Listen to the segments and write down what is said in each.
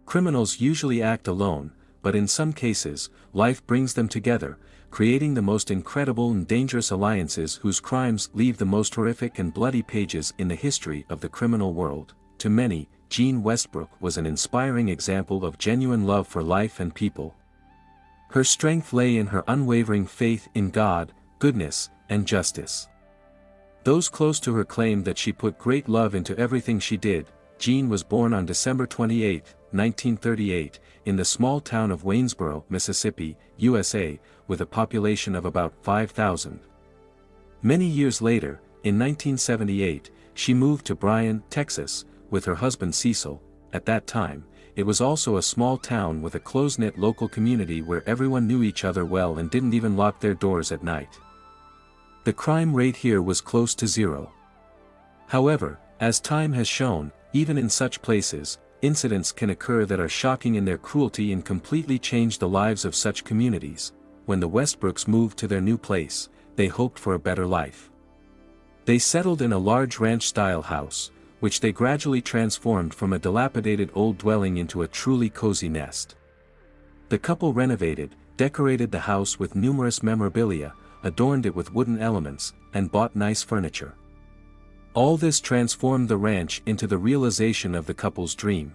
Criminals usually act alone, but in some cases, life brings them together, creating the most incredible and dangerous alliances whose crimes leave the most horrific and bloody pages in the history of the criminal world. To many, Jean Westbrook was an inspiring example of genuine love for life and people. Her strength lay in her unwavering faith in God, goodness, and justice. Those close to her claimed that she put great love into everything she did. Jean was born on December 28, 1938, in the small town of Waynesboro, Mississippi, USA, with a population of about 5,000. Many years later, in 1978, she moved to Bryan, Texas, with her husband Cecil. At that time, it was also a small town with a close-knit local community where everyone knew each other well and didn't even lock their doors at night. The crime rate here was close to zero. However, as time has shown, even in such places, incidents can occur that are shocking in their cruelty and completely change the lives of such communities. When the Westbrooks moved to their new place, they hoped for a better life. They settled in a large ranch-style house, which they gradually transformed from a dilapidated old dwelling into a truly cozy nest. The couple renovated, decorated the house with numerous memorabilia, adorned it with wooden elements, and bought nice furniture. All this transformed the ranch into the realization of the couple's dream.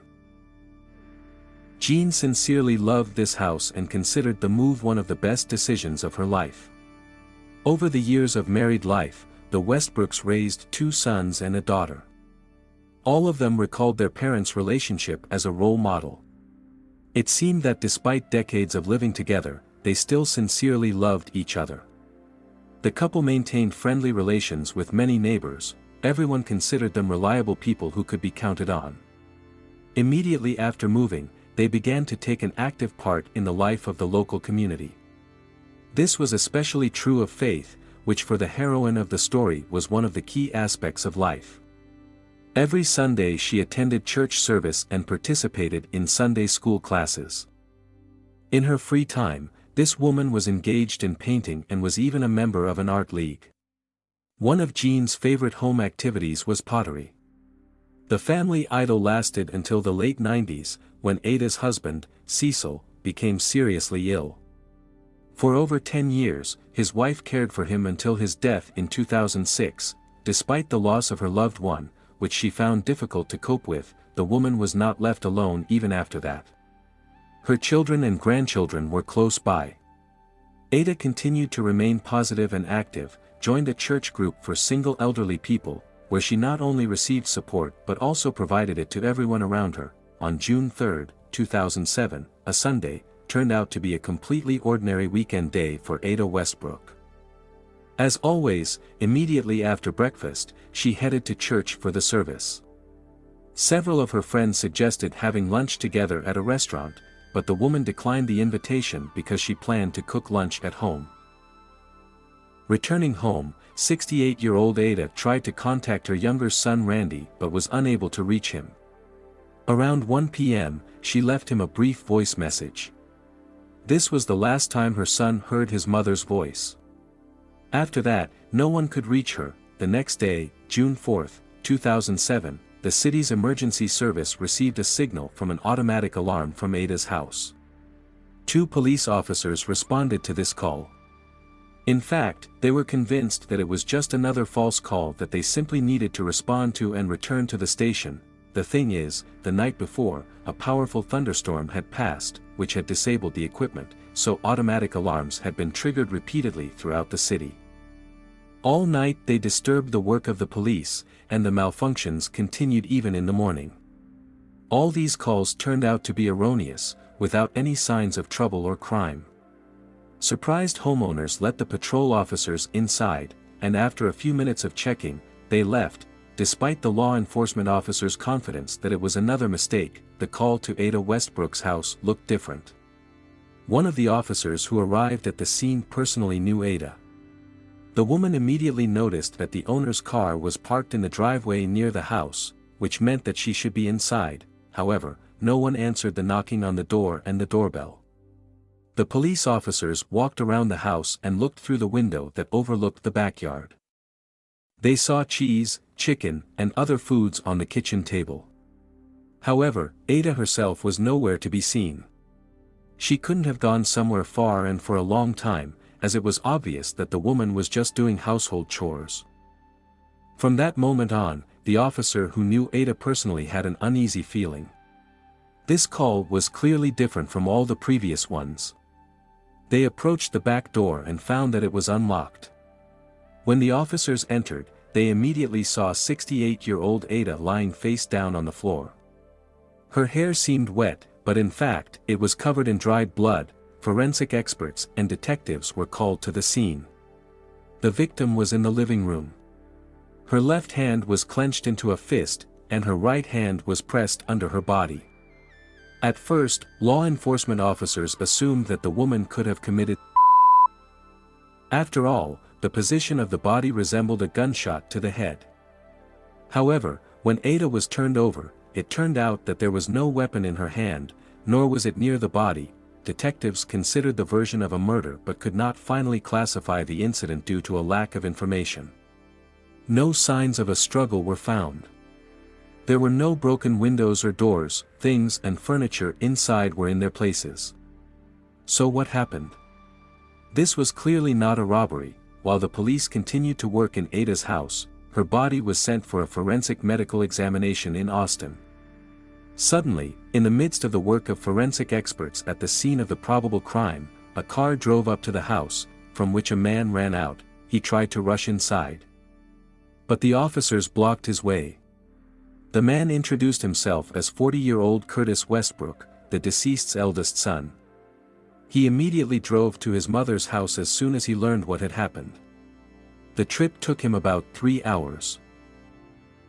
Jean sincerely loved this house and considered the move one of the best decisions of her life. Over the years of married life, the Westbrooks raised 2 sons and a daughter. All of them recalled their parents' relationship as a role model. It seemed that despite decades of living together, they still sincerely loved each other. The couple maintained friendly relations with many neighbors. Everyone considered them reliable people who could be counted on. Immediately after moving, they began to take an active part in the life of the local community. This was especially true of Faith, which for the heroine of the story was one of the key aspects of life. Every Sunday she attended church service and participated in Sunday school classes. In her free time, this woman was engaged in painting and was even a member of an art league. One of Jean's favorite home activities was pottery. The family idyll lasted until the late 90s, when Ada's husband, Cecil, became seriously ill. For over 10 years, his wife cared for him until his death in 2006. Despite the loss of her loved one, which she found difficult to cope with, the woman was not left alone even after that. Her children and grandchildren were close by. Ada continued to remain positive and active, joined a church group for single elderly people, where she not only received support but also provided it to everyone around her. On June 3, 2007, a Sunday, turned out to be a completely ordinary weekend day for Ada Westbrook. As always, immediately after breakfast, she headed to church for the service. Several of her friends suggested having lunch together at a restaurant, but the woman declined the invitation because she planned to cook lunch at home. Returning home, 68-year-old Ada tried to contact her younger son Randy but was unable to reach him. Around 1 p.m., she left him a brief voice message. This was the last time her son heard his mother's voice. After that, no one could reach her. The next day, June 4, 2007, the city's emergency service received a signal from an automatic alarm from Ada's house. 2 police officers responded to this call. In fact, they were convinced that it was just another false call that they simply needed to respond to and return to the station. The thing is, the night before, a powerful thunderstorm had passed, which had disabled the equipment, so automatic alarms had been triggered repeatedly throughout the city. All night they disturbed the work of the police, and the malfunctions continued even in the morning. All these calls turned out to be erroneous, without any signs of trouble or crime. Surprised homeowners let the patrol officers inside, and after a few minutes of checking, they left. Despite the law enforcement officers' confidence that it was another mistake, the call to Ada Westbrook's house looked different. One of the officers who arrived at the scene personally knew Ada. The woman immediately noticed that the owner's car was parked in the driveway near the house, which meant that she should be inside. However, no one answered the knocking on the door and the doorbell. The police officers walked around the house and looked through the window that overlooked the backyard. They saw cheese, chicken, and other foods on the kitchen table. However, Ada herself was nowhere to be seen. She couldn't have gone somewhere far and for a long time, as it was obvious that the woman was just doing household chores. From that moment on, the officer who knew Ada personally had an uneasy feeling. This call was clearly different from all the previous ones. They approached the back door and found that it was unlocked. When the officers entered, they immediately saw 68-year-old Ada lying face down on the floor. Her hair seemed wet, but in fact, it was covered in dried blood. Forensic experts and detectives were called to the scene. The victim was in the living room. Her left hand was clenched into a fist, and her right hand was pressed under her body. At first, law enforcement officers assumed that the woman could have committed. After all, the position of the body resembled a gunshot to the head. However, when Ada was turned over, it turned out that there was no weapon in her hand, nor was it near the body. Detectives considered the version of a murder but could not finally classify the incident due to a lack of information. No signs of a struggle were found. There were no broken windows or doors. Things and furniture inside were in their places. So what happened? This was clearly not a robbery. While the police continued to work in Ada's house, her body was sent for a forensic medical examination in Austin. Suddenly, in the midst of the work of forensic experts at the scene of the probable crime, a car drove up to the house, from which a man ran out. He tried to rush inside, but the officers blocked his way. The man introduced himself as 40-year-old Curtis Westbrook, the deceased's eldest son. He immediately drove to his mother's house as soon as he learned what had happened. The trip took him about 3 hours.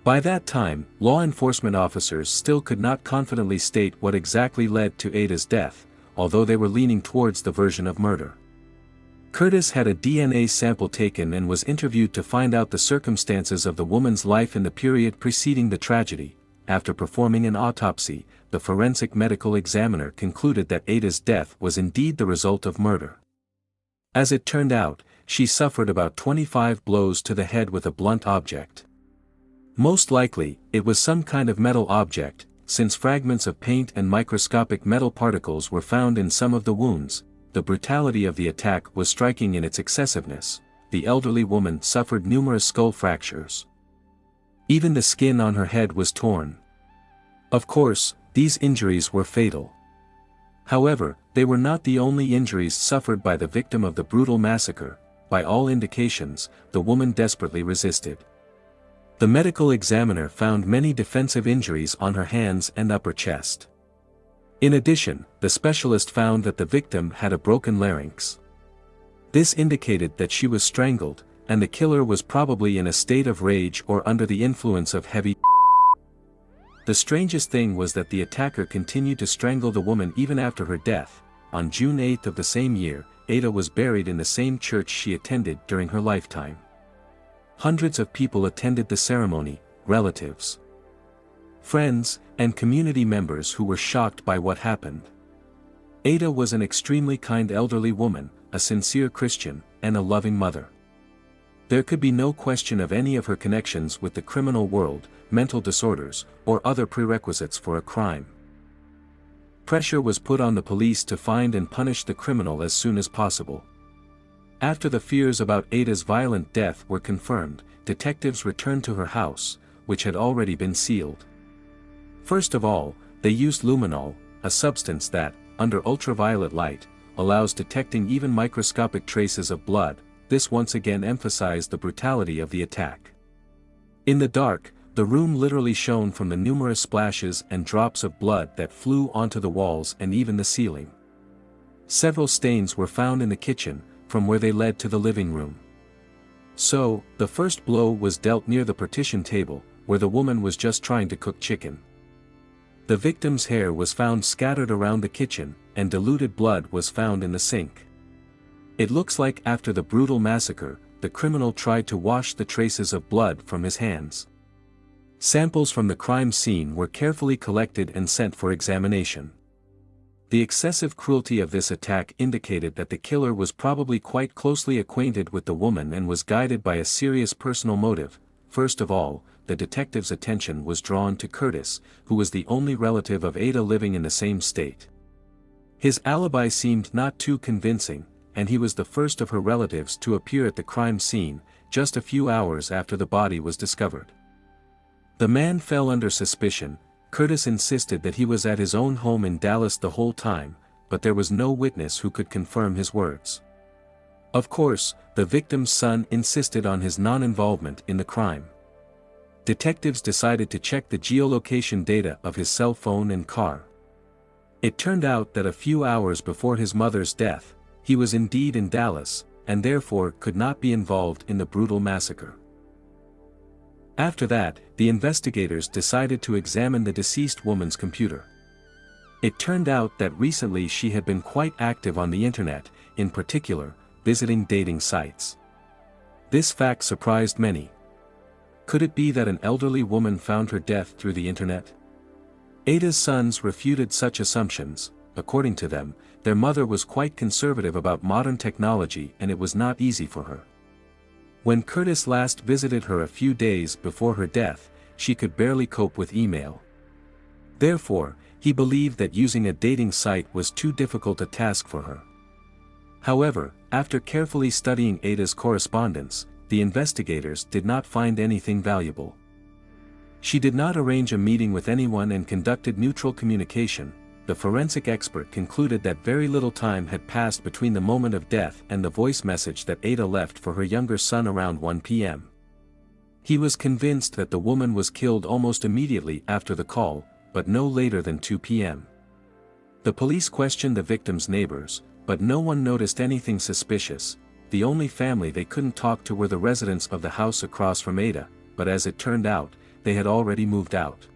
By that time, law enforcement officers still could not confidently state what exactly led to Ada's death, although they were leaning towards the version of murder. Curtis had a DNA sample taken and was interviewed to find out the circumstances of the woman's life in the period preceding the tragedy. After performing an autopsy, the forensic medical examiner concluded that Ada's death was indeed the result of murder. As it turned out, she suffered about 25 blows to the head with a blunt object. Most likely, it was some kind of metal object, since fragments of paint and microscopic metal particles were found in some of the wounds. The brutality of the attack was striking in its excessiveness. The elderly woman suffered numerous skull fractures. Even the skin on her head was torn. Of course, these injuries were fatal. However, they were not the only injuries suffered by the victim of the brutal massacre. By all indications, the woman desperately resisted. The medical examiner found many defensive injuries on her hands and upper chest. In addition, the specialist found that the victim had a broken larynx. This indicated that she was strangled, and the killer was probably in a state of rage or under the influence of heavy. The strangest thing was that the attacker continued to strangle the woman even after her death. On June 8 of the same year, Ada was buried in the same church she attended during her lifetime. Hundreds of people attended the ceremony, relatives, friends, and community members who were shocked by what happened. Ada was an extremely kind elderly woman, a sincere Christian, and a loving mother. There could be no question of any of her connections with the criminal world, mental disorders, or other prerequisites for a crime. Pressure was put on the police to find and punish the criminal as soon as possible. After the fears about Ada's violent death were confirmed, detectives returned to her house, which had already been sealed. First of all, they used luminol, a substance that, under ultraviolet light, allows detecting even microscopic traces of blood. This once again emphasized the brutality of the attack. In the dark, the room literally shone from the numerous splashes and drops of blood that flew onto the walls and even the ceiling. Several stains were found in the kitchen, from where they led to the living room. So, the first blow was dealt near the partition table, where the woman was just trying to cook chicken. The victim's hair was found scattered around the kitchen, and diluted blood was found in the sink. It looks like after the brutal massacre, the criminal tried to wash the traces of blood from his hands. Samples from the crime scene were carefully collected and sent for examination. The excessive cruelty of this attack indicated that the killer was probably quite closely acquainted with the woman and was guided by a serious personal motive, first of all, the detective's attention was drawn to Curtis, who was the only relative of Ada living in the same state. His alibi seemed not too convincing, and he was the first of her relatives to appear at the crime scene, just a few hours after the body was discovered. The man fell under suspicion. Curtis insisted that he was at his own home in Dallas the whole time, but there was no witness who could confirm his words. Of course, the victim's son insisted on his non-involvement in the crime. Detectives decided to check the geolocation data of his cell phone and car. It turned out that a few hours before his mother's death, he was indeed in Dallas, and therefore could not be involved in the brutal massacre. After that, the investigators decided to examine the deceased woman's computer. It turned out that recently she had been quite active on the internet, in particular, visiting dating sites. This fact surprised many. Could it be that an elderly woman found her death through the internet? Ada's sons refuted such assumptions. According to them, their mother was quite conservative about modern technology and it was not easy for her. When Curtis last visited her a few days before her death, she could barely cope with email. Therefore, he believed that using a dating site was too difficult a task for her. However, after carefully studying Ada's correspondence, the investigators did not find anything valuable. She did not arrange a meeting with anyone and conducted neutral communication. The forensic expert concluded that very little time had passed between the moment of death and the voice message that Ada left for her younger son around 1 p.m. He was convinced that the woman was killed almost immediately after the call, but no later than 2 p.m. The police questioned the victim's neighbors, but no one noticed anything suspicious. The only family they couldn't talk to were the residents of the house across from Ada, but as it turned out, they had already moved out.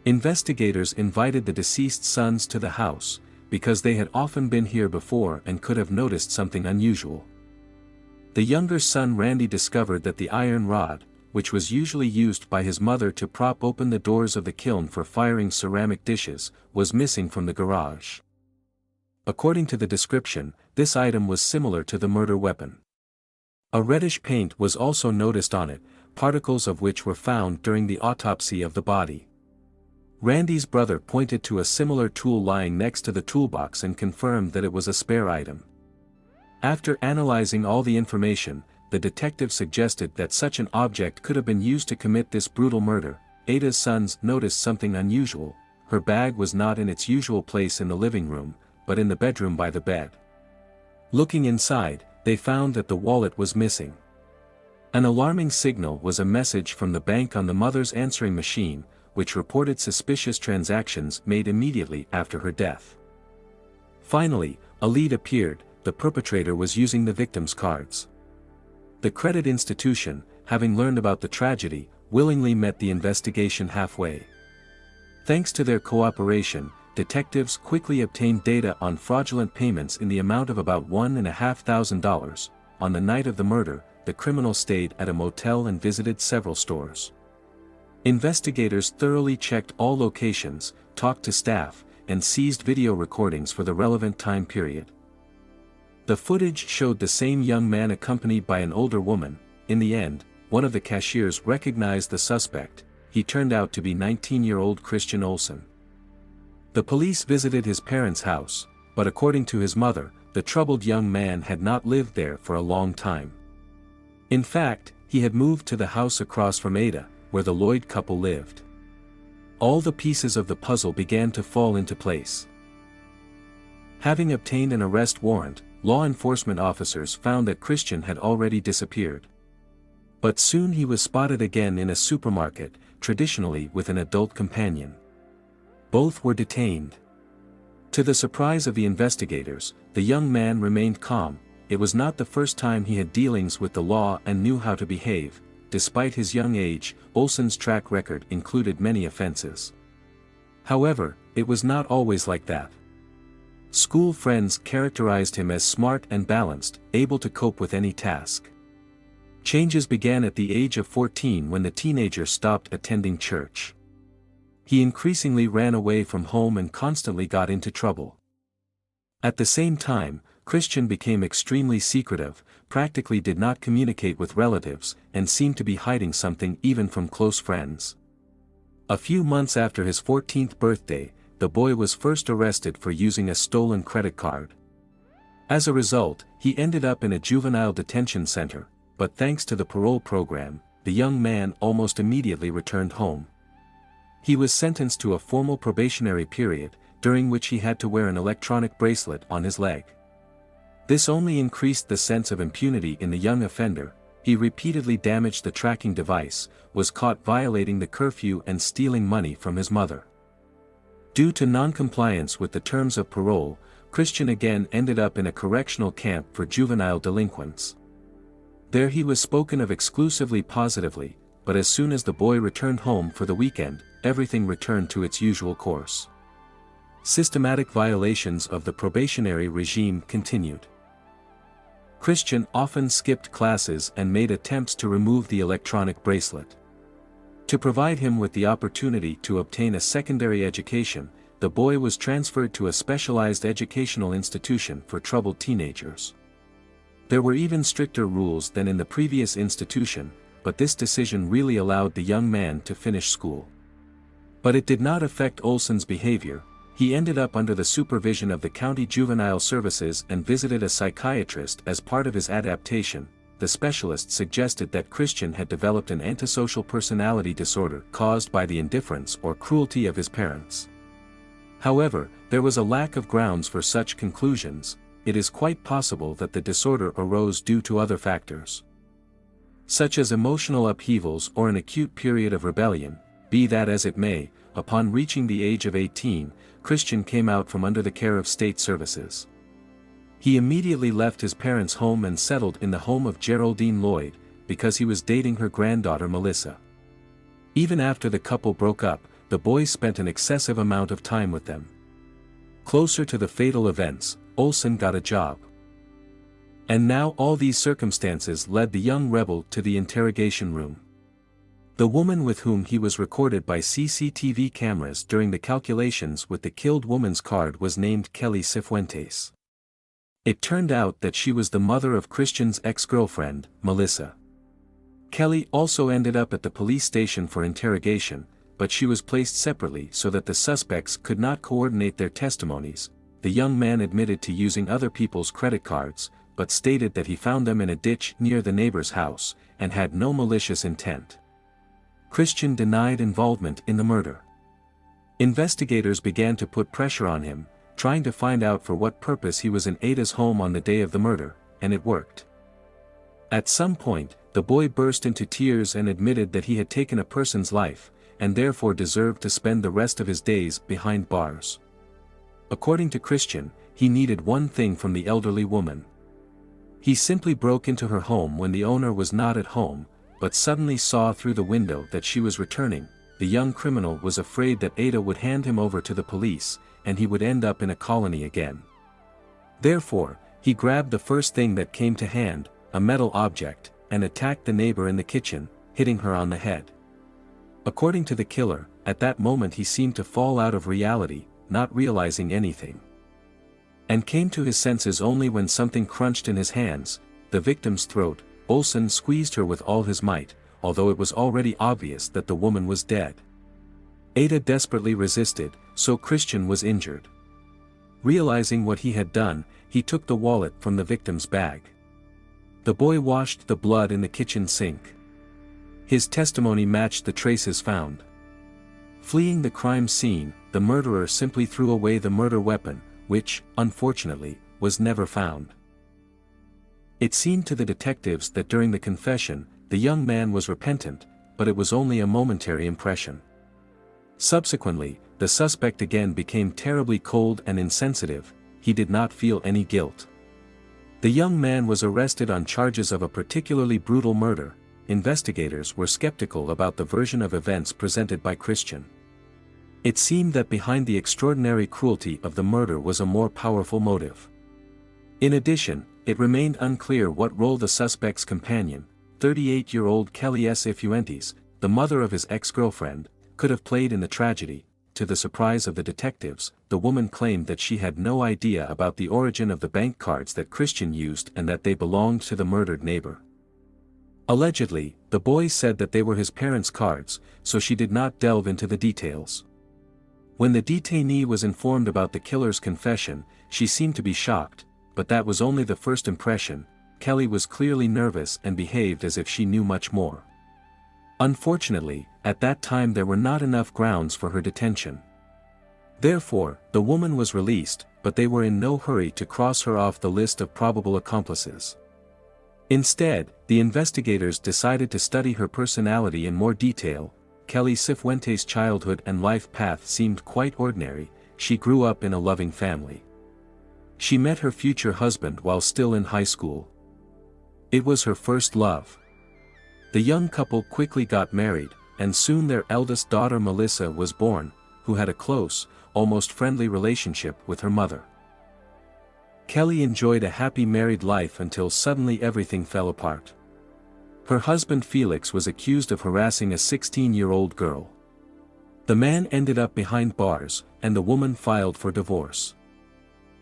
Investigators invited the deceased sons to the house, because they had often been here before and could have noticed something unusual. The younger son Randy discovered that the iron rod, which was usually used by his mother to prop open the doors of the kiln for firing ceramic dishes, was missing from the garage. According to the description, this item was similar to the murder weapon. A reddish paint was also noticed on it, particles of which were found during the autopsy of the body. Randy's brother pointed to a similar tool lying next to the toolbox and confirmed that it was a spare item. After analyzing all the information, the detective suggested that such an object could have been used to commit this brutal murder. Ada's sons noticed something unusual. Her bag was not in its usual place in the living room, but in the bedroom by the bed. Looking inside, they found that the wallet was missing. An alarming signal was a message from the bank on the mother's answering machine, which reported suspicious transactions made immediately after her death. Finally, a lead appeared. The perpetrator was using the victim's cards. The credit institution, having learned about the tragedy, willingly met the investigation halfway. Thanks to their cooperation, detectives quickly obtained data on fraudulent payments in the amount of about $1,500. On the night of the murder, the criminal stayed at a motel and visited several stores. Investigators thoroughly checked all locations, talked to staff, and seized video recordings for the relevant time period. The footage showed the same young man accompanied by an older woman. In the end, one of the cashiers recognized the suspect. He turned out to be 19-year-old Christian Olsen. The police visited his parents' house, but according to his mother, the troubled young man had not lived there for a long time. In fact, he had moved to the house across from Ada, where the Lloyd couple lived. All the pieces of the puzzle began to fall into place. Having obtained an arrest warrant, law enforcement officers found that Christian had already disappeared. But soon he was spotted again in a supermarket, traditionally with an adult companion. Both were detained. To the surprise of the investigators, the young man remained calm. It was not the first time he had dealings with the law and knew how to behave. Despite his young age, Olsen's track record included many offenses. However, it was not always like that. School friends characterized him as smart and balanced, able to cope with any task. Changes began at the age of 14 when the teenager stopped attending church. He increasingly ran away from home and constantly got into trouble. At the same time, Christian became extremely secretive, practically did not communicate with relatives, and seemed to be hiding something even from close friends. A few months after his 14th birthday, the boy was first arrested for using a stolen credit card. As a result, he ended up in a juvenile detention center, but thanks to the parole program, the young man almost immediately returned home. He was sentenced to a formal probationary period, during which he had to wear an electronic bracelet on his leg. This only increased the sense of impunity in the young offender. He repeatedly damaged the tracking device, was caught violating the curfew and stealing money from his mother. Due to non-compliance with the terms of parole, Christian again ended up in a correctional camp for juvenile delinquents. There he was spoken of exclusively positively, but as soon as the boy returned home for the weekend, everything returned to its usual course. Systematic violations of the probationary regime continued. Christian often skipped classes and made attempts to remove the electronic bracelet. To provide him with the opportunity to obtain a secondary education, the boy was transferred to a specialized educational institution for troubled teenagers. There were even stricter rules than in the previous institution, but this decision really allowed the young man to finish school. But it did not affect Olsen's behavior. He ended up under the supervision of the county juvenile services and visited a psychiatrist as part of his adaptation. The specialist suggested that Christian had developed an antisocial personality disorder caused by the indifference or cruelty of his parents. However, there was a lack of grounds for such conclusions. It is quite possible that the disorder arose due to other factors, such as emotional upheavals or an acute period of rebellion. Be that as it may, upon reaching the age of 18, Christian came out from under the care of state services. He immediately left his parents' home and settled in the home of Geraldine Lloyd, because he was dating her granddaughter Melissa. Even after the couple broke up, the boy spent an excessive amount of time with them. Closer to the fatal events, Olsen got a job. And now all these circumstances led the young rebel to the interrogation room. The woman with whom he was recorded by CCTV cameras during the calculations with the killed woman's card was named Kelly Cifuentes. It turned out that she was the mother of Christian's ex-girlfriend, Melissa. Kelly also ended up at the police station for interrogation, but she was placed separately so that the suspects could not coordinate their testimonies. The young man admitted to using other people's credit cards, but stated that he found them in a ditch near the neighbor's house, and had no malicious intent. Christian denied involvement in the murder. Investigators began to put pressure on him, trying to find out for what purpose he was in Ada's home on the day of the murder, and it worked. At some point, the boy burst into tears and admitted that he had taken a person's life, and therefore deserved to spend the rest of his days behind bars. According to Christian, he needed one thing from the elderly woman. He simply broke into her home when the owner was not at home, but suddenly saw through the window that she was returning. The young criminal was afraid that Ada would hand him over to the police, and he would end up in a colony again. Therefore, he grabbed the first thing that came to hand, a metal object, and attacked the neighbor in the kitchen, hitting her on the head. According to the killer, at that moment he seemed to fall out of reality, not realizing anything, and came to his senses only when something crunched in his hands, the victim's throat. Olsen squeezed her with all his might, although it was already obvious that the woman was dead. Ada desperately resisted, so Christian was injured. Realizing what he had done, he took the wallet from the victim's bag. The boy washed the blood in the kitchen sink. His testimony matched the traces found. Fleeing the crime scene, the murderer simply threw away the murder weapon, which, unfortunately, was never found. It seemed to the detectives that during the confession, the young man was repentant, but it was only a momentary impression. Subsequently, the suspect again became terribly cold and insensitive. He did not feel any guilt. The young man was arrested on charges of a particularly brutal murder. Investigators were skeptical about the version of events presented by Christian. It seemed that behind the extraordinary cruelty of the murder was a more powerful motive. In addition, it remained unclear what role the suspect's companion, 38-year-old Kelly Cifuentes, the mother of his ex-girlfriend, could have played in the tragedy. to the surprise of the detectives, the woman claimed that she had no idea about the origin of the bank cards that Christian used and that they belonged to the murdered neighbor. Allegedly, the boy said that they were his parents' cards, so she did not delve into the details. When the detainee was informed about the killer's confession, she seemed to be shocked, but that was only the first impression. Kelly was clearly nervous and behaved as if she knew much more. Unfortunately, at that time there were not enough grounds for her detention. Therefore, the woman was released, but they were in no hurry to cross her off the list of probable accomplices. Instead, the investigators decided to study her personality in more detail. Kelly Cifuentes' childhood and life path seemed quite ordinary. She grew up in a loving family. She met her future husband while still in high school. It was her first love. The young couple quickly got married, and soon their eldest daughter Melissa was born, who had a close, almost friendly relationship with her mother. Kelly enjoyed a happy married life until suddenly everything fell apart. Her husband Felix was accused of harassing a 16-year-old girl. The man ended up behind bars, and the woman filed for divorce.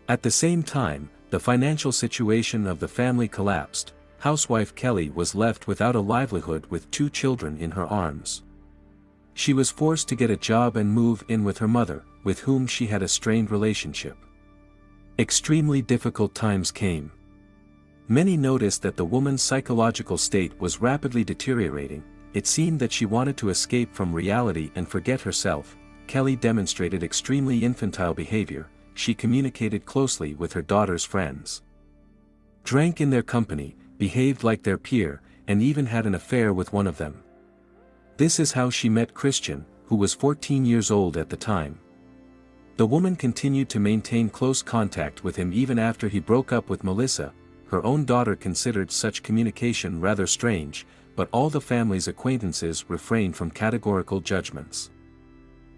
At the same time, the financial situation of the family collapsed. Housewife Kelly was left without a livelihood with 2 children in her arms. She was forced to get a job and move in with her mother, with whom she had a strained relationship. Extremely difficult times came. Many noticed that the woman's psychological state was rapidly deteriorating. It seemed that she wanted to escape from reality and forget herself. Kelly demonstrated extremely infantile behavior. She communicated closely with her daughter's friends, drank in their company, behaved like their peer, and even had an affair with one of them. This is how she met Christian, who was 14 years old at the time. The woman continued to maintain close contact with him even after he broke up with Melissa. Her own daughter considered such communication rather strange, but all the family's acquaintances refrained from categorical judgments.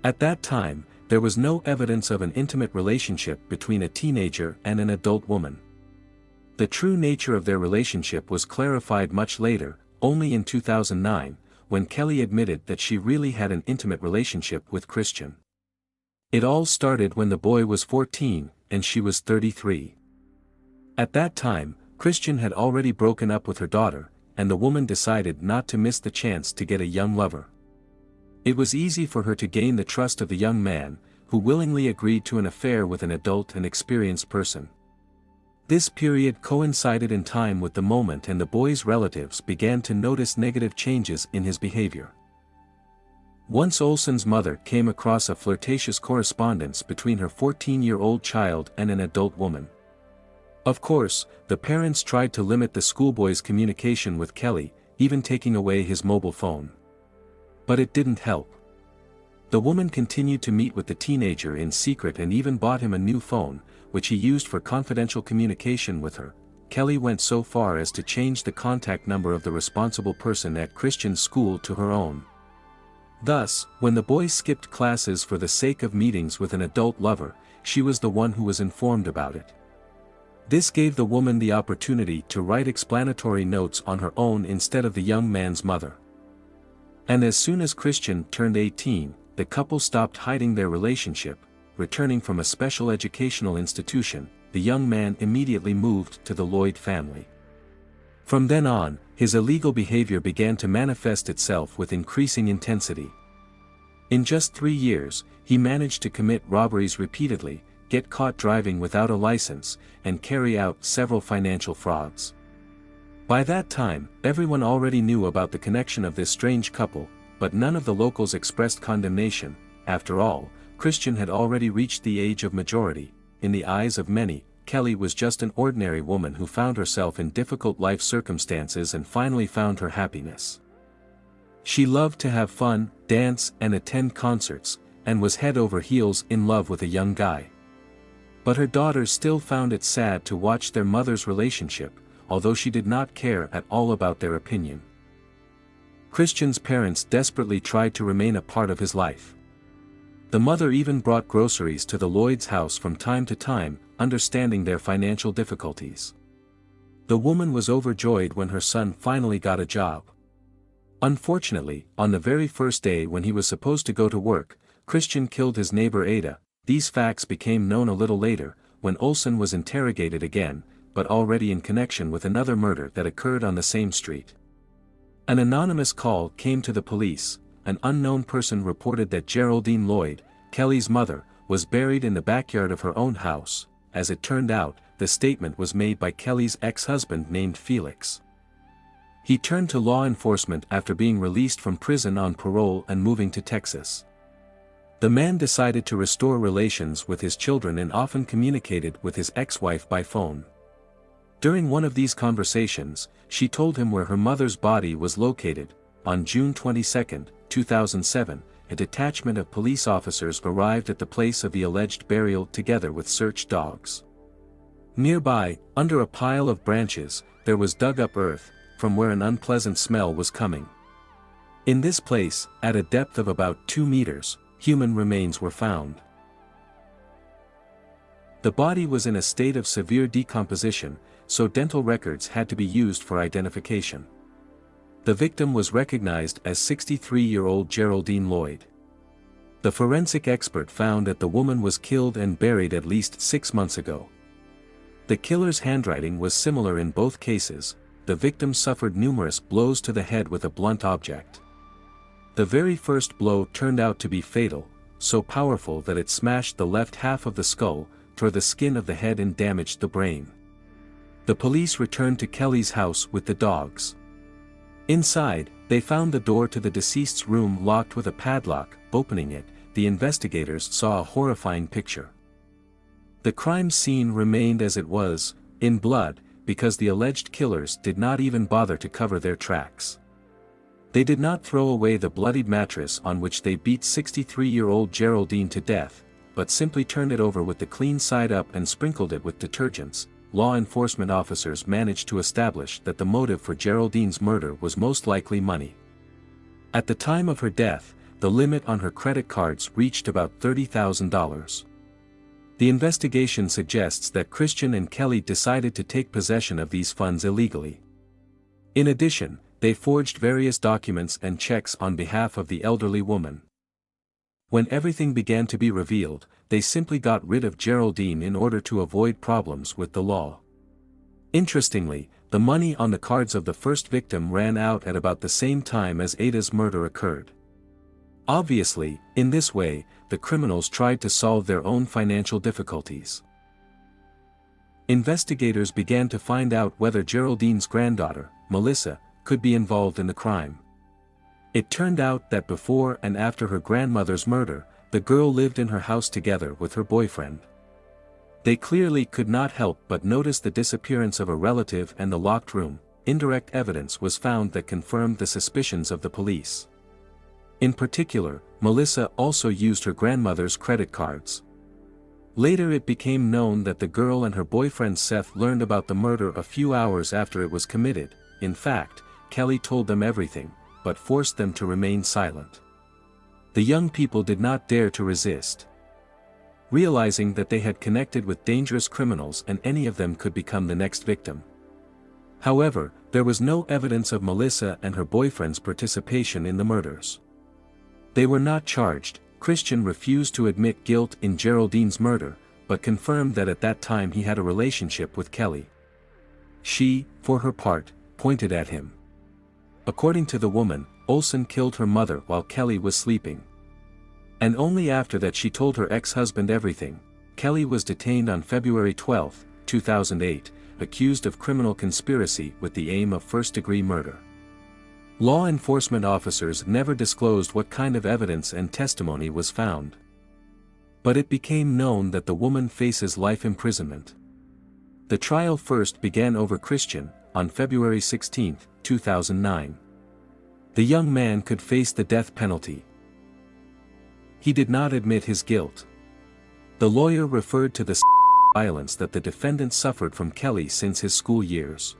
At that time, there was no evidence of an intimate relationship between a teenager and an adult woman. The true nature of their relationship was clarified much later, only in 2009, when Kelly admitted that she really had an intimate relationship with Christian. It all started when the boy was 14, and she was 33. At that time, Christian had already broken up with her daughter, and the woman decided not to miss the chance to get a young lover. It was easy for her to gain the trust of the young man, who willingly agreed to an affair with an adult and experienced person. This period coincided in time with the moment and the boy's relatives began to notice negative changes in his behavior. Once Olsen's mother came across a flirtatious correspondence between her 14-year-old child and an adult woman. Of course, the parents tried to limit the schoolboy's communication with Kelly, even taking away his mobile phone. But it didn't help. The woman continued to meet with the teenager in secret and even bought him a new phone, which he used for confidential communication with her. Kelly went so far as to change the contact number of the responsible person at Christian's school to her own. Thus, when the boy skipped classes for the sake of meetings with an adult lover, she was the one who was informed about it. This gave the woman the opportunity to write explanatory notes on her own instead of the young man's mother. And as soon as Christian turned 18, the couple stopped hiding their relationship. Returning from a special educational institution, the young man immediately moved to the Lloyd family. From then on, his illegal behavior began to manifest itself with increasing intensity. In just 3 years, he managed to commit robberies repeatedly, get caught driving without a license, and carry out several financial frauds. By that time, everyone already knew about the connection of this strange couple, but none of the locals expressed condemnation. After all, Christian had already reached the age of majority. In the eyes of many, Kelly was just an ordinary woman who found herself in difficult life circumstances and finally found her happiness. She loved to have fun, dance and attend concerts, and was head over heels in love with a young guy. But her daughters still found it sad to watch their mother's relationship, although she did not care at all about their opinion. Christian's parents desperately tried to remain a part of his life. The mother even brought groceries to the Lloyd's house from time to time, understanding their financial difficulties. The woman was overjoyed when her son finally got a job. Unfortunately, on the very first day when he was supposed to go to work, Christian killed his neighbor Ada. These facts became known a little later, when Olsen was interrogated again, but already in connection with another murder that occurred on the same street. An anonymous call came to the police. An unknown person reported that Geraldine Lloyd, Kelly's mother, was buried in the backyard of her own house. As it turned out, the statement was made by Kelly's ex-husband named Felix. He turned to law enforcement after being released from prison on parole and moving to Texas. The man decided to restore relations with his children and often communicated with his ex-wife by phone. During one of these conversations, she told him where her mother's body was located. On June 22, 2007, a detachment of police officers arrived at the place of the alleged burial together with search dogs. Nearby, under a pile of branches, there was dug-up earth, from where an unpleasant smell was coming. In this place, at a depth of about 2 meters, human remains were found. The body was in a state of severe decomposition, so dental records had to be used for identification. The victim was recognized as 63-year-old Geraldine Lloyd. The forensic expert found that the woman was killed and buried at least 6 months ago. The killer's handwriting was similar in both cases. The victim suffered numerous blows to the head with a blunt object. The very first blow turned out to be fatal, so powerful that it smashed the left half of the skull, tore the skin of the head and damaged the brain. The police returned to Kelly's house with the dogs. Inside, they found the door to the deceased's room locked with a padlock. Opening it, the investigators saw a horrifying picture. The crime scene remained as it was, in blood, because the alleged killers did not even bother to cover their tracks. They did not throw away the bloodied mattress on which they beat 63-year-old Geraldine to death, but simply turned it over with the clean side up and sprinkled it with detergents. Law enforcement officers managed to establish that the motive for Geraldine's murder was most likely money. At the time of her death, the limit on her credit cards reached about $30,000. The investigation suggests that Christian and Kelly decided to take possession of these funds illegally. In addition, they forged various documents and checks on behalf of the elderly woman. When everything began to be revealed, they simply got rid of Geraldine in order to avoid problems with the law. Interestingly, the money on the cards of the first victim ran out at about the same time as Ada's murder occurred. Obviously, in this way, the criminals tried to solve their own financial difficulties. Investigators began to find out whether Geraldine's granddaughter, Melissa, could be involved in the crime. It turned out that before and after her grandmother's murder, the girl lived in her house together with her boyfriend. They clearly could not help but notice the disappearance of a relative and the locked room. Indirect evidence was found that confirmed the suspicions of the police. In particular, Melissa also used her grandmother's credit cards. Later it became known that the girl and her boyfriend Seth learned about the murder a few hours after it was committed. In fact, Kelly told them everything, but forced them to remain silent. The young people did not dare to resist, realizing that they had connected with dangerous criminals and any of them could become the next victim. However, there was no evidence of Melissa and her boyfriend's participation in the murders. They were not charged. Christian refused to admit guilt in Geraldine's murder, but confirmed that at that time he had a relationship with Kelly. She, for her part, pointed at him. According to the woman, Olsen killed her mother while Kelly was sleeping. And only after that she told her ex-husband everything. Kelly was detained on February 12, 2008, accused of criminal conspiracy with the aim of first-degree murder. Law enforcement officers never disclosed what kind of evidence and testimony was found. But it became known that the woman faces life imprisonment. The trial first began over Christian, on February 16, 2009. The young man could face the death penalty. He did not admit his guilt. The lawyer referred to the violence that the defendant suffered from Kelly since his school years.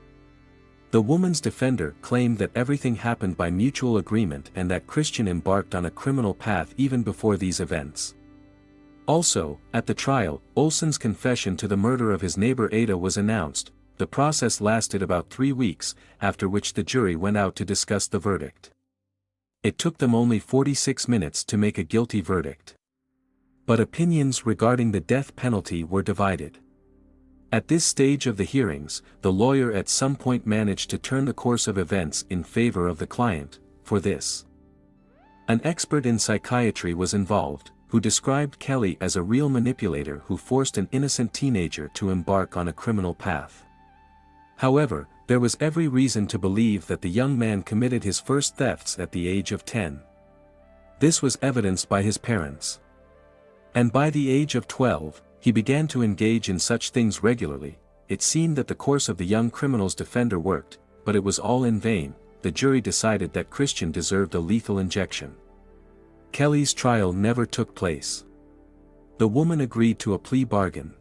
The woman's defender claimed that everything happened by mutual agreement and that Christian embarked on a criminal path even before these events. Also, at the trial, Olsen's confession to the murder of his neighbor Ada was announced. The process lasted about 3 weeks, after which the jury went out to discuss the verdict. It took them only 46 minutes to make a guilty verdict. But opinions regarding the death penalty were divided. At this stage of the hearings, the lawyer at some point managed to turn the course of events in favor of the client. For this, an expert in psychiatry was involved, who described Kelly as a real manipulator who forced an innocent teenager to embark on a criminal path. However, there was every reason to believe that the young man committed his first thefts at the age of 10. This was evidenced by his parents. And by the age of 12, he began to engage in such things regularly. It seemed that the course of the young criminal's defender worked, but it was all in vain. The jury decided that Christian deserved a lethal injection. Kelly's trial never took place. The woman agreed to a plea bargain.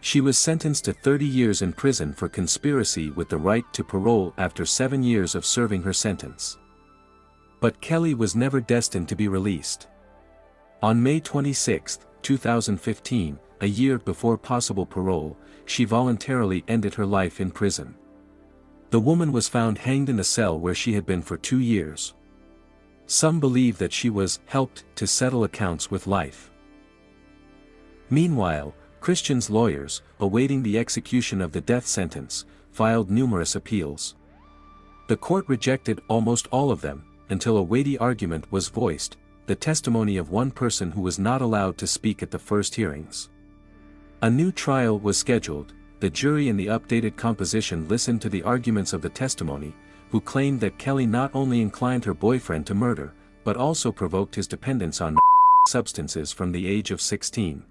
She was sentenced to 30 years in prison for conspiracy with the right to parole after 7 years of serving her sentence. But Kelly was never destined to be released. On May 26, 2015, a year before possible parole, she voluntarily ended her life in prison. The woman was found hanged in a cell where she had been for 2 years. Some believe that she was helped to settle accounts with life. Meanwhile, Christian's lawyers, awaiting the execution of the death sentence, filed numerous appeals. The court rejected almost all of them, until a weighty argument was voiced, the testimony of one person who was not allowed to speak at the first hearings. A new trial was scheduled. The jury in the updated composition listened to the arguments of the testimony, who claimed that Kelly not only inclined her boyfriend to murder, but also provoked his dependence on substances from the age of 16.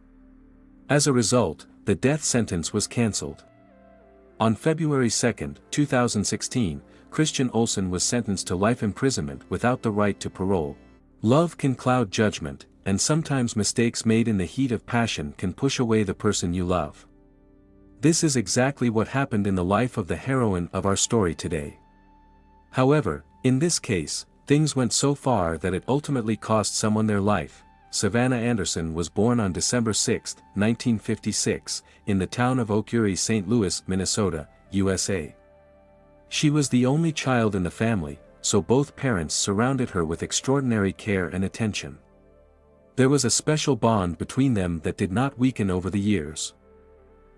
As a result, the death sentence was cancelled. On February 2, 2016, Christian Olsen was sentenced to life imprisonment without the right to parole. Love can cloud judgment, and sometimes mistakes made in the heat of passion can push away the person you love. This is exactly what happened in the life of the heroine of our story today. However, in this case, things went so far that it ultimately cost someone their life. Savannah Anderson was born on December 6, 1956, in the town of Oak Erie, St. Louis, Minnesota, USA. She was the only child in the family, so both parents surrounded her with extraordinary care and attention. There was a special bond between them that did not weaken over the years.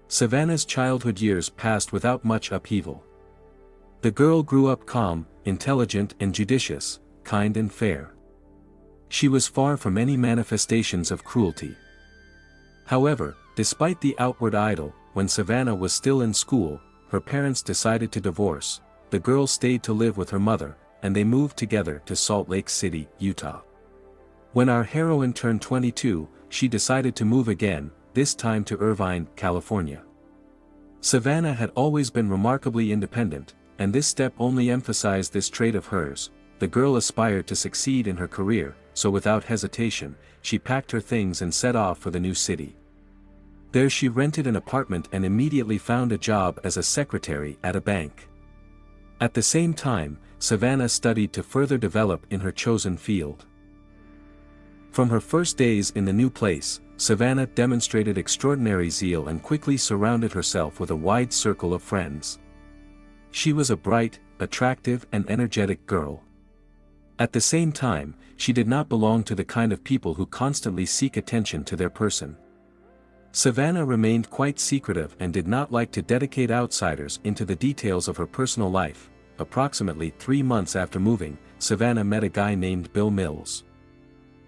Savannah's childhood years passed without much upheaval. The girl grew up calm, intelligent and judicious, kind and fair. She was far from any manifestations of cruelty. However, despite the outward idol, when Savannah was still in school, her parents decided to divorce. The girl stayed to live with her mother, and they moved together to Salt Lake City, Utah. When our heroine turned 22, she decided to move again, this time to Irvine, California. Savannah had always been remarkably independent, and this step only emphasized this trait of hers. The girl aspired to succeed in her career, so without hesitation, she packed her things and set off for the new city. There she rented an apartment and immediately found a job as a secretary at a bank. At the same time, Savannah studied to further develop in her chosen field. From her first days in the new place, Savannah demonstrated extraordinary zeal and quickly surrounded herself with a wide circle of friends. She was a bright, attractive and energetic girl. At the same time, she did not belong to the kind of people who constantly seek attention to their person. Savannah remained quite secretive and did not like to dedicate outsiders into the details of her personal life. Approximately 3 months after moving, Savannah met a guy named Bill Mills.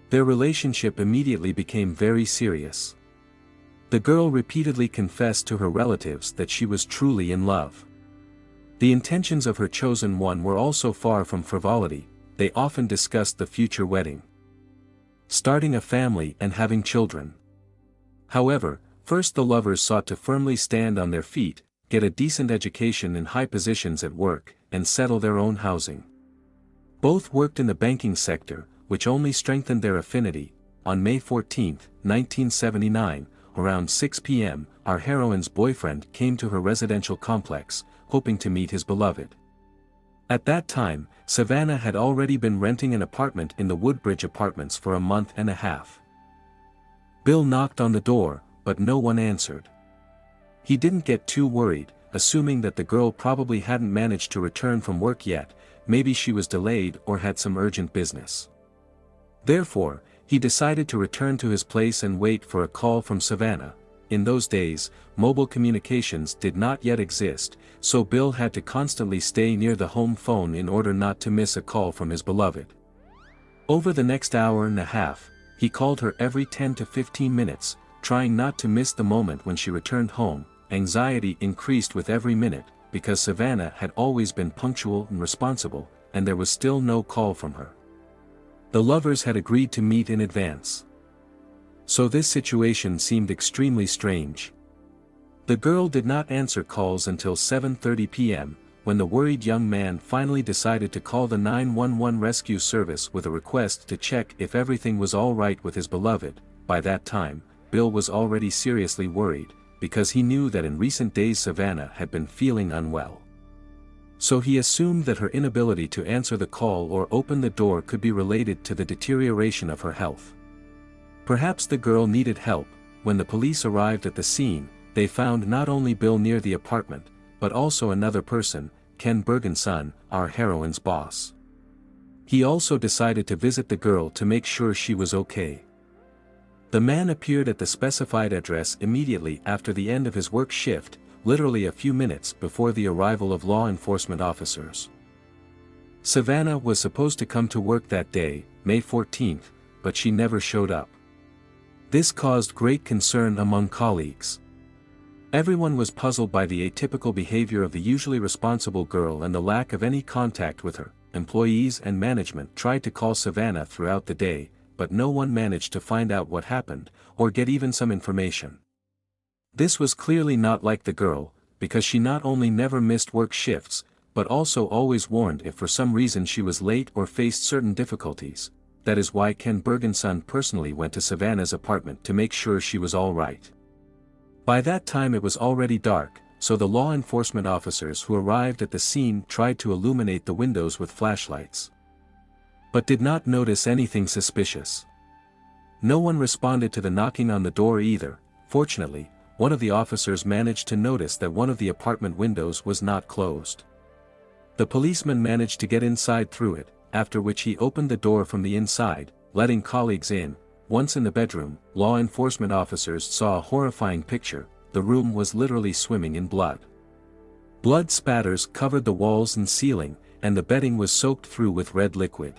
Their relationship immediately became very serious. The girl repeatedly confessed to her relatives that she was truly in love. The intentions of her chosen one were also far from frivolity. They often discussed the future wedding, starting a family and having children. However, first the lovers sought to firmly stand on their feet, get a decent education in high positions at work, and settle their own housing. Both worked in the banking sector, which only strengthened their affinity. On May 14, 1979, around 6 p.m., our heroine's boyfriend came to her residential complex, hoping to meet his beloved. At that time, Savannah had already been renting an apartment in the Woodbridge Apartments for a month and a half. Bill knocked on the door, but no one answered. He didn't get too worried, assuming that the girl probably hadn't managed to return from work yet, maybe she was delayed or had some urgent business. Therefore, He decided to return to his place and wait for a call from Savannah. In those days, mobile communications did not yet exist, so Bill had to constantly stay near the home phone in order not to miss a call from his beloved. Over the next hour and a half, he called her every 10 to 15 minutes, trying not to miss the moment when she returned home. Anxiety increased with every minute, because Savannah had always been punctual and responsible, and there was still no call from her. The lovers had agreed to meet in advance. So this situation seemed extremely strange. The girl did not answer calls until 7:30 p.m., when the worried young man finally decided to call the 911 rescue service with a request to check if everything was all right with his beloved. By that time, Bill was already seriously worried, because he knew that in recent days Savannah had been feeling unwell. So he assumed that her inability to answer the call or open the door could be related to the deterioration of her health. Perhaps the girl needed help. When the police arrived at the scene, they found not only Bill near the apartment, but also another person, Ken Bergen's son, our heroine's boss. He also decided to visit the girl to make sure she was okay. The man appeared at the specified address immediately after the end of his work shift, literally a few minutes before the arrival of law enforcement officers. Savannah was supposed to come to work that day, May 14th, but she never showed up. This caused great concern among colleagues. Everyone was puzzled by the atypical behavior of the usually responsible girl and the lack of any contact with her. Employees and management tried to call Savannah throughout the day, but no one managed to find out what happened, or get even some information. This was clearly not like the girl, because she not only never missed work shifts, but also always warned if for some reason she was late or faced certain difficulties. That is why Ken Bergen's son personally went to Savannah's apartment to make sure she was all right. By that time it was already dark, so the law enforcement officers who arrived at the scene tried to illuminate the windows with flashlights, but did not notice anything suspicious. No one responded to the knocking on the door either. Fortunately, one of the officers managed to notice that one of the apartment windows was not closed. The policeman managed to get inside through it, after which he opened the door from the inside, letting colleagues in. Once in the bedroom, law enforcement officers saw a horrifying picture. The room was literally swimming in blood. Blood spatters covered the walls and ceiling, and the bedding was soaked through with red liquid.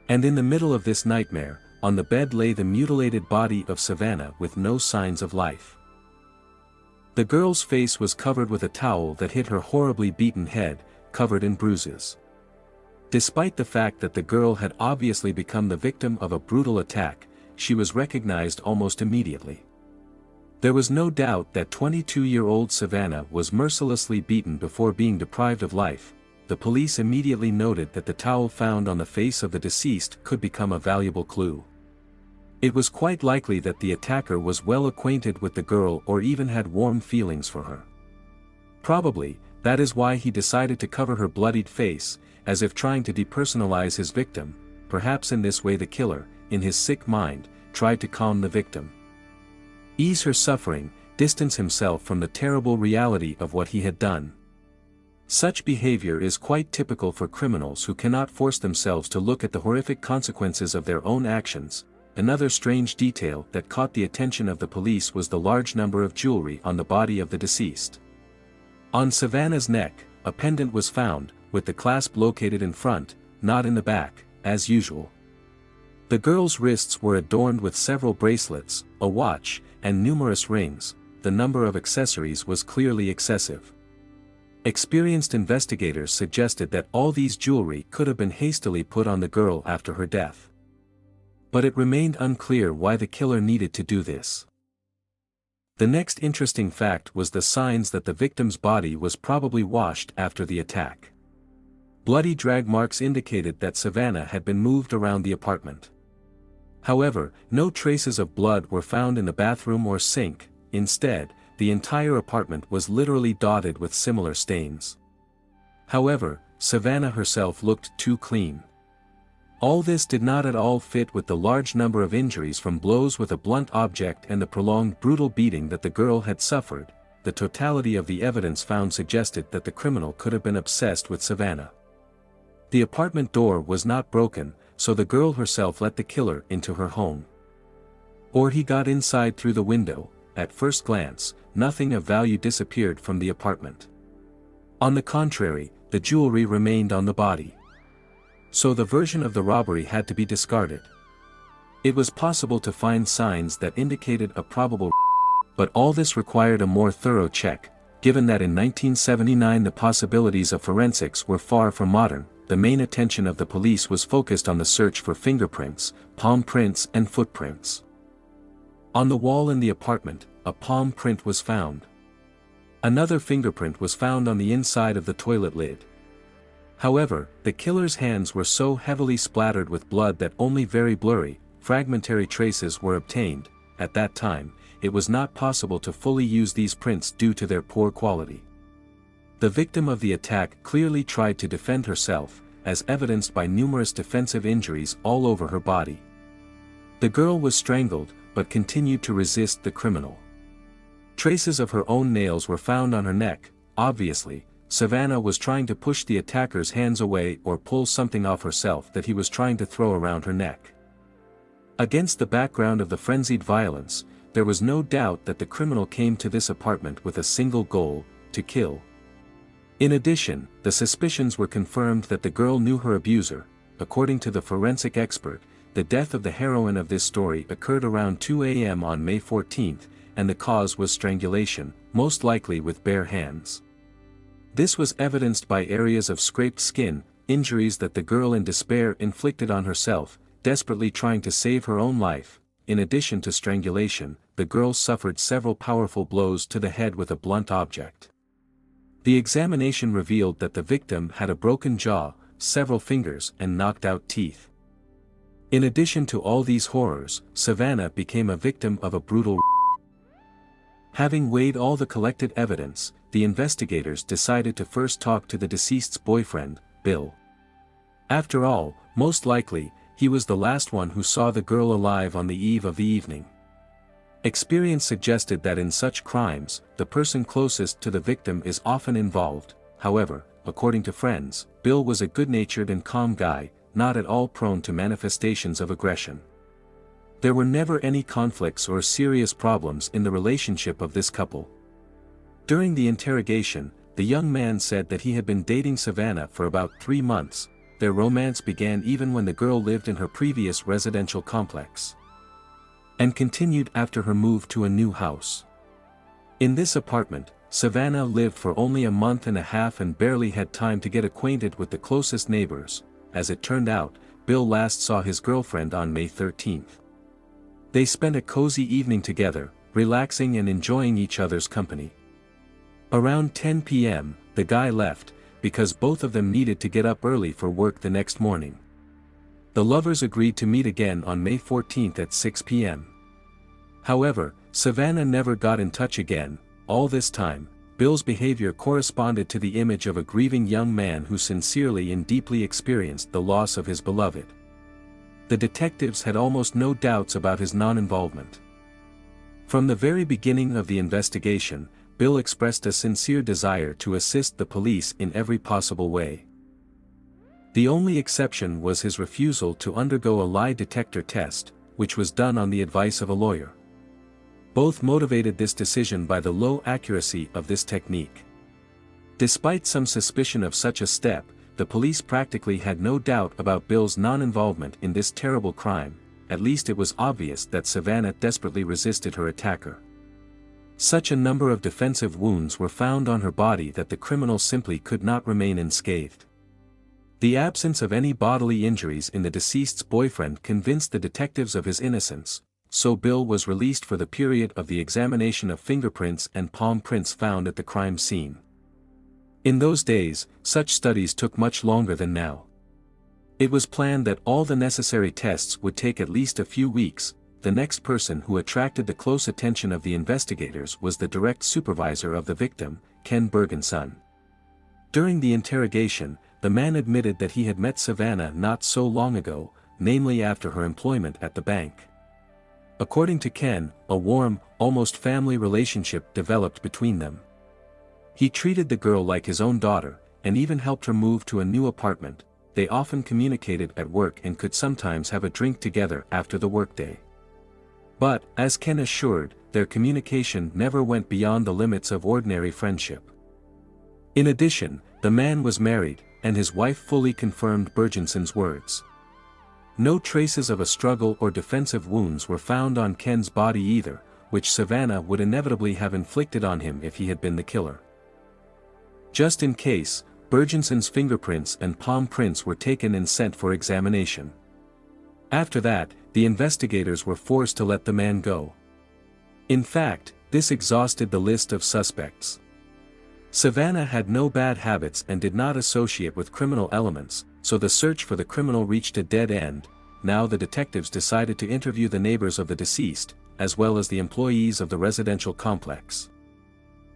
And in the middle of this nightmare, on the bed lay the mutilated body of Savannah with no signs of life. The girl's face was covered with a towel that hid her horribly beaten head, covered in bruises. Despite the fact that the girl had obviously become the victim of a brutal attack, she was recognized almost immediately. There was no doubt that 22-year-old Savannah was mercilessly beaten before being deprived of life. The police immediately noted that the towel found on the face of the deceased could become a valuable clue. It was quite likely that the attacker was well acquainted with the girl or even had warm feelings for her. Probably, that is why he decided to cover her bloodied face, as if trying to depersonalize his victim. Perhaps in this way the killer, in his sick mind, tried to calm the victim, ease her suffering, distance himself from the terrible reality of what he had done. Such behavior is quite typical for criminals who cannot force themselves to look at the horrific consequences of their own actions. Another strange detail that caught the attention of the police was the large number of jewelry on the body of the deceased. On Savannah's neck, a pendant was found, with the clasp located in front, not in the back, as usual. The girl's wrists were adorned with several bracelets, a watch, and numerous rings. The number of accessories was clearly excessive. Experienced investigators suggested that all these jewelry could have been hastily put on the girl after her death. But it remained unclear why the killer needed to do this. The next interesting fact was the signs that the victim's body was probably washed after the attack. Bloody drag marks indicated that Savannah had been moved around the apartment. However, no traces of blood were found in the bathroom or sink. Instead, the entire apartment was literally dotted with similar stains. However, Savannah herself looked too clean. All this did not at all fit with the large number of injuries from blows with a blunt object and the prolonged brutal beating that the girl had suffered. The totality of the evidence found suggested that the criminal could have been obsessed with Savannah. The apartment door was not broken, so the girl herself let the killer into her home. Or he got inside through the window. At first glance, nothing of value disappeared from the apartment. On the contrary, the jewelry remained on the body. So the version of the robbery had to be discarded. It was possible to find signs that indicated a probable but all this required a more thorough check, given that in 1979 the possibilities of forensics were far from modern. The main attention of the police was focused on the search for fingerprints, palm prints and footprints. On the wall in the apartment, a palm print was found. Another fingerprint was found on the inside of the toilet lid. However, the killer's hands were so heavily splattered with blood that only very blurry, fragmentary traces were obtained. At that time, it was not possible to fully use these prints due to their poor quality. The victim of the attack clearly tried to defend herself, as evidenced by numerous defensive injuries all over her body. The girl was strangled, but continued to resist the criminal. Traces of her own nails were found on her neck. Obviously, Savannah was trying to push the attacker's hands away or pull something off herself that he was trying to throw around her neck. Against the background of the frenzied violence, there was no doubt that the criminal came to this apartment with a single goal: to kill. In addition, the suspicions were confirmed that the girl knew her abuser. According to the forensic expert, the death of the heroine of this story occurred around 2 a.m. on May 14, and the cause was strangulation, most likely with bare hands. This was evidenced by areas of scraped skin, injuries that the girl in despair inflicted on herself, desperately trying to save her own life. In addition to strangulation, the girl suffered several powerful blows to the head with a blunt object. The examination revealed that the victim had a broken jaw, several fingers and knocked out teeth. In addition to all these horrors, Savannah became a victim of a brutal. Having weighed all the collected evidence, the investigators decided to first talk to the deceased's boyfriend, Bill. After all, most likely, he was the last one who saw the girl alive on the eve of the evening. Experience suggested that in such crimes, the person closest to the victim is often involved. However, according to friends, Bill was a good-natured and calm guy, not at all prone to manifestations of aggression. There were never any conflicts or serious problems in the relationship of this couple. During the interrogation, the young man said that he had been dating Savannah for about 3 months. Their romance began even when the girl lived in her previous residential complex, and continued after her move to a new house. In this apartment, Savannah lived for only a month and a half and barely had time to get acquainted with the closest neighbors. As it turned out, Bill last saw his girlfriend on May 13. They spent a cozy evening together, relaxing and enjoying each other's company. Around 10 p.m., the guy left, because both of them needed to get up early for work the next morning. The lovers agreed to meet again on May 14 at 6 p.m. However, Savannah never got in touch again. All this time, Bill's behavior corresponded to the image of a grieving young man who sincerely and deeply experienced the loss of his beloved. The detectives had almost no doubts about his non-involvement. From the very beginning of the investigation, Bill expressed a sincere desire to assist the police in every possible way. The only exception was his refusal to undergo a lie detector test, which was done on the advice of a lawyer. Both motivated this decision by the low accuracy of this technique. Despite some suspicion of such a step, the police practically had no doubt about Bill's non-involvement in this terrible crime. At least it was obvious that Savannah desperately resisted her attacker. Such a number of defensive wounds were found on her body that the criminal simply could not remain unscathed. The absence of any bodily injuries in the deceased's boyfriend convinced the detectives of his innocence, so Bill was released for the period of the examination of fingerprints and palm prints found at the crime scene. In those days, such studies took much longer than now. It was planned that all the necessary tests would take at least a few weeks. The next person who attracted the close attention of the investigators was the direct supervisor of the victim, Ken Bergenson. During the interrogation, the man admitted that he had met Savannah not so long ago, namely after her employment at the bank. According to Ken, a warm, almost family relationship developed between them. He treated the girl like his own daughter, and even helped her move to a new apartment. they often communicated at work and could sometimes have a drink together after the workday. But, as Ken assured, their communication never went beyond the limits of ordinary friendship. In addition, the man was married, and his wife fully confirmed Bergenson's words. No traces of a struggle or defensive wounds were found on Ken's body either, which Savannah would inevitably have inflicted on him if he had been the killer. Just in case, Bergenson's fingerprints and palm prints were taken and sent for examination. After that, the investigators were forced to let the man go. In fact, this exhausted the list of suspects. Savannah had no bad habits and did not associate with criminal elements, so the search for the criminal reached a dead end. Now the detectives decided to interview the neighbors of the deceased, as well as the employees of the residential complex.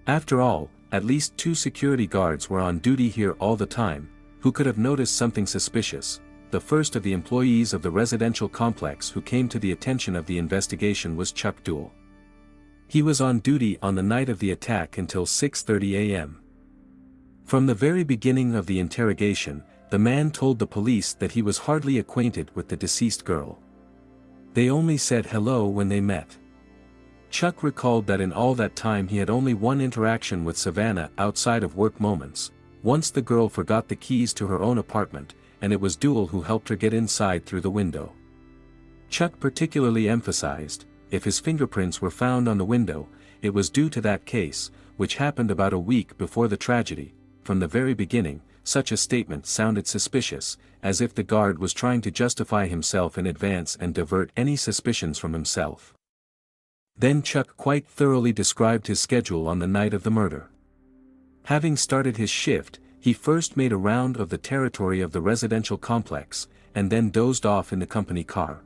After all, at least 2 security guards were on duty here all the time, who could have noticed something suspicious. The first of the employees of the residential complex who came to the attention of the investigation was Chuck Duell. He was on duty on the night of the attack until 6:30 a.m. From the very beginning of the interrogation, the man told the police that he was hardly acquainted with the deceased girl. They only said hello when they met. Chuck recalled that in all that time he had only one interaction with Savannah outside of work moments. Once the girl forgot the keys to her own apartment, and it was Duell who helped her get inside through the window. Chuck particularly emphasized, if his fingerprints were found on the window, it was due to that case, which happened about a week before the tragedy. From the very beginning, such a statement sounded suspicious, as if the guard was trying to justify himself in advance and divert any suspicions from himself. Then Chuck quite thoroughly described his schedule on the night of the murder. Having started his shift, he first made a round of the territory of the residential complex, and then dozed off in the company car.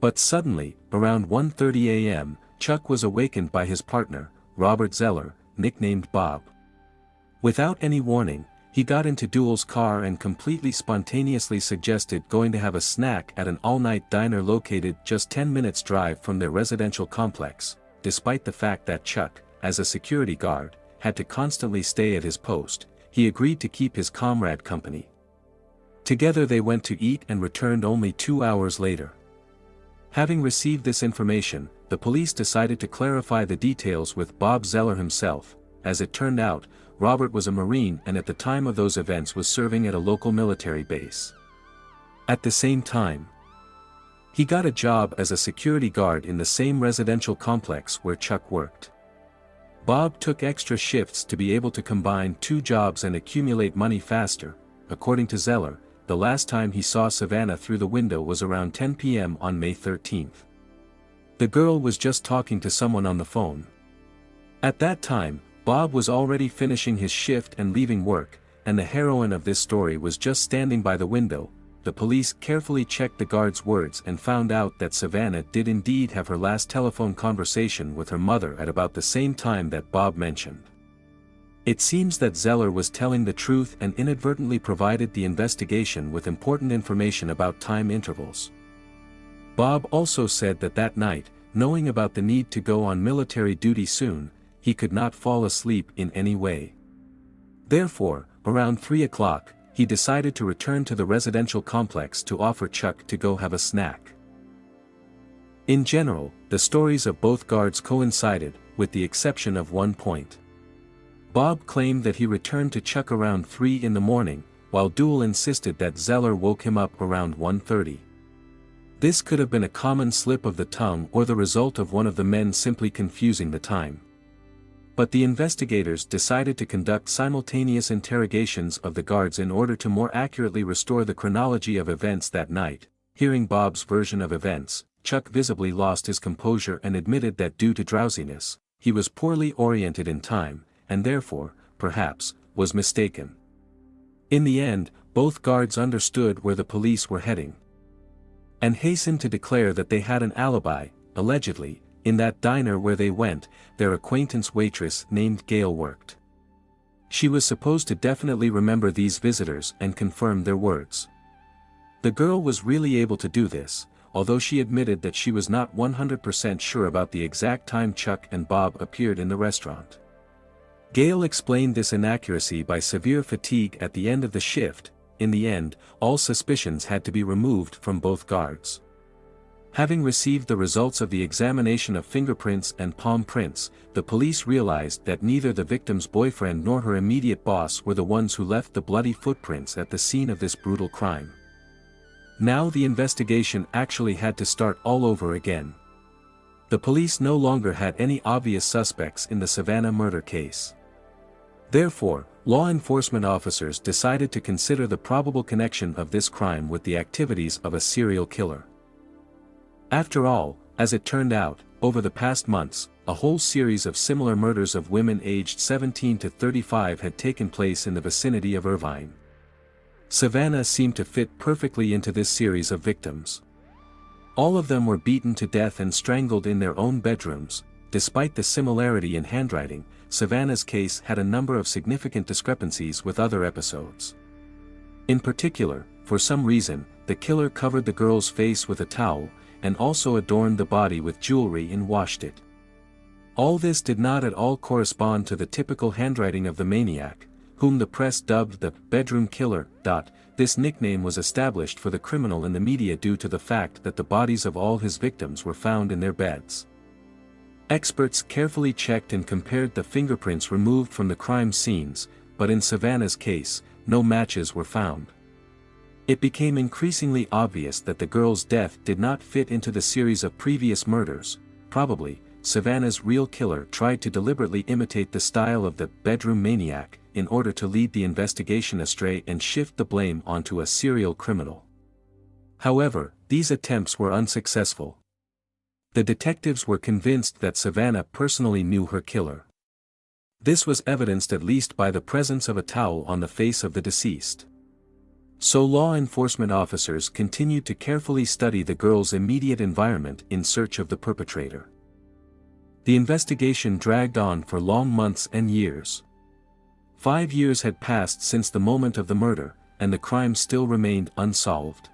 But suddenly, around 1:30 a.m., Chuck was awakened by his partner, Robert Zeller, nicknamed Bob. Without any warning, he got into Duell's car and completely spontaneously suggested going to have a snack at an all-night diner located just 10 minutes' drive from their residential complex, despite the fact that Chuck, as a security guard, had to constantly stay at his post. He agreed to keep his comrade company. Together they went to eat and returned only 2 hours later. Having received this information, the police decided to clarify the details with Bob Zeller himself. As it turned out, Robert was a Marine and at the time of those events was serving at a local military base. At the same time, he got a job as a security guard in the same residential complex where Chuck worked. Bob took extra shifts to be able to combine 2 jobs and accumulate money faster. According to Zeller, the last time he saw Savannah through the window was around 10 p.m. on May 13th. The girl was just talking to someone on the phone. At that time, Bob was already finishing his shift and leaving work, and the heroine of this story was just standing by the window. The police carefully checked the guard's words and found out that Savannah did indeed have her last telephone conversation with her mother at about the same time that Bob mentioned. It seems that Zeller was telling the truth and inadvertently provided the investigation with important information about time intervals. Bob also said that that night, knowing about the need to go on military duty soon, he could not fall asleep in any way. Therefore, around 3 o'clock, he decided to return to the residential complex to offer Chuck to go have a snack. In general, the stories of both guards coincided, with the exception of one point. Bob claimed that he returned to Chuck around 3 in the morning, while Duell insisted that Zeller woke him up around 1:30. This could have been a common slip of the tongue or the result of one of the men simply confusing the time. But the investigators decided to conduct simultaneous interrogations of the guards in order to more accurately restore the chronology of events that night. Hearing Bob's version of events, Chuck visibly lost his composure and admitted that due to drowsiness, he was poorly oriented in time, and therefore, perhaps, was mistaken. In the end, both guards understood where the police were heading, and hastened to declare that they had an alibi. Allegedly, in that diner where they went, their acquaintance waitress named Gail worked. She was supposed to definitely remember these visitors and confirm their words. The girl was really able to do this, although she admitted that she was not 100% sure about the exact time Chuck and Bob appeared in the restaurant. Gail explained this inaccuracy by severe fatigue at the end of the shift, in the end, all suspicions had to be removed from both guards. Having received the results of the examination of fingerprints and palm prints, the police realized that neither the victim's boyfriend nor her immediate boss were the ones who left the bloody footprints at the scene of this brutal crime. Now the investigation actually had to start all over again. The police no longer had any obvious suspects in the Savannah murder case. Therefore, law enforcement officers decided to consider the probable connection of this crime with the activities of a serial killer. After all, as it turned out, over the past months, a whole series of similar murders of women aged 17 to 35 had taken place in the vicinity of Irvine. Savannah seemed to fit perfectly into this series of victims. All of them were beaten to death and strangled in their own bedrooms. Despite the similarity in handwriting, Savannah's case had a number of significant discrepancies with other episodes. In particular, for some reason, the killer covered the girl's face with a towel, and also adorned the body with jewelry and washed it. All this did not at all correspond to the typical handwriting of the maniac, whom the press dubbed the bedroom killer. This nickname was established for the criminal in the media due to the fact that the bodies of all his victims were found in their beds. Experts carefully checked and compared the fingerprints removed from the crime scenes, but in Savannah's case, no matches were found. It became increasingly obvious that the girl's death did not fit into the series of previous murders. Probably, Savannah's real killer tried to deliberately imitate the style of the bedroom maniac, in order to lead the investigation astray and shift the blame onto a serial criminal. However, these attempts were unsuccessful. The detectives were convinced that Savannah personally knew her killer. This was evidenced at least by the presence of a towel on the face of the deceased. So law enforcement officers continued to carefully study the girl's immediate environment in search of the perpetrator. The investigation dragged on for long months and years. 5 years had passed since the moment of the murder, and the crime still remained unsolved.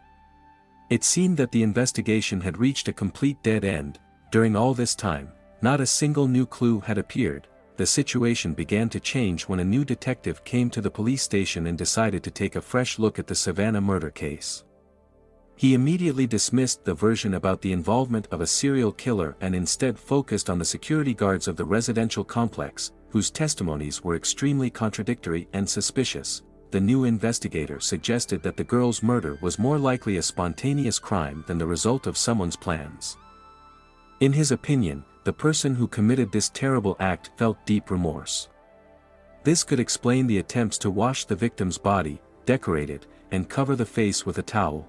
It seemed that the investigation had reached a complete dead end. During all this time, not a single new clue had appeared. The situation began to change when a new detective came to the police station and decided to take a fresh look at the Savannah murder case. He immediately dismissed the version about the involvement of a serial killer and instead focused on the security guards of the residential complex, whose testimonies were extremely contradictory and suspicious. The new investigator suggested that the girl's murder was more likely a spontaneous crime than the result of someone's plans. In his opinion, the person who committed this terrible act felt deep remorse. This could explain the attempts to wash the victim's body, decorate it, and cover the face with a towel.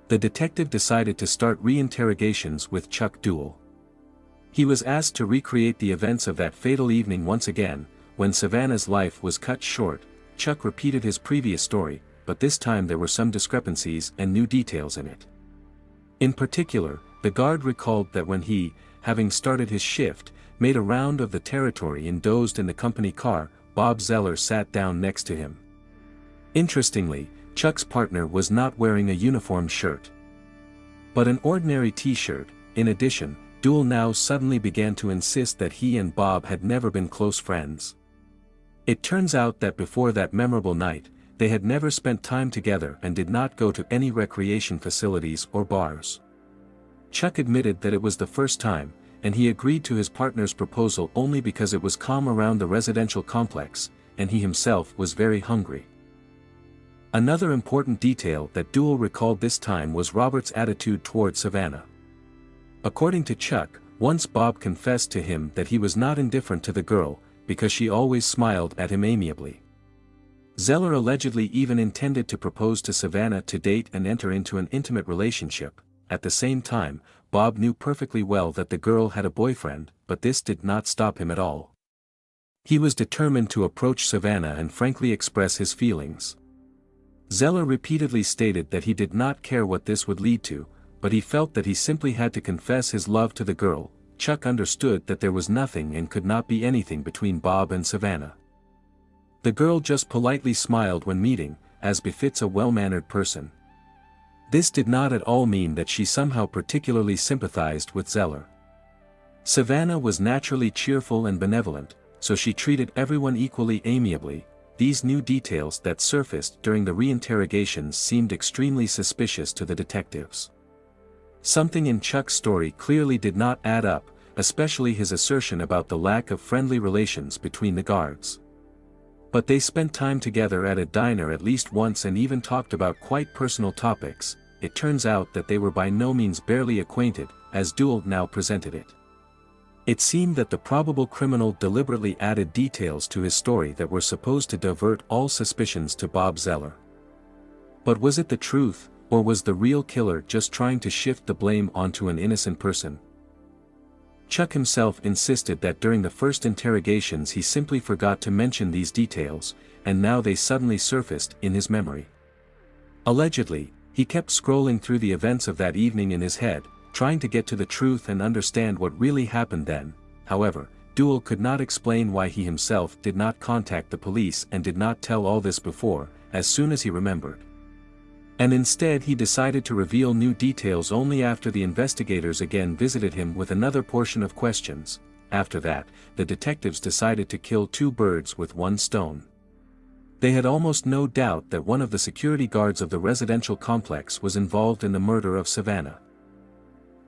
The detective decided to start re-interrogations with Chuck Duell. He was asked to recreate the events of that fatal evening once again. When Savannah's life was cut short, Chuck repeated his previous story, but this time there were some discrepancies and new details in it. In particular, the guard recalled that when he, having started his shift, made a round of the territory and dozed in the company car, Bob Zeller sat down next to him. Interestingly, Chuck's partner was not wearing a uniform shirt, but an ordinary t-shirt. In addition, Duell now suddenly began to insist that he and Bob had never been close friends. It turns out that before that memorable night, they had never spent time together and did not go to any recreation facilities or bars. Chuck admitted that it was the first time, and he agreed to his partner's proposal only because it was calm around the residential complex, and he himself was very hungry. Another important detail that Duell recalled this time was Robert's attitude toward Savannah. According to Chuck, once Bob confessed to him that he was not indifferent to the girl, because she always smiled at him amiably. Zeller allegedly even intended to propose to Savannah to date and enter into an intimate relationship. At the same time, Bob knew perfectly well that the girl had a boyfriend, but this did not stop him at all. He was determined to approach Savannah and frankly express his feelings. Zeller repeatedly stated that he did not care what this would lead to, but he felt that he simply had to confess his love to the girl. Chuck understood that there was nothing and could not be anything between Bob and Savannah. The girl just politely smiled when meeting, as befits a well-mannered person. This did not at all mean that she somehow particularly sympathized with Zeller. Savannah was naturally cheerful and benevolent, so she treated everyone equally amiably. these new details that surfaced during the reinterrogations seemed extremely suspicious to the detectives. Something in Chuck's story clearly did not add up, especially his assertion about the lack of friendly relations between the guards. But they spent time together at a diner at least once and even talked about quite personal topics. It turns out that they were by no means barely acquainted, as Duell now presented it. It seemed that the probable criminal deliberately added details to his story that were supposed to divert all suspicions to Bob Zeller. But was it the truth, or was the real killer just trying to shift the blame onto an innocent person? Chuck himself insisted that during the first interrogations he simply forgot to mention these details, and now they suddenly surfaced in his memory. Allegedly, he kept scrolling through the events of that evening in his head, trying to get to the truth and understand what really happened then. However, Duell could not explain why he himself did not contact the police and did not tell all this before, as soon as he remembered. And instead he decided to reveal new details only after the investigators again visited him with another portion of questions. After that, the detectives decided to kill two birds with one stone. They had almost no doubt that one of the security guards of the residential complex was involved in the murder of Savannah.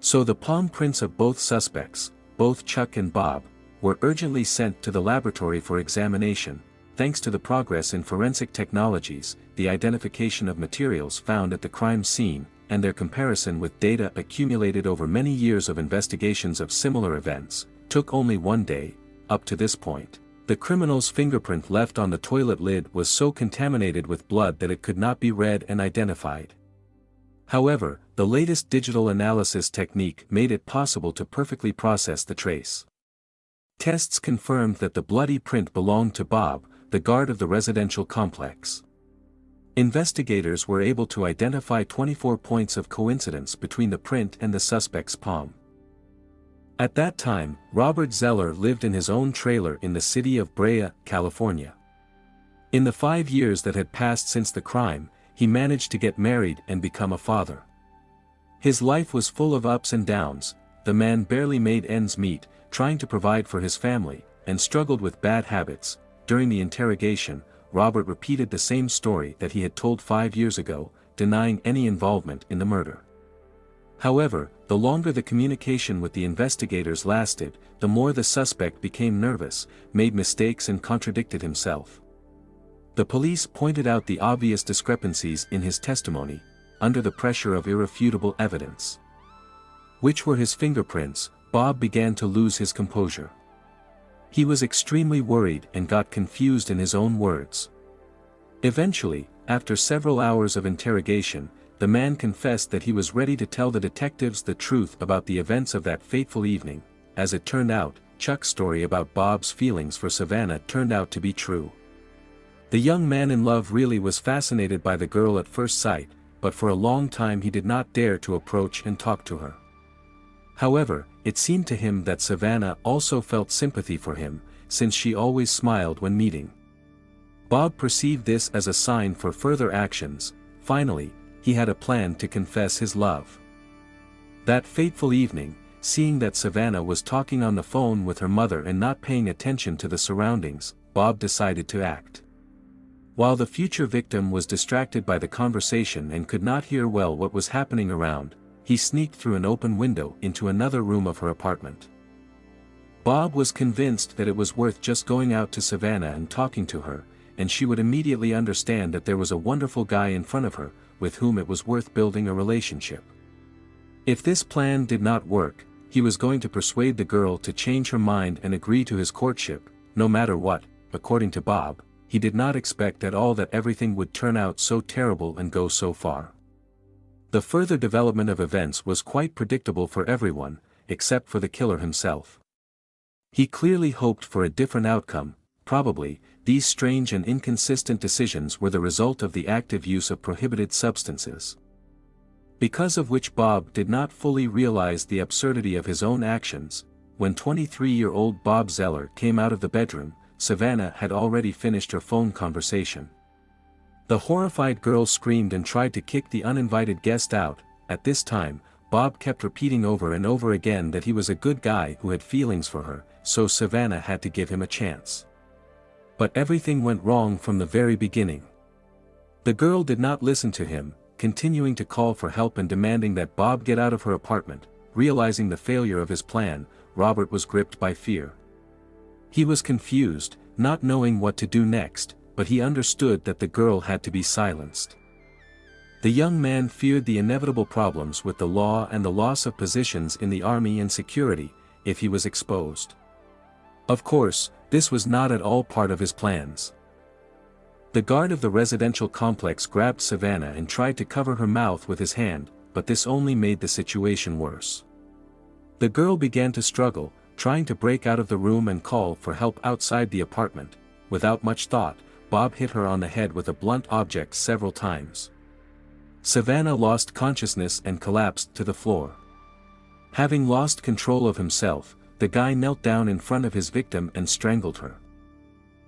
So the palm prints of both suspects, both Chuck and Bob, were urgently sent to the laboratory for examination. Thanks to the progress in forensic technologies, the identification of materials found at the crime scene, and their comparison with data accumulated over many years of investigations of similar events, took only one day. Up to this point, the criminal's fingerprint left on the toilet lid was so contaminated with blood that it could not be read and identified. However, the latest digital analysis technique made it possible to perfectly process the trace. Tests confirmed that the bloody print belonged to Bob, the guard of the residential complex. Investigators were able to identify 24 points of coincidence between the print and the suspect's palm. At that time, Robert Zeller lived in his own trailer in the city of Brea, California. In the 5 years that had passed since the crime, he managed to get married and become a father. His life was full of ups and downs. The man barely made ends meet, trying to provide for his family, and struggled with bad habits. During the interrogation, Robert repeated the same story that he had told 5 years ago, denying any involvement in the murder. However, the longer the communication with the investigators lasted, the more the suspect became nervous, made mistakes and contradicted himself. The police pointed out the obvious discrepancies in his testimony, under the pressure of irrefutable evidence, which were his fingerprints. Bob began to lose his composure. He was extremely worried and got confused in his own words. Eventually, after several hours of interrogation, the man confessed that he was ready to tell the detectives the truth about the events of that fateful evening. As it turned out, Chuck's story about Bob's feelings for Savannah turned out to be true. The young man in love really was fascinated by the girl at first sight, but for a long time he did not dare to approach and talk to her. However, it seemed to him that Savannah also felt sympathy for him, since she always smiled when meeting. Bob perceived this as a sign for further actions. Finally, he had a plan to confess his love. That fateful evening, seeing that Savannah was talking on the phone with her mother and not paying attention to the surroundings, Bob decided to act. While the future victim was distracted by the conversation and could not hear well what was happening around, he sneaked through an open window into another room of her apartment. Bob was convinced that it was worth just going out to Savannah and talking to her, and she would immediately understand that there was a wonderful guy in front of her, with whom it was worth building a relationship. If this plan did not work, he was going to persuade the girl to change her mind and agree to his courtship, no matter what. According to Bob, he did not expect at all that everything would turn out so terrible and go so far. The further development of events was quite predictable for everyone, except for the killer himself. He clearly hoped for a different outcome. Probably, these strange and inconsistent decisions were the result of the active use of prohibited substances, because of which Bob did not fully realize the absurdity of his own actions. When 23-year-old Bob Zeller came out of the bedroom, Savannah had already finished her phone conversation. The horrified girl screamed and tried to kick the uninvited guest out. At this time, Bob kept repeating over and over again that he was a good guy who had feelings for her, so Savannah had to give him a chance. But everything went wrong from the very beginning. The girl did not listen to him, continuing to call for help and demanding that Bob get out of her apartment. Realizing the failure of his plan, Robert was gripped by fear. He was confused, not knowing what to do next, but he understood that the girl had to be silenced. The young man feared the inevitable problems with the law and the loss of positions in the army and security, if he was exposed. Of course, this was not at all part of his plans. The guard of the residential complex grabbed Savannah and tried to cover her mouth with his hand, but this only made the situation worse. The girl began to struggle, trying to break out of the room and call for help outside the apartment. Without much thought, Bob hit her on the head with a blunt object several times. Savannah lost consciousness and collapsed to the floor. Having lost control of himself, the guy knelt down in front of his victim and strangled her.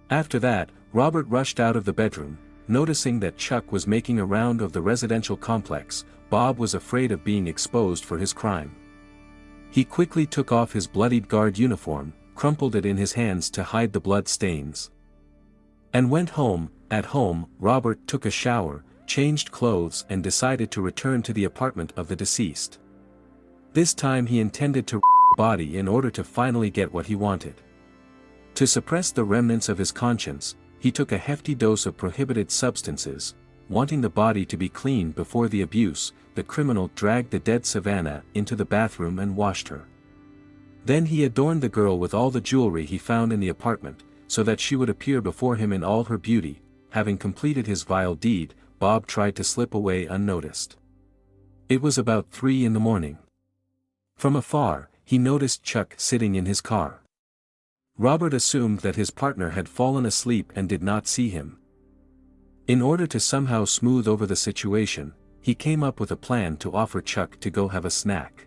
After that, Robert rushed out of the bedroom. Noticing that Chuck was making a round of the residential complex, Bob was afraid of being exposed for his crime. He quickly took off his bloodied guard uniform, crumpled it in his hands to hide the blood stains, and went home. At home, Robert took a shower, changed clothes and decided to return to the apartment of the deceased. This time he intended to the body in order to finally get what he wanted. To suppress the remnants of his conscience, he took a hefty dose of prohibited substances. Wanting the body to be clean before the abuse, the criminal dragged the dead Savannah into the bathroom and washed her. Then he adorned the girl with all the jewelry he found in the apartment, so that she would appear before him in all her beauty. Having completed his vile deed, Bob tried to slip away unnoticed. It was about 3 in the morning. From afar, he noticed Chuck sitting in his car. Robert assumed that his partner had fallen asleep and did not see him. In order to somehow smooth over the situation, he came up with a plan to offer Chuck to go have a snack.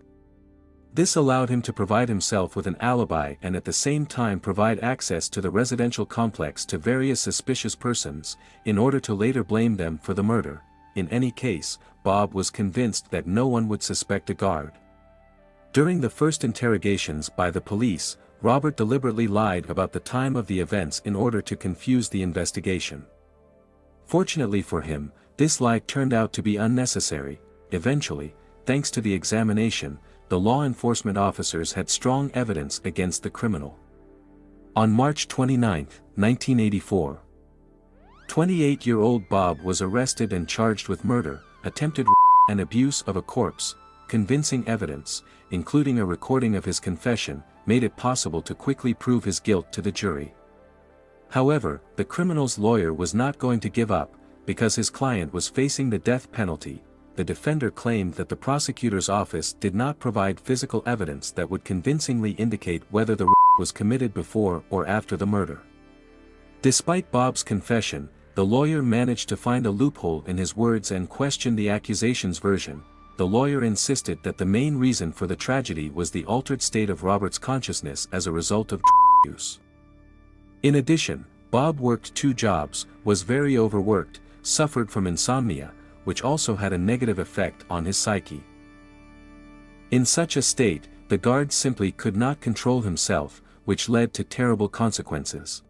This allowed him to provide himself with an alibi and at the same time provide access to the residential complex to various suspicious persons, in order to later blame them for the murder. In any case, Bob was convinced that no one would suspect a guard. During the first interrogations by the police, Robert deliberately lied about the time of the events in order to confuse the investigation. Fortunately for him, this lie turned out to be unnecessary. Eventually, thanks to the examination, the law enforcement officers had strong evidence against the criminal. On March 29, 1984, 28-year-old Bob was arrested and charged with murder, attempted and abuse of a corpse. Convincing evidence, including a recording of his confession, made it possible to quickly prove his guilt to the jury. However, the criminal's lawyer was not going to give up, because his client was facing the death penalty. The defender claimed that the prosecutor's office did not provide physical evidence that would convincingly indicate whether the was committed before or after the murder. Despite Bob's confession, the lawyer managed to find a loophole in his words and questioned the accusation's version. The lawyer insisted that the main reason for the tragedy was the altered state of Robert's consciousness as a result of use. In addition, Bob worked 2 jobs, was very overworked, suffered from insomnia, which also had a negative effect on his psyche. In such a state, the guard simply could not control himself, which led to terrible consequences.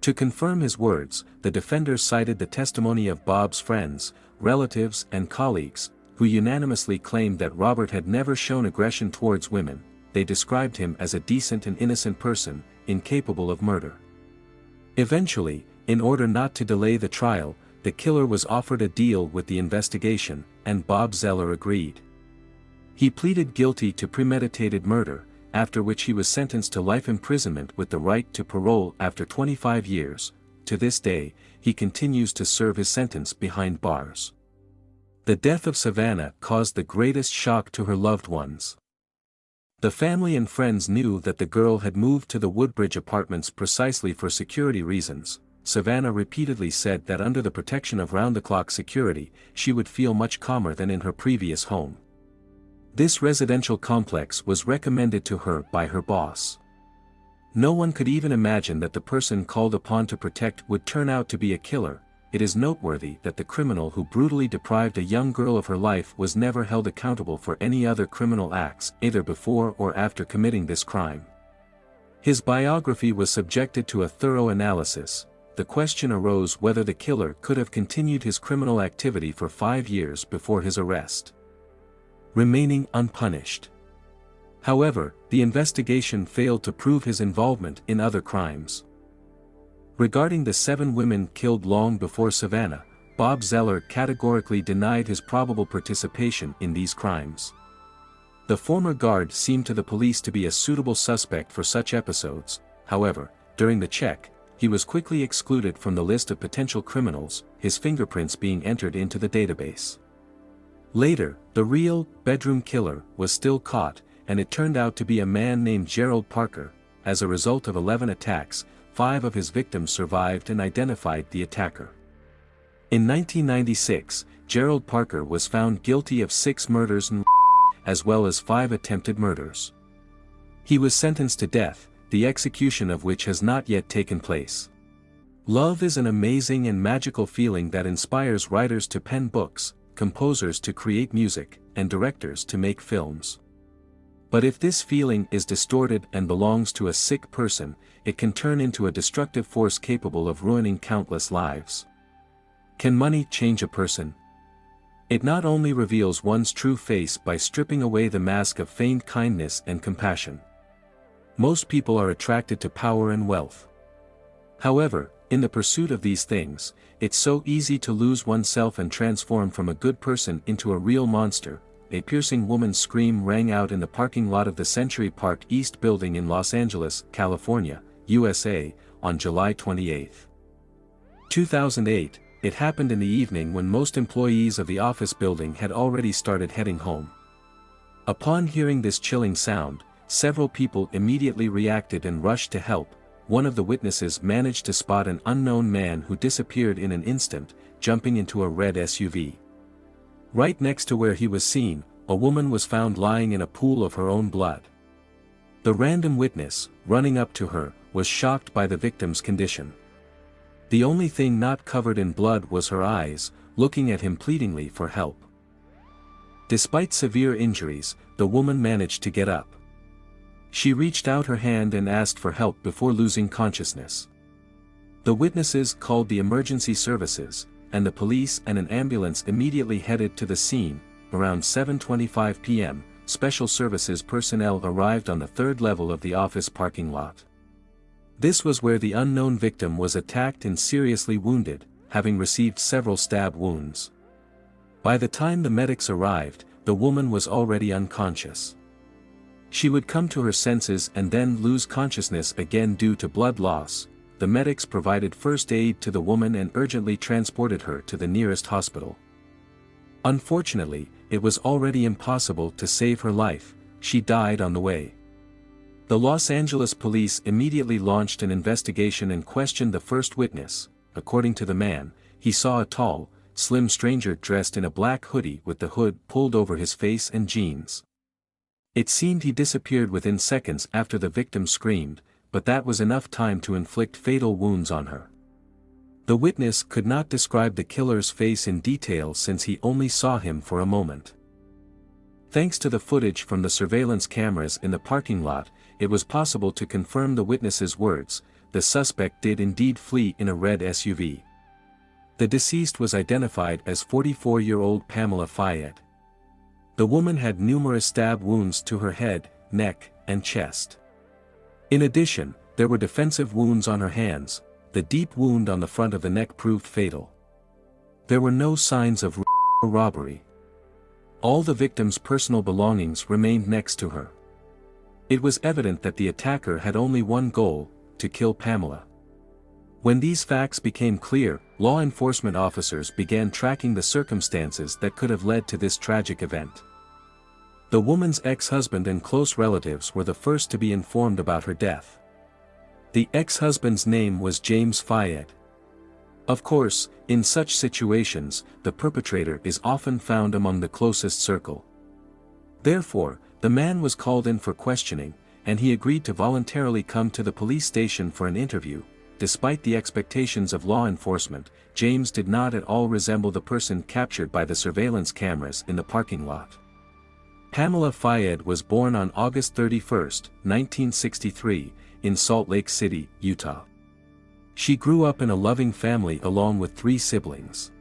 To confirm his words, the defender cited the testimony of Bob's friends, relatives and colleagues, who unanimously claimed that Robert had never shown aggression towards women. They described him as a decent and innocent person, incapable of murder. Eventually, in order not to delay the trial, the killer was offered a deal with the investigation, and Bob Zeller agreed. He pleaded guilty to premeditated murder, after which he was sentenced to life imprisonment with the right to parole after 25 years. To this day, he continues to serve his sentence behind bars. The death of Savannah caused the greatest shock to her loved ones. The family and friends knew that the girl had moved to the Woodbridge apartments precisely for security reasons. Savannah repeatedly said that under the protection of round-the-clock security, she would feel much calmer than in her previous home. This residential complex was recommended to her by her boss. No one could even imagine that the person called upon to protect would turn out to be a killer. It is noteworthy that the criminal who brutally deprived a young girl of her life was never held accountable for any other criminal acts, either before or after committing this crime. His biography was subjected to a thorough analysis. The question arose whether the killer could have continued his criminal activity for 5 years before his arrest, remaining unpunished. However, the investigation failed to prove his involvement in other crimes. Regarding the 7 women killed long before Savannah, Bob Zeller categorically denied his probable participation in these crimes. The former guard seemed to the police to be a suitable suspect for such episodes. However, during the check, he was quickly excluded from the list of potential criminals, his fingerprints being entered into the database. Later, the real bedroom killer was still caught, and it turned out to be a man named Gerald Parker. As a result of 11 attacks, 5 of his victims survived and identified the attacker. In 1996, Gerald Parker was found guilty of 6 murders and as well as 5 attempted murders. He was sentenced to death, the execution of which has not yet taken place. Love is an amazing and magical feeling that inspires writers to pen books, composers to create music, and directors to make films. But if this feeling is distorted and belongs to a sick person, it can turn into a destructive force capable of ruining countless lives. Can money change a person? It not only reveals one's true face by stripping away the mask of feigned kindness and compassion. Most people are attracted to power and wealth. However, in the pursuit of these things, it's so easy to lose oneself and transform from a good person into a real monster. A piercing woman's scream rang out in the parking lot of the Century Park East building in Los Angeles, California, USA, on July 28, 2008. It happened in the evening when most employees of the office building had already started heading home. Upon hearing this chilling sound, several people immediately reacted and rushed to help. One of the witnesses managed to spot an unknown man who disappeared in an instant, jumping into a red SUV. Right next to where he was seen, a woman was found lying in a pool of her own blood. The random witness, running up to her, was shocked by the victim's condition. The only thing not covered in blood was her eyes, looking at him pleadingly for help. Despite severe injuries, the woman managed to get up. She reached out her hand and asked for help before losing consciousness. The witnesses called the emergency services, and the police and an ambulance immediately headed to the scene. Around 7:25 p.m., special services personnel arrived on the 3rd level of the office parking lot. This was where the unknown victim was attacked and seriously wounded, having received several stab wounds. By the time the medics arrived, the woman was already unconscious. She would come to her senses and then lose consciousness again due to blood loss. The medics provided first aid to the woman and urgently transported her to the nearest hospital. Unfortunately, it was already impossible to save her life. She died on the way. The Los Angeles police immediately launched an investigation and questioned the first witness. According to the man, he saw a tall, slim stranger dressed in a black hoodie with the hood pulled over his face and jeans. It seemed he disappeared within seconds after the victim screamed, but that was enough time to inflict fatal wounds on her. The witness could not describe the killer's face in detail since he only saw him for a moment. Thanks to the footage from the surveillance cameras in the parking lot, it was possible to confirm the witness's words. The suspect did indeed flee in a red SUV. The deceased was identified as 44-year-old Pamela Fayed. The woman had numerous stab wounds to her head, neck, and chest. In addition, there were defensive wounds on her hands. The deep wound on the front of the neck proved fatal. There were no signs of robbery. All the victim's personal belongings remained next to her. It was evident that the attacker had only one goal: to kill Pamela. When these facts became clear, law enforcement officers began tracking the circumstances that could have led to this tragic event. The woman's ex-husband and close relatives were the first to be informed about her death. The ex-husband's name was James Fayed. Of course, in such situations, the perpetrator is often found among the closest circle. Therefore, the man was called in for questioning, and he agreed to voluntarily come to the police station for an interview. Despite the expectations of law enforcement, James did not at all resemble the person captured by the surveillance cameras in the parking lot. Pamela Fayed was born on August 31, 1963, in Salt Lake City, Utah. She grew up in a loving family along with 3 siblings.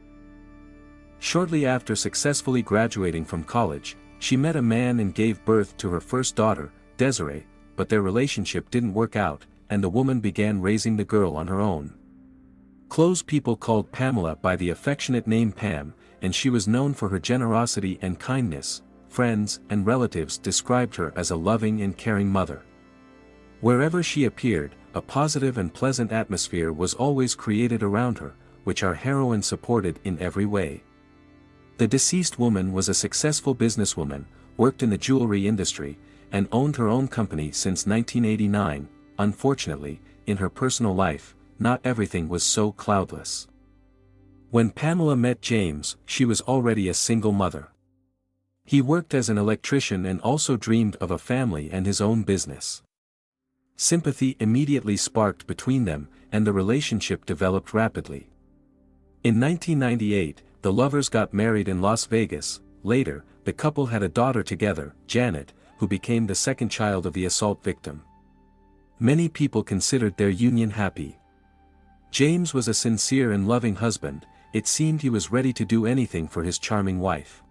Shortly after successfully graduating from college, she met a man and gave birth to her first daughter, Desiree, but their relationship didn't work out, and the woman began raising the girl on her own. Close people called Pamela by the affectionate name Pam, and she was known for her generosity and kindness. Friends and relatives described her as a loving and caring mother. Wherever she appeared, a positive and pleasant atmosphere was always created around her, which our heroine supported in every way. The deceased woman was a successful businesswoman, worked in the jewelry industry, and owned her own company since 1989. Unfortunately, in her personal life, not everything was so cloudless. When Pamela met James, she was already a single mother. He worked as an electrician and also dreamed of a family and his own business. Sympathy immediately sparked between them, and the relationship developed rapidly. In 1998, the lovers got married in Las Vegas. Later, the couple had a daughter together, Janet, who became the second child of the assault victim. Many people considered their union happy. James was a sincere and loving husband. It seemed he was ready to do anything for his charming wife.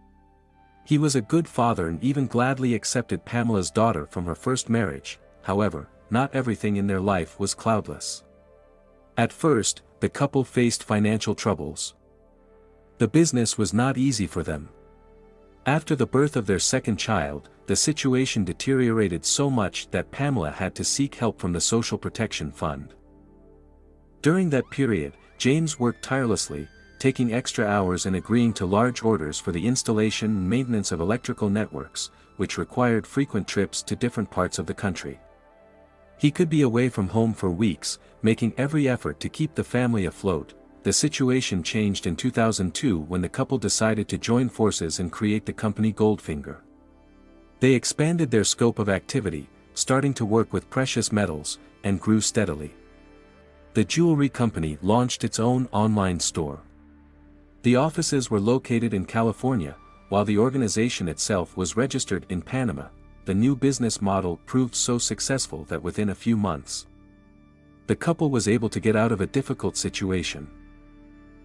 He was a good father and even gladly accepted Pamela's daughter from her first marriage. However, not everything in their life was cloudless. At first, the couple faced financial troubles. The business was not easy for them. After the birth of their second child, the situation deteriorated so much that Pamela had to seek help from the Social Protection Fund. During that period, James worked tirelessly, taking extra hours and agreeing to large orders for the installation and maintenance of electrical networks, which required frequent trips to different parts of the country. He could be away from home for weeks, making every effort to keep the family afloat. The situation changed in 2002 when the couple decided to join forces and create the company Goldfinger. They expanded their scope of activity, starting to work with precious metals, and grew steadily. The jewelry company launched its own online store. The offices were located in California, while the organization itself was registered in Panama. The new business model proved so successful that within a few months, the couple was able to get out of a difficult situation.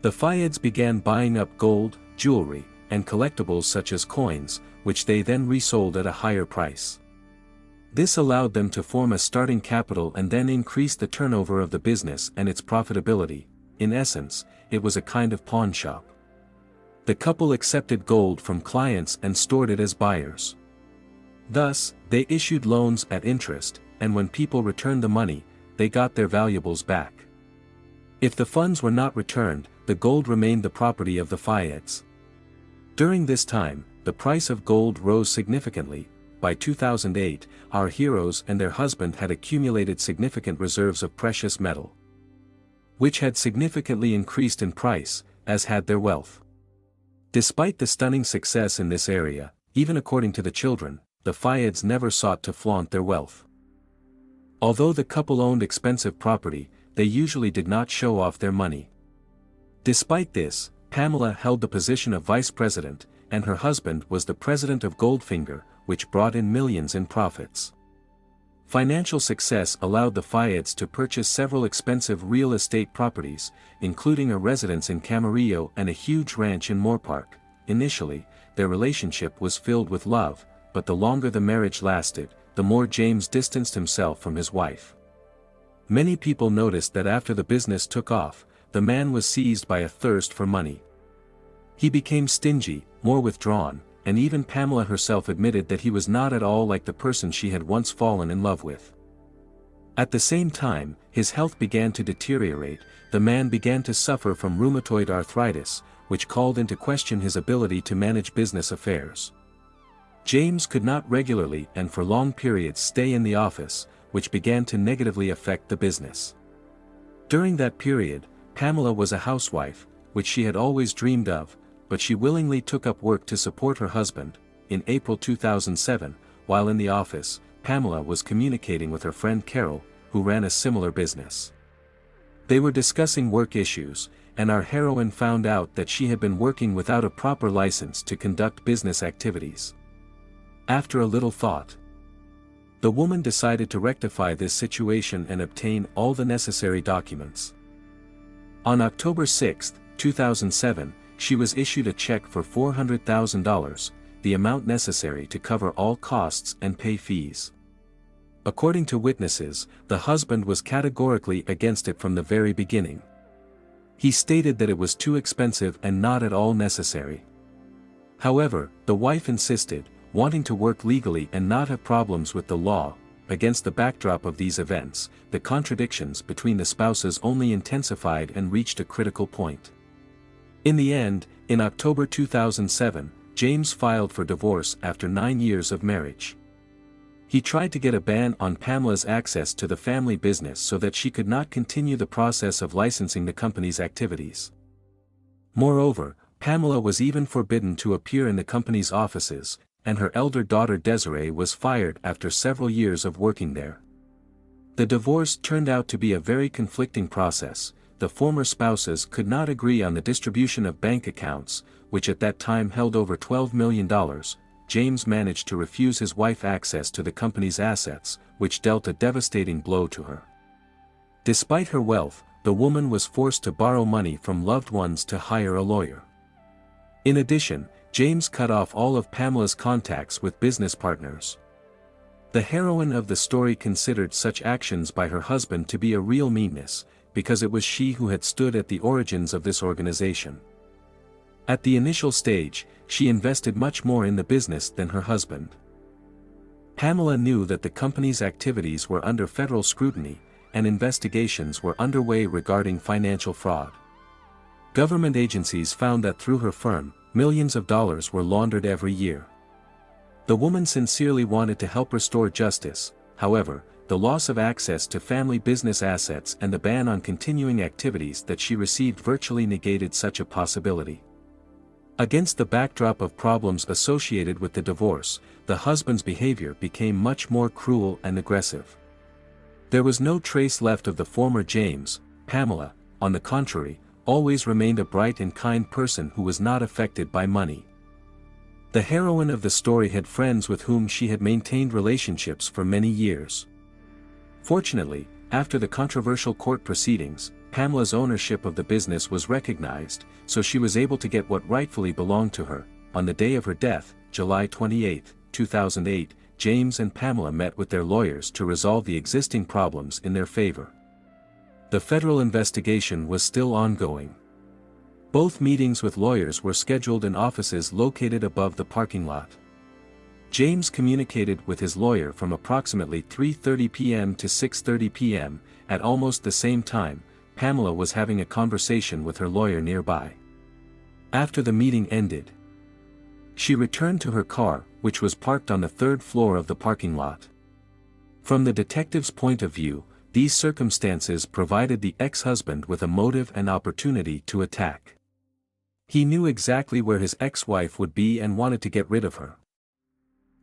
The Fayeds began buying up gold, jewelry, and collectibles such as coins, which they then resold at a higher price. This allowed them to form a starting capital and then increase the turnover of the business and its profitability. In essence, it was a kind of pawn shop. The couple accepted gold from clients and stored it as buyers. Thus, they issued loans at interest, and when people returned the money, they got their valuables back. If the funds were not returned, the gold remained the property of the Fayeds. During this time, the price of gold rose significantly. By 2008, our heroes and their husband had accumulated significant reserves of precious metal, which had significantly increased in price, as had their wealth. Despite the stunning success in this area, even according to the children, the Fayeds never sought to flaunt their wealth. Although the couple owned expensive property, they usually did not show off their money. Despite this, Pamela held the position of vice president, and her husband was the president of Goldfinger, which brought in millions in profits. Financial success allowed the Fayeds to purchase several expensive real estate properties, including a residence in Camarillo and a huge ranch in Moorpark. Initially, their relationship was filled with love, but the longer the marriage lasted, the more James distanced himself from his wife. Many people noticed that after the business took off, the man was seized by a thirst for money. He became stingy, more withdrawn, and even Pamela herself admitted that he was not at all like the person she had once fallen in love with. At the same time, his health began to deteriorate. The man began to suffer from rheumatoid arthritis, which called into question his ability to manage business affairs. James could not regularly and for long periods stay in the office, which began to negatively affect the business. During that period, Pamela was a housewife, which she had always dreamed of, but she willingly took up work to support her husband. In April 2007, while in the office, Pamela was communicating with her friend Carol, who ran a similar business. They were discussing work issues, and our heroine found out that she had been working without a proper license to conduct business activities. After a little thought, The woman decided to rectify this situation and obtain all the necessary documents. On October 6, 2007, she was issued a check for $400,000, the amount necessary to cover all costs and pay fees. According to witnesses, the husband was categorically against it from the very beginning. He stated that it was too expensive and not at all necessary. However, the wife insisted, wanting to work legally and not have problems with the law. Against the backdrop of these events, the contradictions between the spouses only intensified and reached a critical point. In the end, in October 2007, James filed for divorce after 9 years of marriage. He tried to get a ban on Pamela's access to the family business so that she could not continue the process of licensing the company's activities. Moreover, Pamela was even forbidden to appear in the company's offices, and her elder daughter Desiree was fired after several years of working there. The divorce turned out to be a very conflicting process. The former spouses could not agree on the distribution of bank accounts, which at that time held over $12 million. James managed to refuse his wife access to the company's assets, which dealt a devastating blow to her. Despite her wealth, the woman was forced to borrow money from loved ones to hire a lawyer. In addition, James cut off all of Pamela's contacts with business partners. The heroine of the story considered such actions by her husband to be a real meanness, because it was she who had stood at the origins of this organization. At the initial stage, she invested much more in the business than her husband. Pamela knew that the company's activities were under federal scrutiny, and investigations were underway regarding financial fraud. Government agencies found that through her firm, millions of dollars were laundered every year. The woman sincerely wanted to help restore justice. However, the loss of access to family business assets and the ban on continuing activities that she received virtually negated such a possibility. Against the backdrop of problems associated with the divorce, the husband's behavior became much more cruel and aggressive. There was no trace left of the former James. Pamela, on the contrary, always remained a bright and kind person who was not affected by money. The heroine of the story had friends with whom she had maintained relationships for many years. Fortunately, after the controversial court proceedings, Pamela's ownership of the business was recognized, so she was able to get what rightfully belonged to her. On the day of her death, July 28, 2008, James and Pamela met with their lawyers to resolve the existing problems in their favor. The federal investigation was still ongoing. Both meetings with lawyers were scheduled in offices located above the parking lot. James communicated with his lawyer from approximately 3:30 p.m. to 6:30 p.m. At almost the same time, Pamela was having a conversation with her lawyer nearby. After the meeting ended, she returned to her car, which was parked on the third floor of the parking lot. From the detective's point of view, these circumstances provided the ex-husband with a motive and opportunity to attack. He knew exactly where his ex-wife would be and wanted to get rid of her.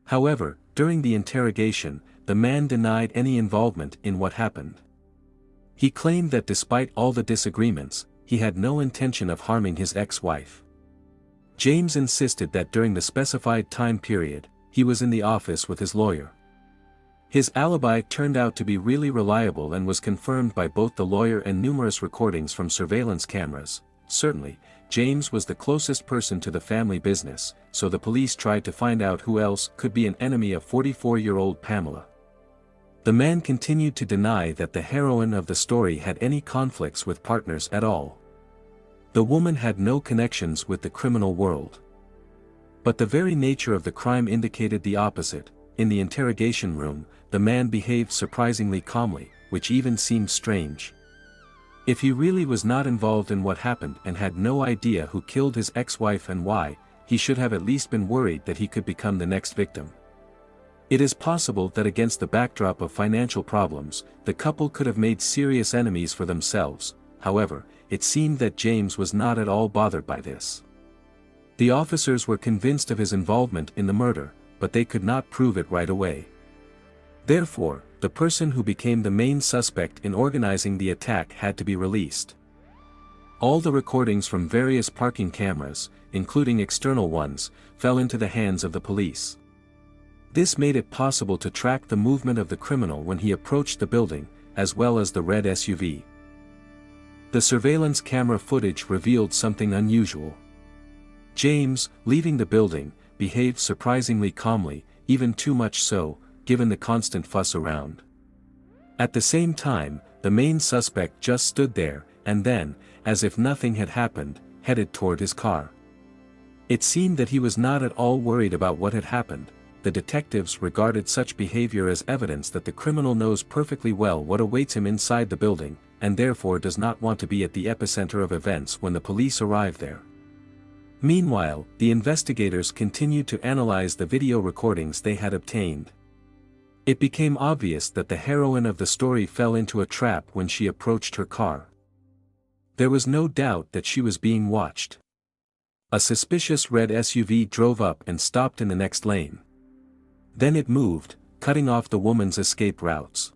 However, during the interrogation, the man denied any involvement in what happened. He claimed that despite all the disagreements, he had no intention of harming his ex-wife. James insisted that during the specified time period, he was in the office with his lawyer. His alibi turned out to be really reliable and was confirmed by both the lawyer and numerous recordings from surveillance cameras. Certainly, James was the closest person to the family business, so the police tried to find out who else could be an enemy of 44-year-old Pamela. The man continued to deny that the heroine of the story had any conflicts with partners at all. The woman had no connections with the criminal world. But the very nature of the crime indicated the opposite. In the interrogation room, the man behaved surprisingly calmly, which even seemed strange. If he really was not involved in what happened and had no idea who killed his ex-wife and why, he should have at least been worried that he could become the next victim. It is possible that against the backdrop of financial problems, the couple could have made serious enemies for themselves. However, it seemed that James was not at all bothered by this. The officers were convinced of his involvement in the murder, but they could not prove it right away. Therefore, the person who became the main suspect in organizing the attack had to be released. All the recordings from various parking cameras, including external ones, fell into the hands of the police. This made it possible to track the movement of the criminal when he approached the building, as well as the red SUV. The surveillance camera footage revealed something unusual. James, leaving the building, behaved surprisingly calmly, even too much so, given the constant fuss around. At the same time, the main suspect just stood there, and then, as if nothing had happened, headed toward his car. It seemed that he was not at all worried about what had happened. The detectives regarded such behavior as evidence that the criminal knows perfectly well what awaits him inside the building, and therefore does not want to be at the epicenter of events when the police arrive there. Meanwhile, the investigators continued to analyze the video recordings they had obtained. It became obvious that the heroine of the story fell into a trap when she approached her car. There was no doubt that she was being watched. A suspicious red SUV drove up and stopped in the next lane. Then it moved, cutting off the woman's escape routes.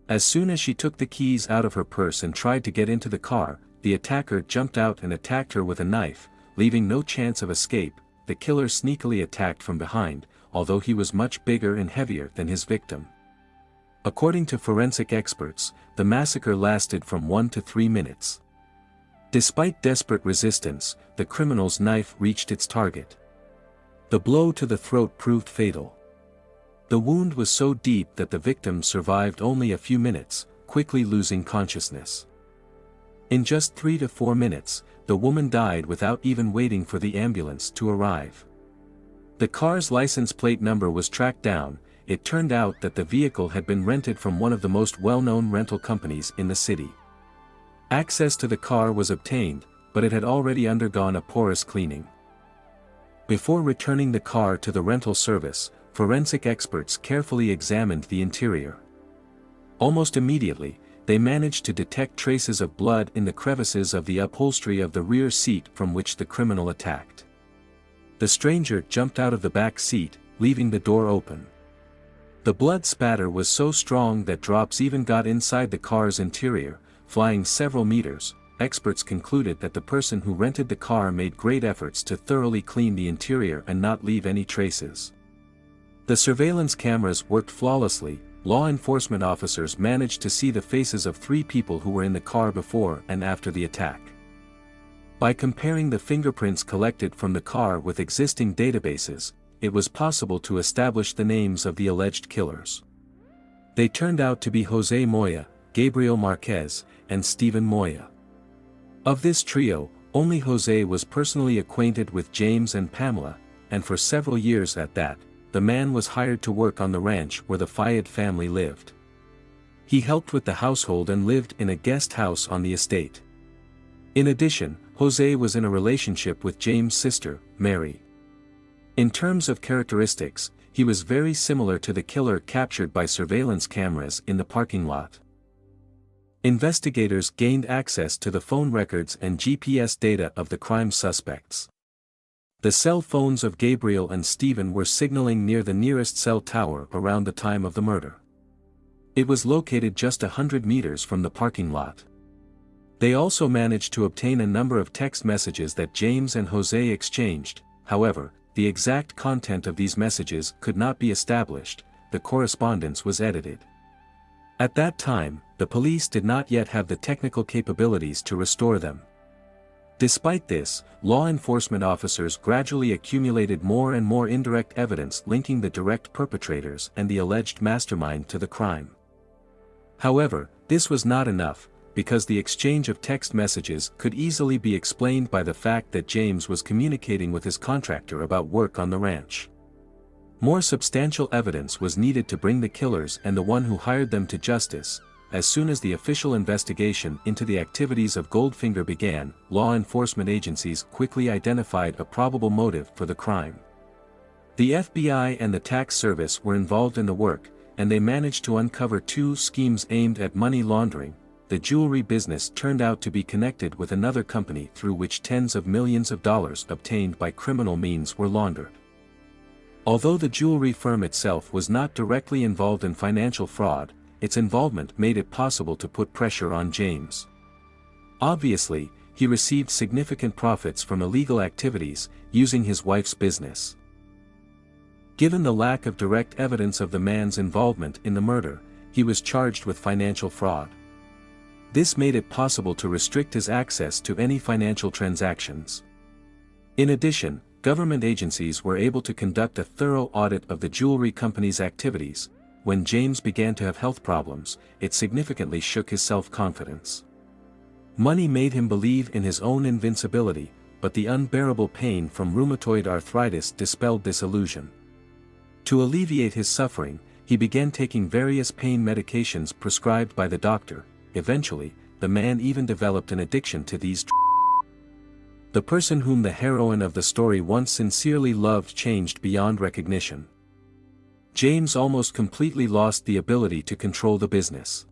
As soon as she took the keys out of her purse and tried to get into the car, the attacker jumped out and attacked her with a knife, leaving no chance of escape. The killer sneakily attacked from behind, although he was much bigger and heavier than his victim. According to forensic experts, the massacre lasted from 1 to 3 minutes. Despite desperate resistance, the criminal's knife reached its target. The blow to the throat proved fatal. The wound was so deep that the victim survived only a few minutes, quickly losing consciousness. In just 3 to 4 minutes, the woman died without even waiting for the ambulance to arrive. The car's license plate number was tracked down. It turned out that the vehicle had been rented from one of the most well-known rental companies in the city. Access to the car was obtained, but it had already undergone a porous cleaning. Before returning the car to the rental service, forensic experts carefully examined the interior. Almost immediately, they managed to detect traces of blood in the crevices of the upholstery of the rear seat from which the criminal attacked. The stranger jumped out of the back seat, leaving the door open. The blood spatter was so strong that drops even got inside the car's interior, flying several meters. Experts concluded that the person who rented the car made great efforts to thoroughly clean the interior and not leave any traces. The surveillance cameras worked flawlessly. Law enforcement officers managed to see the faces of 3 people who were in the car before and after the attack. By comparing the fingerprints collected from the car with existing databases, it was possible to establish the names of the alleged killers. They turned out to be Jose Moya, Gabriel Marquez, and Stephen Moya. Of this trio, only Jose was personally acquainted with James and Pamela, and for several years at that, the man was hired to work on the ranch where the Fayed family lived. He helped with the household and lived in a guest house on the estate. In addition, Jose was in a relationship with James' sister, Mary. In terms of characteristics, he was very similar to the killer captured by surveillance cameras in the parking lot. Investigators gained access to the phone records and GPS data of the crime suspects. The cell phones of Gabriel and Stephen were signaling near the nearest cell tower around the time of the murder. It was located just 100 meters from the parking lot. They also managed to obtain a number of text messages that James and Jose exchanged. However, the exact content of these messages could not be established. The correspondence was edited. At that time, the police did not yet have the technical capabilities to restore them. Despite this, law enforcement officers gradually accumulated more and more indirect evidence linking the direct perpetrators and the alleged mastermind to the crime. However, this was not enough, because the exchange of text messages could easily be explained by the fact that James was communicating with his contractor about work on the ranch. More substantial evidence was needed to bring the killers and the one who hired them to justice. As soon as the official investigation into the activities of Goldfinger began, law enforcement agencies quickly identified a probable motive for the crime. The FBI and the tax service were involved in the work, and they managed to uncover 2 schemes aimed at money laundering. The jewelry business turned out to be connected with another company through which tens of millions of dollars obtained by criminal means were laundered. Although the jewelry firm itself was not directly involved in financial fraud, its involvement made it possible to put pressure on James. Obviously, he received significant profits from illegal activities, using his wife's business. Given the lack of direct evidence of the man's involvement in the murder, he was charged with financial fraud. This made it possible to restrict his access to any financial transactions. In addition, government agencies were able to conduct a thorough audit of the jewelry company's activities. When James began to have health problems, it significantly shook his self-confidence. Money made him believe in his own invincibility, but the unbearable pain from rheumatoid arthritis dispelled this illusion. To alleviate his suffering, he began taking various pain medications prescribed by the doctor. Eventually, the man even developed an addiction to these drugs. The person whom the heroine of the story once sincerely loved changed beyond recognition. James almost completely lost the ability to control the business.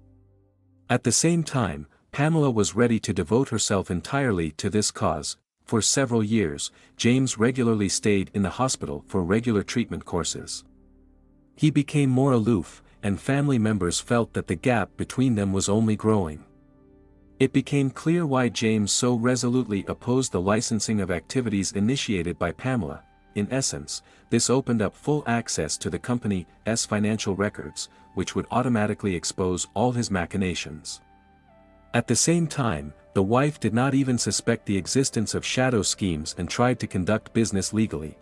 At the same time, Pamela was ready to devote herself entirely to this cause. For several years, James regularly stayed in the hospital for regular treatment courses. He became more aloof, and family members felt that the gap between them was only growing. It became clear why James so resolutely opposed the licensing of activities initiated by Pamela. In essence, this opened up full access to the company's financial records, which would automatically expose all his machinations. At the same time, the wife did not even suspect the existence of shadow schemes and tried to conduct business legally.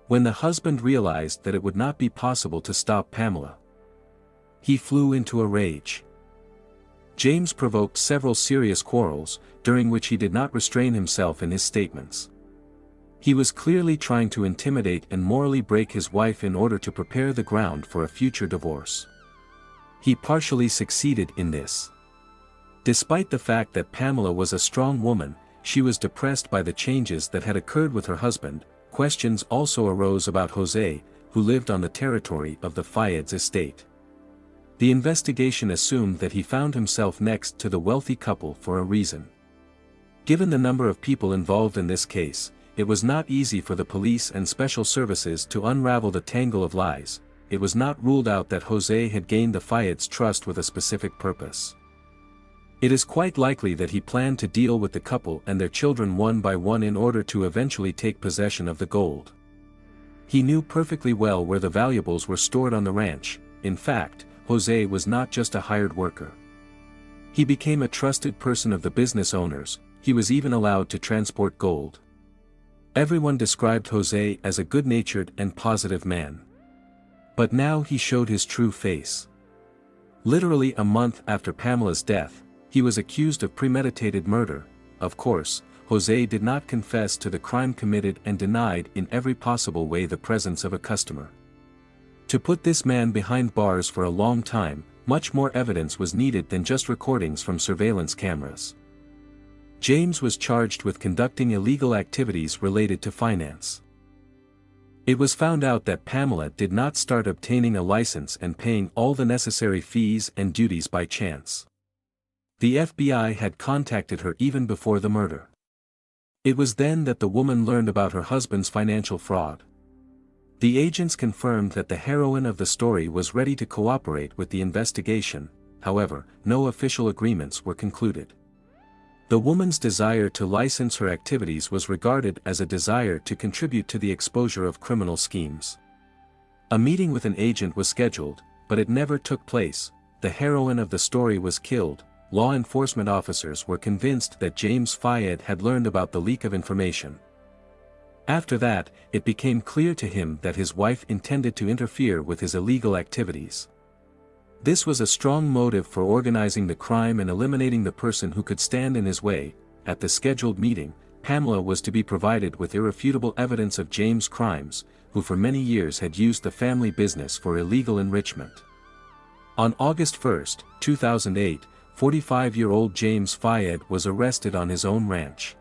When the husband realized that it would not be possible to stop Pamela, he flew into a rage. James provoked several serious quarrels, during which he did not restrain himself in his statements. He was clearly trying to intimidate and morally break his wife in order to prepare the ground for a future divorce. He partially succeeded in this. Despite the fact that Pamela was a strong woman, she was depressed by the changes that had occurred with her husband. Questions also arose about Jose, who lived on the territory of the Fayed's estate. The investigation assumed that he found himself next to the wealthy couple for a reason. Given the number of people involved in this case, it was not easy for the police and special services to unravel the tangle of lies. It was not ruled out that Jose had gained the Fayed's trust with a specific purpose. It is quite likely that he planned to deal with the couple and their children one by one in order to eventually take possession of the gold. He knew perfectly well where the valuables were stored on the ranch. In fact, Jose was not just a hired worker. He became a trusted person of the business owners. He was even allowed to transport gold. Everyone described Jose as a good-natured and positive man. But now he showed his true face. Literally a month after Pamela's death, he was accused of premeditated murder. Of course, Jose did not confess to the crime committed and denied in every possible way the presence of a customer. To put this man behind bars for a long time, much more evidence was needed than just recordings from surveillance cameras. James was charged with conducting illegal activities related to finance. It was found out that Pamela did not start obtaining a license and paying all the necessary fees and duties by chance. The FBI had contacted her even before the murder. It was then that the woman learned about her husband's financial fraud. The agents confirmed that the heroine of the story was ready to cooperate with the investigation. However, no official agreements were concluded. The woman's desire to license her activities was regarded as a desire to contribute to the exposure of criminal schemes. A meeting with an agent was scheduled, but it never took place. The heroine of the story was killed. Law enforcement officers were convinced that James Fayed had learned about the leak of information. After that, it became clear to him that his wife intended to interfere with his illegal activities. This was a strong motive for organizing the crime and eliminating the person who could stand in his way. At the scheduled meeting, Pamela was to be provided with irrefutable evidence of James' crimes, who for many years had used the family business for illegal enrichment. On August 1, 2008, 45-year-old James Fayed was arrested on his own ranch.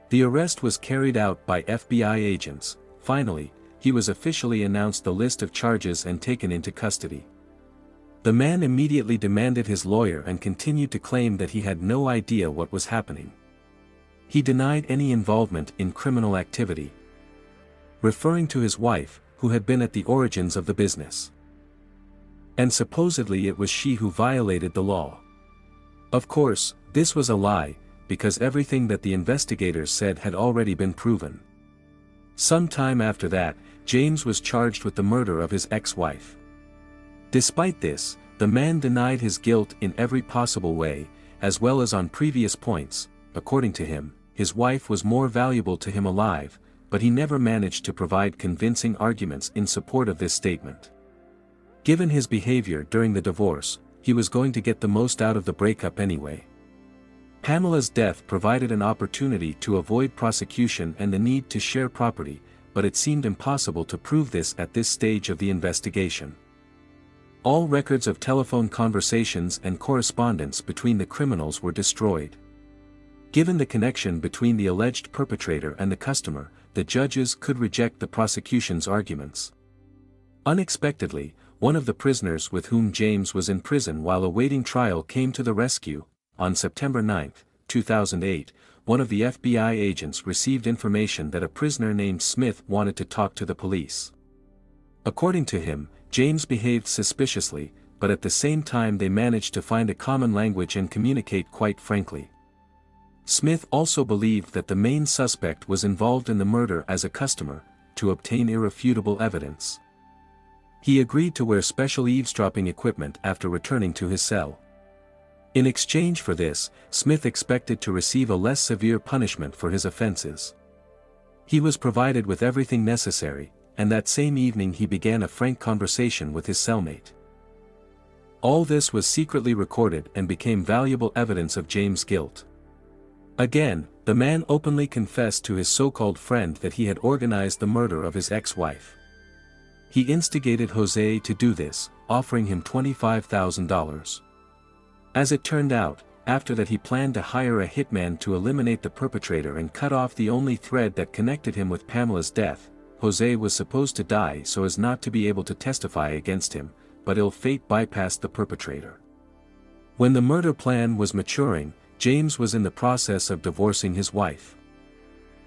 The arrest was carried out by FBI agents. Finally, he was officially announced the list of charges and taken into custody. The man immediately demanded his lawyer and continued to claim that he had no idea what was happening. He denied any involvement in criminal activity, referring to his wife, who had been at the origins of the business. And supposedly it was she who violated the law. Of course, this was a lie, because everything that the investigators said had already been proven. Some time after that, James was charged with the murder of his ex-wife. Despite this, the man denied his guilt in every possible way, as well as on previous points. According to him, his wife was more valuable to him alive, but he never managed to provide convincing arguments in support of this statement. Given his behavior during the divorce, he was going to get the most out of the breakup anyway. Pamela's death provided an opportunity to avoid prosecution and the need to share property, but it seemed impossible to prove this at this stage of the investigation. All records of telephone conversations and correspondence between the criminals were destroyed. Given the connection between the alleged perpetrator and the customer, the judges could reject the prosecution's arguments. Unexpectedly, one of the prisoners with whom James was in prison while awaiting trial came to the rescue. On September 9, 2008, one of the FBI agents received information that a prisoner named Smith wanted to talk to the police. According to him, James behaved suspiciously, but at the same time they managed to find a common language and communicate quite frankly. Smith also believed that the main suspect was involved in the murder as a customer, to obtain irrefutable evidence. He agreed to wear special eavesdropping equipment after returning to his cell. In exchange for this, Smith expected to receive a less severe punishment for his offenses. He was provided with everything necessary, and that same evening he began a frank conversation with his cellmate. All this was secretly recorded and became valuable evidence of James' guilt. Again, the man openly confessed to his so-called friend that he had organized the murder of his ex-wife. He instigated Jose to do this, offering him $25,000. As it turned out, after that he planned to hire a hitman to eliminate the perpetrator and cut off the only thread that connected him with Pamela's death. Jose was supposed to die so as not to be able to testify against him, but ill fate bypassed the perpetrator. When the murder plan was maturing, James was in the process of divorcing his wife.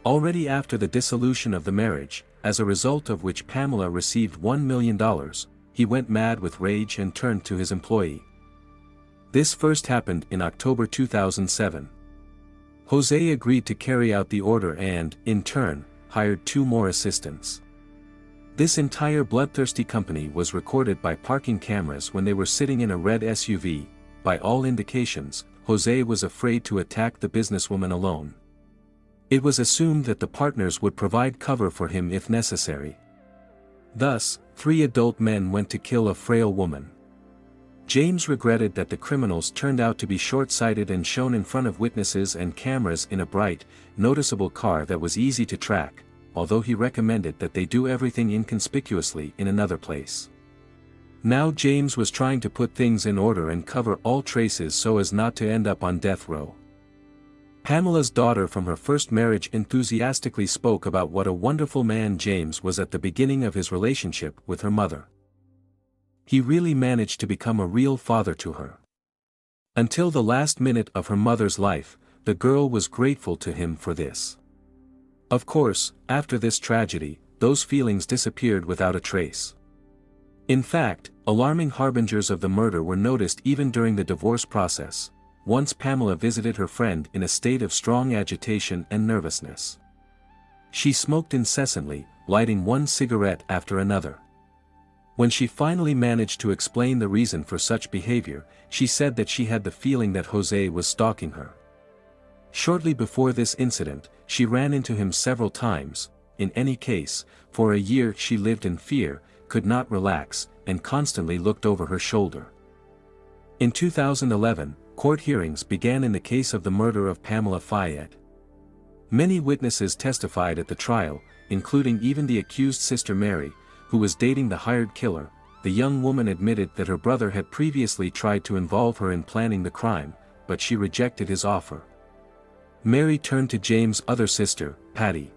Already after the dissolution of the marriage, as a result of which Pamela received $1 million, he went mad with rage and turned to his employee. This first happened in October 2007. Jose agreed to carry out the order and, in turn, hired 2 more assistants. This entire bloodthirsty company was recorded by parking cameras when they were sitting in a red SUV. By all indications, Jose was afraid to attack the businesswoman alone. It was assumed that the partners would provide cover for him if necessary. Thus, 3 adult men went to kill a frail woman. James regretted that the criminals turned out to be short-sighted and shown in front of witnesses and cameras in a bright, noticeable car that was easy to track, although he recommended that they do everything inconspicuously in another place. Now James was trying to put things in order and cover all traces so as not to end up on death row. Pamela's daughter from her first marriage enthusiastically spoke about what a wonderful man James was at the beginning of his relationship with her mother. He really managed to become a real father to her. Until the last minute of her mother's life, the girl was grateful to him for this. Of course, after this tragedy, those feelings disappeared without a trace. In fact, alarming harbingers of the murder were noticed even during the divorce process. Once Pamela visited her friend in a state of strong agitation and nervousness. She smoked incessantly, lighting one cigarette after another. When she finally managed to explain the reason for such behavior, she said that she had the feeling that Jose was stalking her. Shortly before this incident, she ran into him several times. In any case, for a year she lived in fear, could not relax, and constantly looked over her shoulder. In 2011, court hearings began in the case of the murder of Pamela Fayed. Many witnesses testified at the trial, including even the accused sister Mary, who was dating the hired killer. The young woman admitted that her brother had previously tried to involve her in planning the crime, but she rejected his offer. Mary turned to James' other sister, Patty.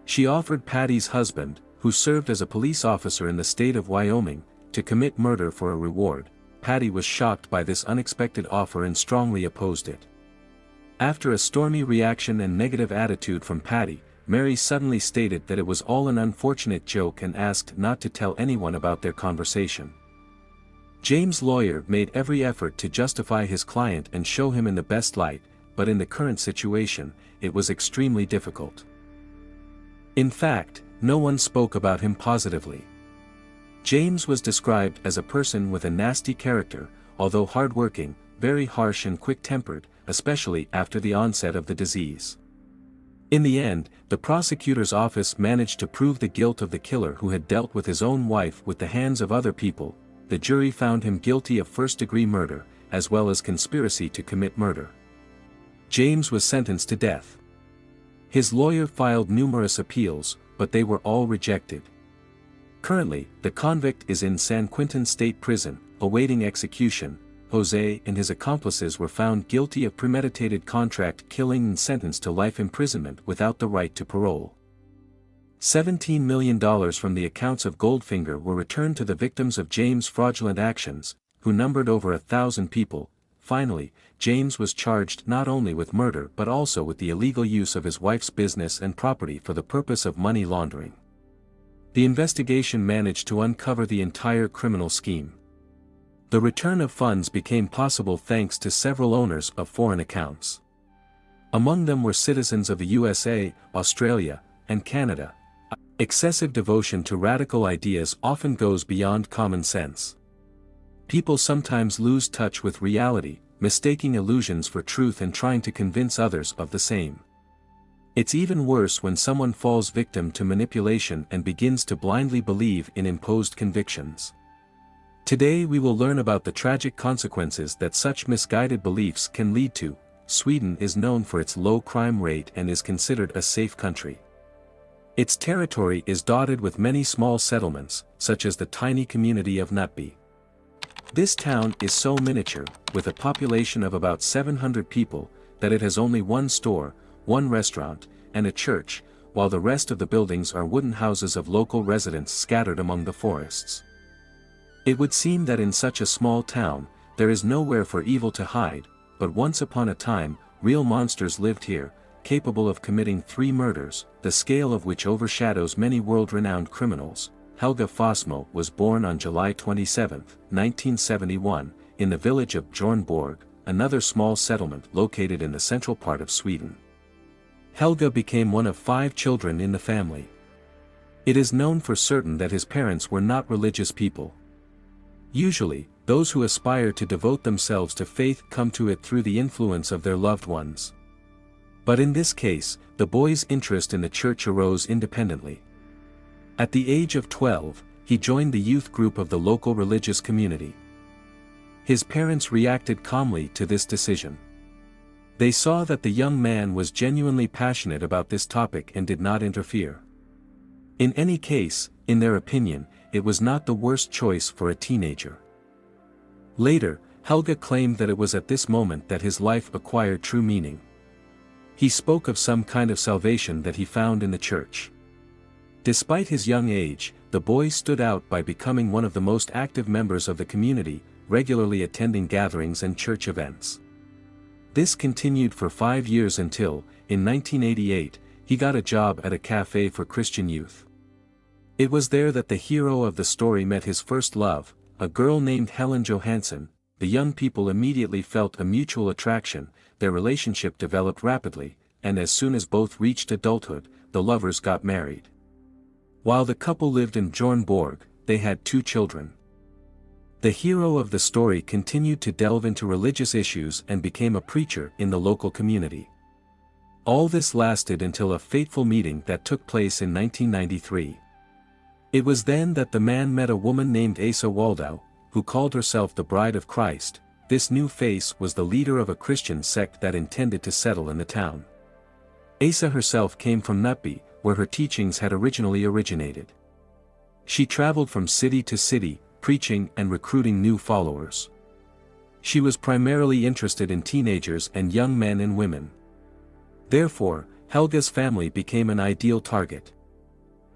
She offered Patty's husband, who served as a police officer in the state of Wyoming, to commit murder for a reward. Patty was shocked by this unexpected offer and strongly opposed it. After a stormy reaction and negative attitude from Patty, Mary suddenly stated that it was all an unfortunate joke and asked not to tell anyone about their conversation. James' lawyer made every effort to justify his client and show him in the best light, but in the current situation, it was extremely difficult. In fact, no one spoke about him positively. James was described as a person with a nasty character, although hard-working, very harsh and quick-tempered, especially after the onset of the disease. In the end, the prosecutor's office managed to prove the guilt of the killer who had dealt with his own wife with the hands of other people. The jury found him guilty of first-degree murder, as well as conspiracy to commit murder. James was sentenced to death. His lawyer filed numerous appeals, but they were all rejected. Currently, the convict is in San Quentin State Prison, awaiting execution. Jose and his accomplices were found guilty of premeditated contract killing and sentenced to life imprisonment without the right to parole. $17 million from the accounts of Goldfinger were returned to the victims of James' fraudulent actions, who numbered over 1,000 people. Finally, James was charged not only with murder but also with the illegal use of his wife's business and property for the purpose of money laundering. The investigation managed to uncover the entire criminal scheme. The return of funds became possible thanks to several owners of foreign accounts. Among them were citizens of the USA, Australia, and Canada. Excessive devotion to radical ideas often goes beyond common sense. People sometimes lose touch with reality, mistaking illusions for truth and trying to convince others of the same. It's even worse when someone falls victim to manipulation and begins to blindly believe in imposed convictions. Today we will learn about the tragic consequences that such misguided beliefs can lead to. Sweden is known for its low crime rate and is considered a safe country. Its territory is dotted with many small settlements, such as the tiny community of Nutby. This town is so miniature, with a population of about 700 people, that it has only one store, one restaurant, and a church, while the rest of the buildings are wooden houses of local residents scattered among the forests. It would seem that in such a small town, there is nowhere for evil to hide, but once upon a time, real monsters lived here, capable of committing 3 murders, the scale of which overshadows many world-renowned criminals. Helge Fossmo was born on July 27, 1971, in the village of Bjornborg, another small settlement located in the central part of Sweden. Helge became one of 5 children in the family. It is known for certain that his parents were not religious people. Usually, those who aspire to devote themselves to faith come to it through the influence of their loved ones. But in this case, the boy's interest in the church arose independently. At the age of 12, he joined the youth group of the local religious community. His parents reacted calmly to this decision. They saw that the young man was genuinely passionate about this topic and did not interfere. In any case, in their opinion, it was not the worst choice for a teenager. Later, Helge claimed that it was at this moment that his life acquired true meaning. He spoke of some kind of salvation that he found in the church. Despite his young age, the boy stood out by becoming one of the most active members of the community, regularly attending gatherings and church events. This continued for 5 years until, in 1988, he got a job at a cafe for Christian youth. It was there that the hero of the story met his first love, a girl named Helen Johansson. The young people immediately felt a mutual attraction, their relationship developed rapidly, and as soon as both reached adulthood, the lovers got married. While the couple lived in Bjornborg, they had 2 children. The hero of the story continued to delve into religious issues and became a preacher in the local community. All this lasted until a fateful meeting that took place in 1993. It was then that the man met a woman named Asa Waldau, who called herself the Bride of Christ. This new face was the leader of a Christian sect that intended to settle in the town. Asa herself came from Nutby, where her teachings had originally originated. She traveled from city to city, preaching and recruiting new followers. She was primarily interested in teenagers and young men and women. Therefore, Helge's family became an ideal target.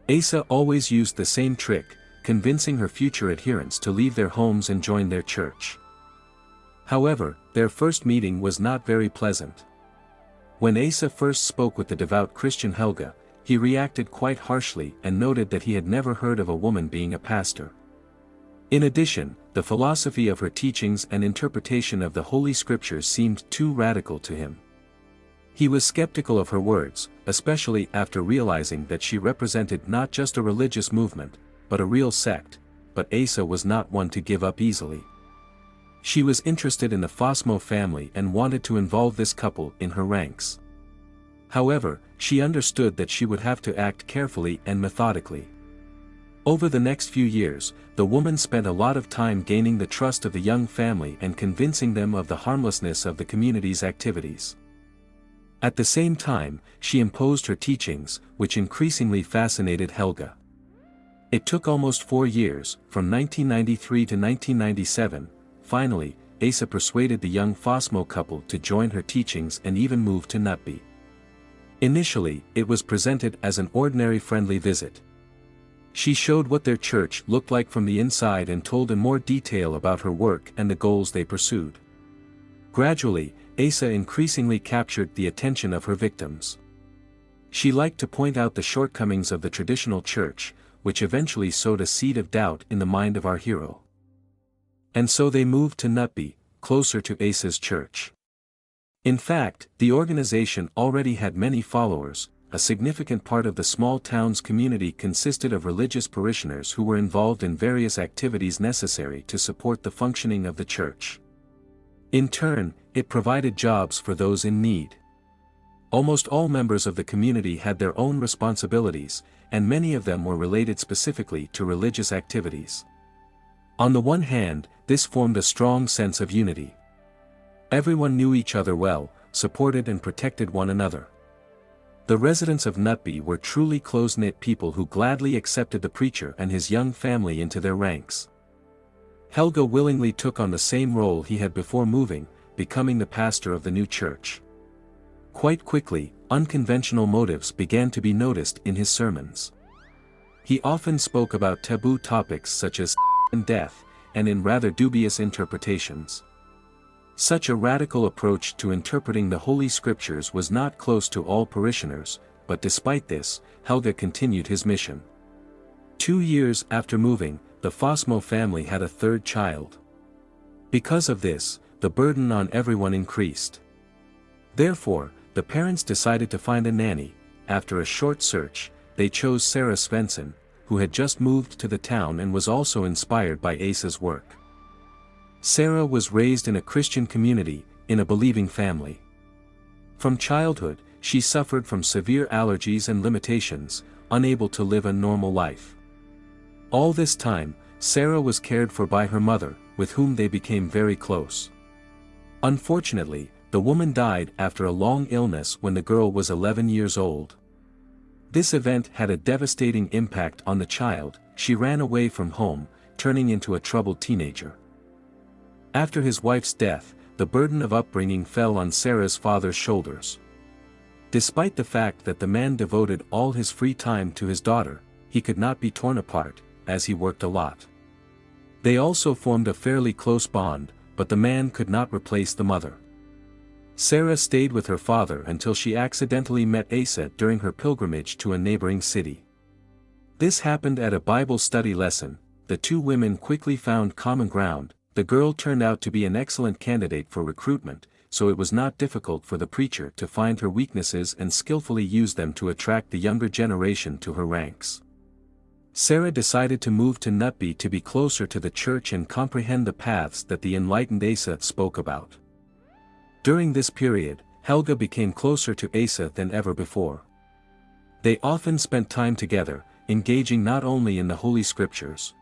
Asa always used the same trick, convincing her future adherents to leave their homes and join their church. However, their first meeting was not very pleasant. When Asa first spoke with the devout Christian Helge, he reacted quite harshly and noted that he had never heard of a woman being a pastor. In addition, the philosophy of her teachings and interpretation of the Holy Scriptures seemed too radical to him. He was skeptical of her words, especially after realizing that she represented not just a religious movement, but a real sect, but Asa was not one to give up easily. She was interested in the Fossmo family and wanted to involve this couple in her ranks. However, she understood that she would have to act carefully and methodically. Over the next few years, the woman spent a lot of time gaining the trust of the young family and convincing them of the harmlessness of the community's activities. At the same time, she imposed her teachings, which increasingly fascinated Helge. It took almost 4 years, from 1993 to 1997, finally, Asa persuaded the young Fossmo couple to join her teachings and even move to Nutby. Initially, it was presented as an ordinary friendly visit. She showed what their church looked like from the inside and told in more detail about her work and the goals they pursued. Gradually, Asa increasingly captured the attention of her victims. She liked to point out the shortcomings of the traditional church, which eventually sowed a seed of doubt in the mind of our hero. And so they moved to Nutby, closer to Asa's church. In fact, the organization already had many followers. A significant part of the small town's community consisted of religious parishioners who were involved in various activities necessary to support the functioning of the church. In turn, it provided jobs for those in need. Almost all members of the community had their own responsibilities, and many of them were related specifically to religious activities. On the one hand, this formed a strong sense of unity. Everyone knew each other well, supported and protected one another. The residents of Nutby were truly close-knit people who gladly accepted the preacher and his young family into their ranks. Helge willingly took on the same role he had before moving, becoming the pastor of the new church. Quite quickly, unconventional motives began to be noticed in his sermons. He often spoke about taboo topics such as and death, and in rather dubious interpretations. Such a radical approach to interpreting the Holy Scriptures was not close to all parishioners, but despite this, Helge continued his mission. 2 years after moving, the Fossmo family had a third child. Because of this, the burden on everyone increased. Therefore, the parents decided to find a nanny. After a short search, they chose Sarah Svensson, who had just moved to the town and was also inspired by Asa's work. Sarah was raised in a Christian community, in a believing family. From childhood, she suffered from severe allergies and limitations, unable to live a normal life. All this time, Sarah was cared for by her mother, with whom they became very close. Unfortunately, the woman died after a long illness when the girl was 11 years old. This event had a devastating impact on the child. She ran away from home, turning into a troubled teenager. After his wife's death, the burden of upbringing fell on Sarah's father's shoulders. Despite the fact that the man devoted all his free time to his daughter, he could not be torn apart, as he worked a lot. They also formed a fairly close bond, but the man could not replace the mother. Sarah stayed with her father until she accidentally met Asa during her pilgrimage to a neighboring city. This happened at a Bible study lesson. The two women quickly found common ground. The girl turned out to be an excellent candidate for recruitment, so it was not difficult for the preacher to find her weaknesses and skillfully use them to attract the younger generation to her ranks. Sarah decided to move to Nutby to be closer to the church and comprehend the paths that the enlightened Asa spoke about. During this period, Helge became closer to Asa than ever before. They often spent time together, engaging not only in the Holy Scriptures.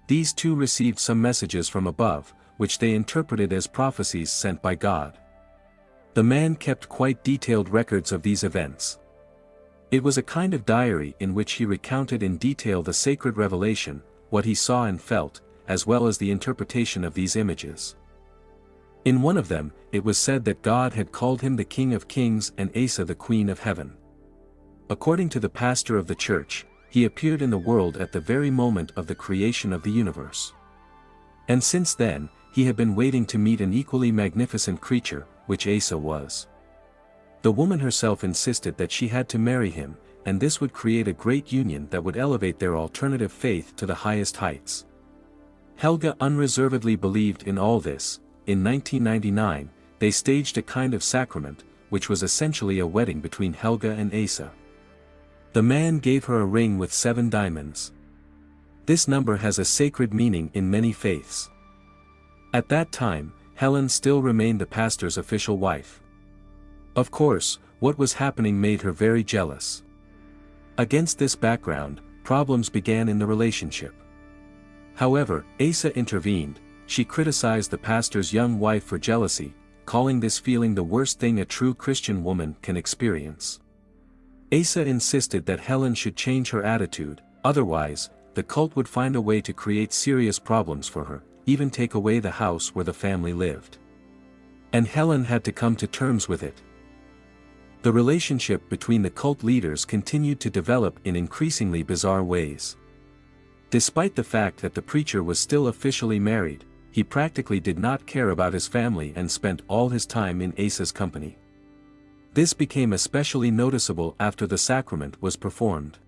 These two received some messages from above, which they interpreted as prophecies sent by God. The man kept quite detailed records of these events. It was a kind of diary in which he recounted in detail the sacred revelation, what he saw and felt, as well as the interpretation of these images. In one of them, it was said that God had called him the King of Kings and Asa the Queen of Heaven. According to the pastor of the church, he appeared in the world at the very moment of the creation of the universe. And since then, he had been waiting to meet an equally magnificent creature, which Asa was. The woman herself insisted that she had to marry him, and this would create a great union that would elevate their alternative faith to the highest heights. Helge unreservedly believed in all this. In 1999, they staged a kind of sacrament, which was essentially a wedding between Helge and Asa. The man gave her a ring with 7 diamonds. This number has a sacred meaning in many faiths. At that time, Helen still remained the pastor's official wife. Of course, what was happening made her very jealous. Against this background, problems began in the relationship. However, Asa intervened. She criticized the pastor's young wife for jealousy, calling this feeling the worst thing a true Christian woman can experience. Asa insisted that Helen should change her attitude, otherwise, the cult would find a way to create serious problems for her, even take away the house where the family lived. And Helen had to come to terms with it. The relationship between the cult leaders continued to develop in increasingly bizarre ways. Despite the fact that the preacher was still officially married, he practically did not care about his family and spent all his time in Asa's company. This became especially noticeable after the sacrament was performed.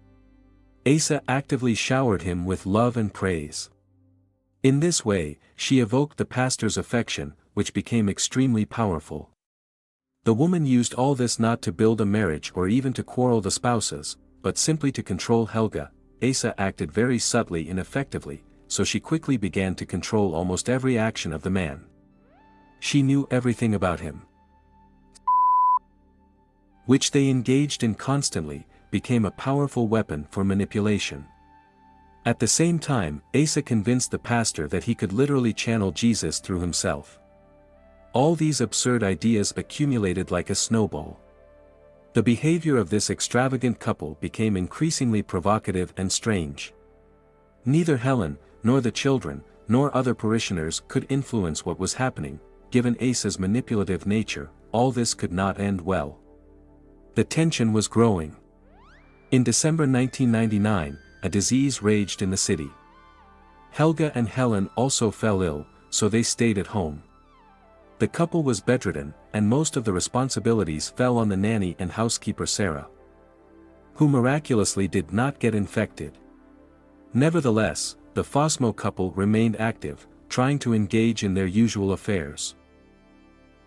Asa actively showered him with love and praise. In this way, she evoked the pastor's affection, which became extremely powerful. The woman used all this not to build a marriage or even to quarrel the spouses, but simply to control Helge. Asa acted very subtly and effectively, so she quickly began to control almost every action of the man. She knew everything about him, which they engaged in constantly, became a powerful weapon for manipulation. At the same time, Asa convinced the pastor that he could literally channel Jesus through himself. All these absurd ideas accumulated like a snowball. The behavior of this extravagant couple became increasingly provocative and strange. Neither Helen, nor the children, nor other parishioners could influence what was happening. Given Asa's manipulative nature, all this could not end well. The tension was growing. In December 1999, a disease raged in the city. Helge and Helen also fell ill, so they stayed at home. The couple was bedridden, and most of the responsibilities fell on the nanny and housekeeper Sarah, who miraculously did not get infected. Nevertheless, the Fossmo couple remained active, trying to engage in their usual affairs.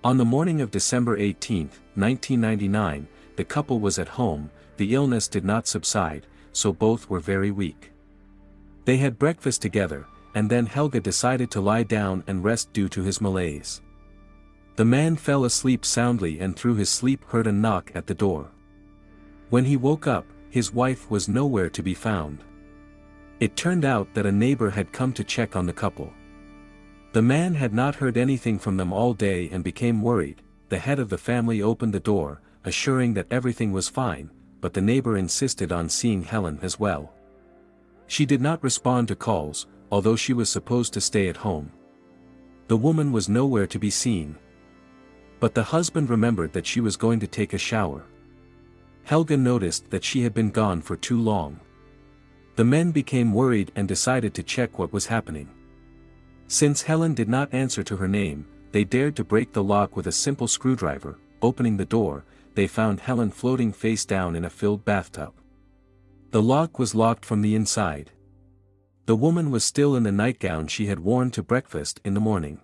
On the morning of December 18, 1999, the couple was at home. The illness did not subside, so both were very weak. They had breakfast together, and then Helge decided to lie down and rest due to his malaise. The man fell asleep soundly and through his sleep heard a knock at the door. When he woke up, his wife was nowhere to be found. It turned out that a neighbor had come to check on the couple. The man had not heard anything from them all day and became worried. The head of the family opened the door, assuring that everything was fine, but the neighbor insisted on seeing Helen as well. She did not respond to calls, although she was supposed to stay at home. The woman was nowhere to be seen. But the husband remembered that she was going to take a shower. Helge noticed that she had been gone for too long. The men became worried and decided to check what was happening. Since Helen did not answer to her name, they dared to break the lock with a simple screwdriver. Opening the door, they found Helen floating face down in a filled bathtub. The lock was locked from the inside. The woman was still in the nightgown she had worn to breakfast in the morning.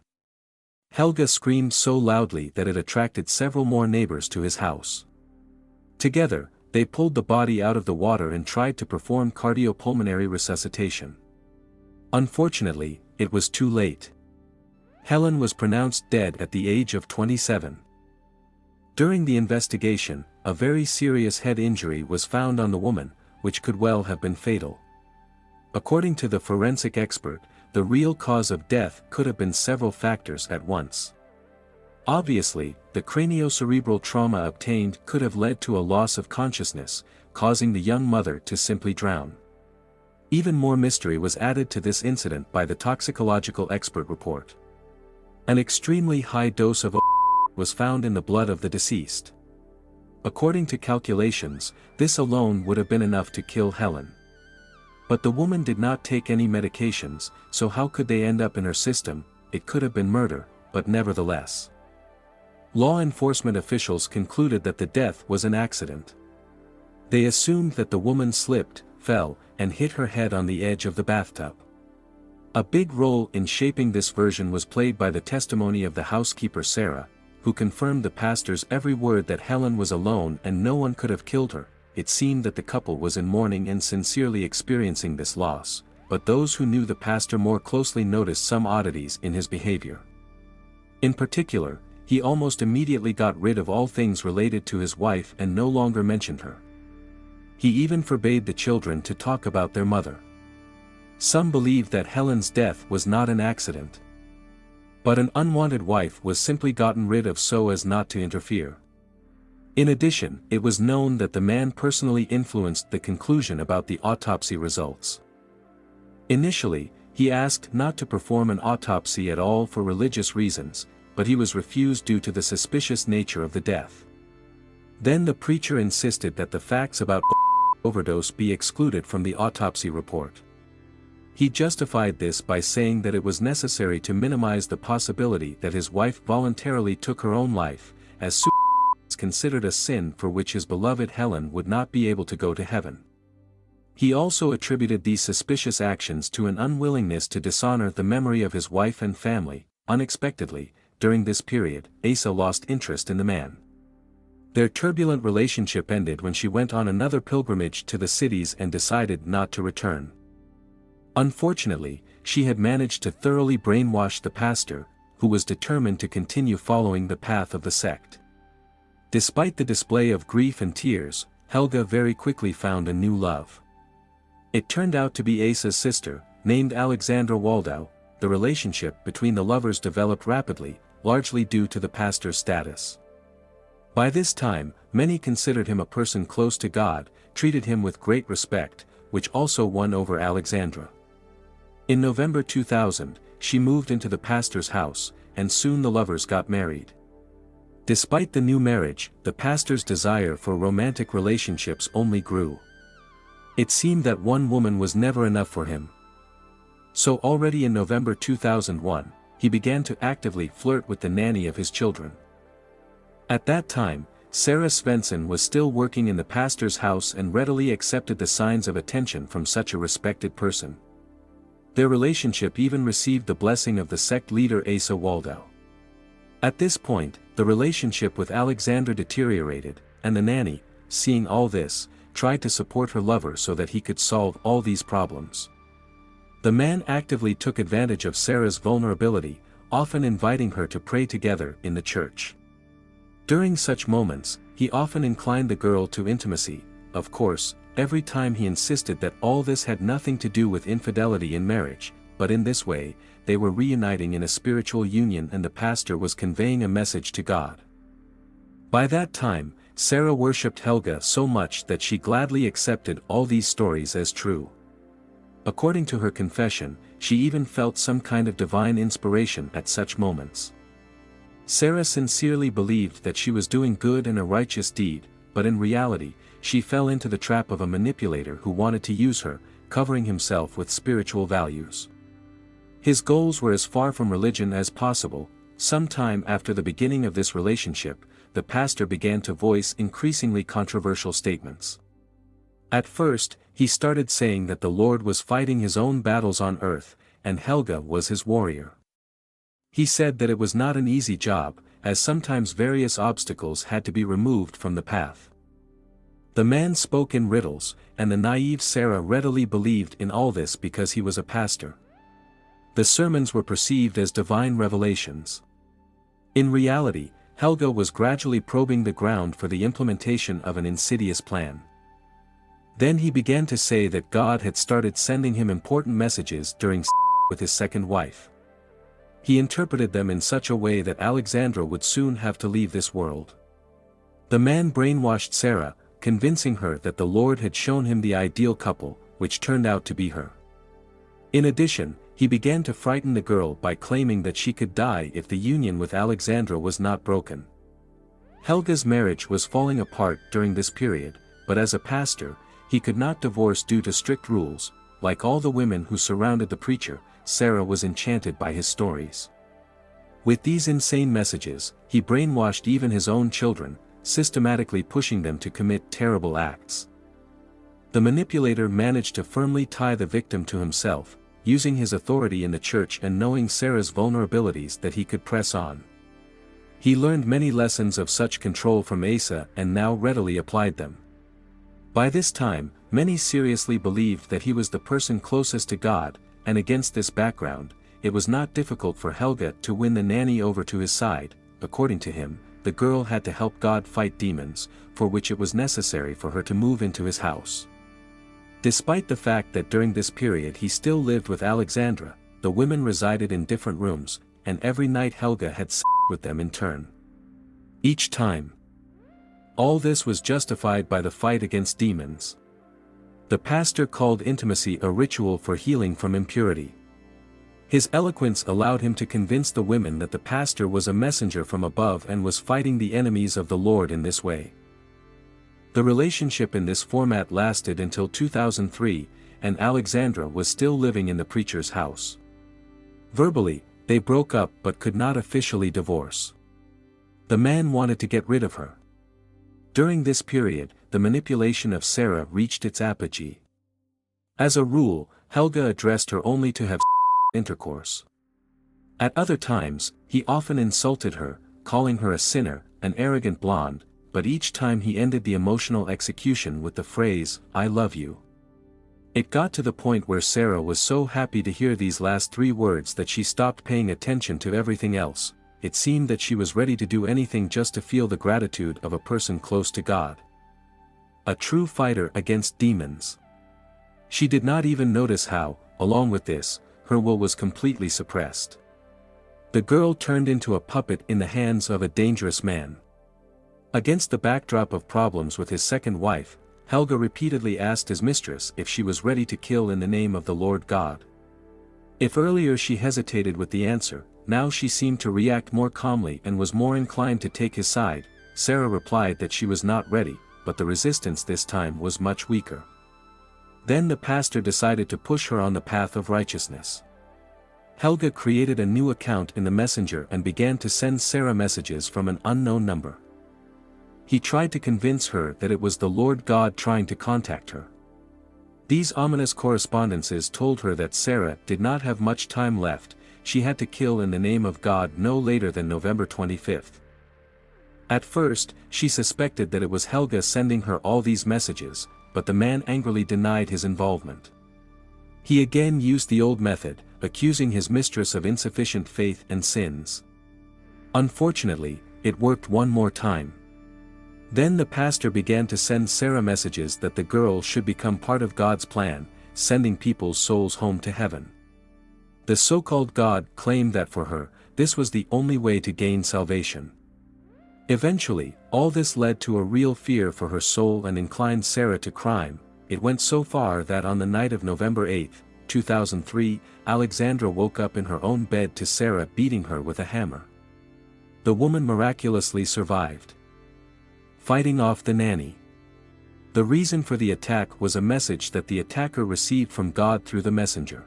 Helge screamed so loudly that it attracted several more neighbors to his house. Together, they pulled the body out of the water and tried to perform cardiopulmonary resuscitation. Unfortunately, it was too late. Helen was pronounced dead at the age of 27. During the investigation, a very serious head injury was found on the woman, which could well have been fatal. According to the forensic expert, the real cause of death could have been several factors at once. Obviously, the craniocerebral trauma obtained could have led to a loss of consciousness, causing the young mother to simply drown. Even more mystery was added to this incident by the toxicological expert report. An extremely high dose of was found in the blood of the deceased. According to calculations, this alone would have been enough to kill Helen. But the woman did not take any medications, so how could they end up in her system? It could have been murder, but nevertheless. Law enforcement officials concluded that the death was an accident. They assumed that the woman slipped, fell, and hit her head on the edge of the bathtub. A big role in shaping this version was played by the testimony of the housekeeper Sarah, who confirmed the pastor's every word that Helen was alone and no one could have killed her. It seemed that the couple was in mourning and sincerely experiencing this loss, but those who knew the pastor more closely noticed some oddities in his behavior. In particular, he almost immediately got rid of all things related to his wife and no longer mentioned her. He even forbade the children to talk about their mother. Some believed that Helen's death was not an accident, but an unwanted wife was simply gotten rid of so as not to interfere. In addition, it was known that the man personally influenced the conclusion about the autopsy results. Initially, he asked not to perform an autopsy at all for religious reasons, but he was refused due to the suspicious nature of the death. Then the preacher insisted that the facts about overdose be excluded from the autopsy report. He justified this by saying that it was necessary to minimize the possibility that his wife voluntarily took her own life, as suicide is considered a sin for which his beloved Helen would not be able to go to heaven. He also attributed these suspicious actions to an unwillingness to dishonor the memory of his wife and family. Unexpectedly, during this period, Asa lost interest in the man. Their turbulent relationship ended when she went on another pilgrimage to the cities and decided not to return. Unfortunately, she had managed to thoroughly brainwash the pastor, who was determined to continue following the path of the sect. Despite the display of grief and tears, Helge very quickly found a new love. It turned out to be Asa's sister, named Alexandra Waldau. The relationship between the lovers developed rapidly, largely due to the pastor's status. By this time, many considered him a person close to God, treated him with great respect, which also won over Alexandra. In November 2000, she moved into the pastor's house, and soon the lovers got married. Despite the new marriage, the pastor's desire for romantic relationships only grew. It seemed that one woman was never enough for him. So already in November 2001, he began to actively flirt with the nanny of his children. At that time, Sarah Svensson was still working in the pastor's house and readily accepted the signs of attention from such a respected person. Their relationship even received the blessing of the sect leader Asa Waldau. At this point, the relationship with Alexandra deteriorated, and the nanny, seeing all this, tried to support her lover so that he could solve all these problems. The man actively took advantage of Sarah's vulnerability, often inviting her to pray together in the church. During such moments, he often inclined the girl to intimacy. Of course, every time he insisted that all this had nothing to do with infidelity in marriage, but in this way, they were reuniting in a spiritual union and the pastor was conveying a message to God. By that time, Sarah worshipped Helge so much that she gladly accepted all these stories as true. According to her confession, she even felt some kind of divine inspiration at such moments. Sarah sincerely believed that she was doing good and a righteous deed, but in reality, she fell into the trap of a manipulator who wanted to use her, covering himself with spiritual values. His goals were as far from religion as possible. Sometime after the beginning of this relationship, the pastor began to voice increasingly controversial statements. At first, he started saying that the Lord was fighting his own battles on earth, and Helge was his warrior. He said that it was not an easy job, as sometimes various obstacles had to be removed from the path. The man spoke in riddles, and the naive Sarah readily believed in all this because he was a pastor. The sermons were perceived as divine revelations. In reality, Helge was gradually probing the ground for the implementation of an insidious plan. Then he began to say that God had started sending him important messages during with his second wife. He interpreted them in such a way that Alexandra would soon have to leave this world. The man brainwashed Sarah, convincing her that the Lord had shown him the ideal couple, which turned out to be her. In addition, he began to frighten the girl by claiming that she could die if the union with Alexandra was not broken. Helge's marriage was falling apart during this period, but as a pastor, he could not divorce due to strict rules. Like all the women who surrounded the preacher, Sarah was enchanted by his stories. With these insane messages, he brainwashed even his own children, systematically pushing them to commit terrible acts. The manipulator managed to firmly tie the victim to himself, using his authority in the church and knowing Sarah's vulnerabilities that he could press on. He learned many lessons of such control from Asa and now readily applied them. By this time, many seriously believed that he was the person closest to God, and against this background, it was not difficult for Helge to win the nanny over to his side. According to him, the girl had to help God fight demons, for which it was necessary for her to move into his house. Despite the fact that during this period he still lived with Alexandra, the women resided in different rooms, and every night Helge had sex with them in turn. Each time. All this was justified by the fight against demons. The pastor called intimacy a ritual for healing from impurity. His eloquence allowed him to convince the women that the pastor was a messenger from above and was fighting the enemies of the Lord in this way. The relationship in this format lasted until 2003, and Alexandra was still living in the preacher's house. Verbally, they broke up but could not officially divorce. The man wanted to get rid of her. During this period, the manipulation of Sarah reached its apogee. As a rule, Helge addressed her only to have intercourse. At other times, he often insulted her, calling her a sinner, an arrogant blonde, but each time he ended the emotional execution with the phrase, "I love you." It got to the point where Sarah was so happy to hear these last three words that she stopped paying attention to everything else. It seemed that she was ready to do anything just to feel the gratitude of a person close to God. A true fighter against demons. She did not even notice how, along with this, her will was completely suppressed. The girl turned into a puppet in the hands of a dangerous man. Against the backdrop of problems with his second wife, Helge repeatedly asked his mistress if she was ready to kill in the name of the Lord God. If earlier she hesitated with the answer, now she seemed to react more calmly and was more inclined to take his side. Sarah replied that she was not ready, but the resistance this time was much weaker. Then the pastor decided to push her on the path of righteousness. Helge created a new account in the Messenger and began to send Sarah messages from an unknown number. He tried to convince her that it was the Lord God trying to contact her. These ominous correspondences told her that Sarah did not have much time left. She had to kill in the name of God no later than November 25th. At first, she suspected that it was Helge sending her all these messages, but the man angrily denied his involvement. He again used the old method, accusing his mistress of insufficient faith and sins. Unfortunately, it worked one more time. Then the pastor began to send Sarah messages that the girl should become part of God's plan, sending people's souls home to heaven. The so-called God claimed that for her, this was the only way to gain salvation. Eventually, all this led to a real fear for her soul and inclined Sarah to crime. It went so far that on the night of November 8, 2003, Alexandra woke up in her own bed to Sarah beating her with a hammer. The woman miraculously survived. Fighting off the nanny. The reason for the attack was a message that the attacker received from God through the messenger.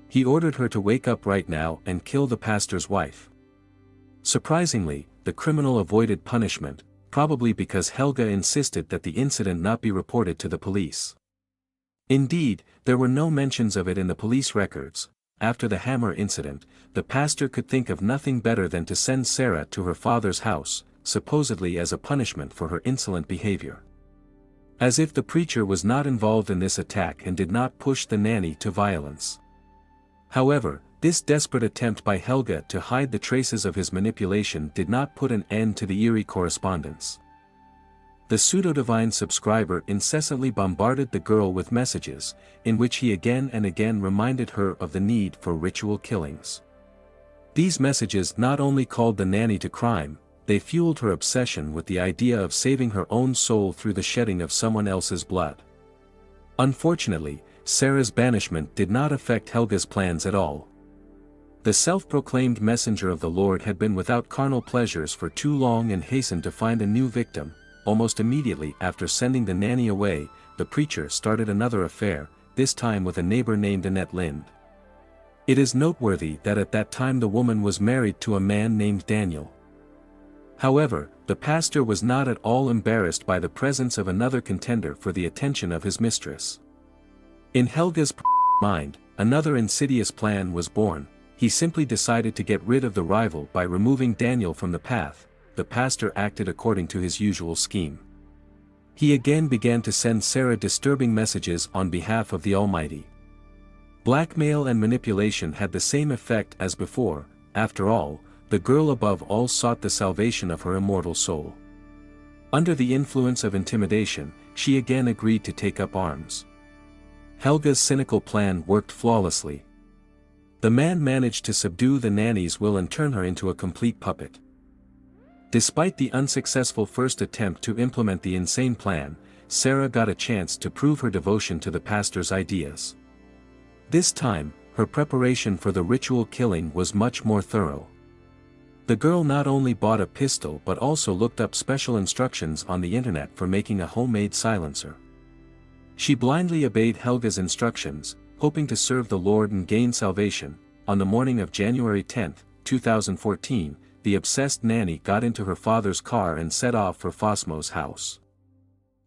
He ordered her to wake up right now and kill the pastor's wife. Surprisingly, the criminal avoided punishment, probably because Helge insisted that the incident not be reported to the police. Indeed, there were no mentions of it in the police records. After the hammer incident, the pastor could think of nothing better than to send Sarah to her father's house, supposedly as a punishment for her insolent behavior. As if the preacher was not involved in this attack and did not push the nanny to violence. However, this desperate attempt by Helge to hide the traces of his manipulation did not put an end to the eerie correspondence. The pseudo-divine subscriber incessantly bombarded the girl with messages, in which he again and again reminded her of the need for ritual killings. These messages not only called the nanny to crime, they fueled her obsession with the idea of saving her own soul through the shedding of someone else's blood. Unfortunately, Sarah's banishment did not affect Helge's plans at all. The self-proclaimed messenger of the Lord had been without carnal pleasures for too long and hastened to find a new victim. Almost immediately after sending the nanny away, the preacher started another affair, this time with a neighbor named Annette Lind. It is noteworthy that at that time the woman was married to a man named Daniel. However, the pastor was not at all embarrassed by the presence of another contender for the attention of his mistress. In Helge's mind, another insidious plan was born. he simply decided to get rid of the rival by removing Daniel from the path. The pastor acted according to his usual scheme. He again began to send Sarah disturbing messages on behalf of the Almighty. Blackmail and manipulation had the same effect as before. After all, the girl above all sought the salvation of her immortal soul. Under the influence of intimidation, she again agreed to take up arms. Helge's cynical plan worked flawlessly. The man managed to subdue the nanny's will and turn her into a complete puppet. Despite the unsuccessful first attempt to implement the insane plan, Sarah got a chance to prove her devotion to the pastor's ideas. This time, her preparation for the ritual killing was much more thorough. The girl not only bought a pistol but also looked up special instructions on the internet for making a homemade silencer. She blindly obeyed Helge's instructions, hoping to serve the Lord and gain salvation. On the morning of January 10, 2014, the obsessed nanny got into her father's car and set off for Fossmo's house.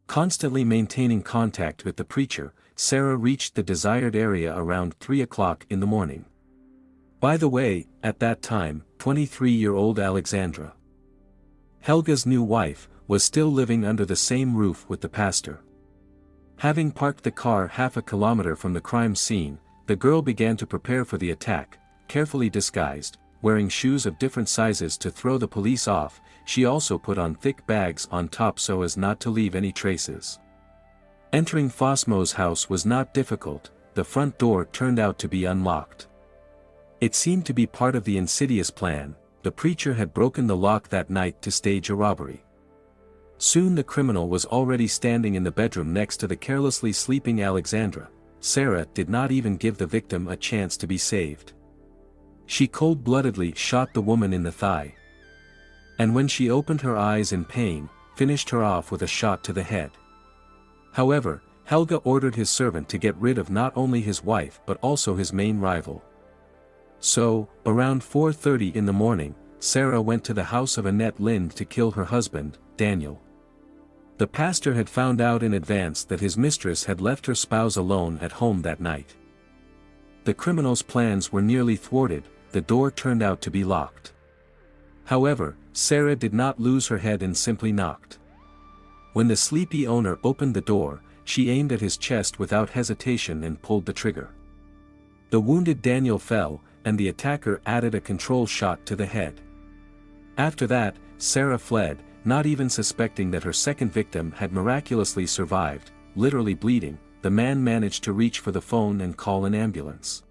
Constantly maintaining contact with the preacher, Sarah reached the desired area around 3 o'clock in the morning. By the way, at that time, 23-year-old Alexandra, Helge's new wife, was still living under the same roof with the pastor. Having parked the car half a kilometer from the crime scene, the girl began to prepare for the attack. Carefully disguised, wearing shoes of different sizes to throw the police off, she also put on thick bags on top so as not to leave any traces. Entering Fossmo's house was not difficult. The front door turned out to be unlocked. It seemed to be part of the insidious plan. The preacher had broken the lock that night to stage a robbery. Soon the criminal was already standing in the bedroom next to the carelessly sleeping Alexandra. Sarah did not even give the victim a chance to be saved. She cold-bloodedly shot the woman in the thigh. And when she opened her eyes in pain, finished her off with a shot to the head. However, Helge ordered his servant to get rid of not only his wife but also his main rival. So, around 4:30 in the morning, Sarah went to the house of Annette Lind to kill her husband, Daniel. The pastor had found out in advance that his mistress had left her spouse alone at home that night. The criminal's plans were nearly thwarted. The door turned out to be locked. However, Sarah did not lose her head and simply knocked. When the sleepy owner opened the door, she aimed at his chest without hesitation and pulled the trigger. The wounded Daniel fell, and the attacker added a control shot to the head. After that, Sarah fled, not even suspecting that her second victim had miraculously survived. Literally bleeding, the man managed to reach for the phone and call an ambulance.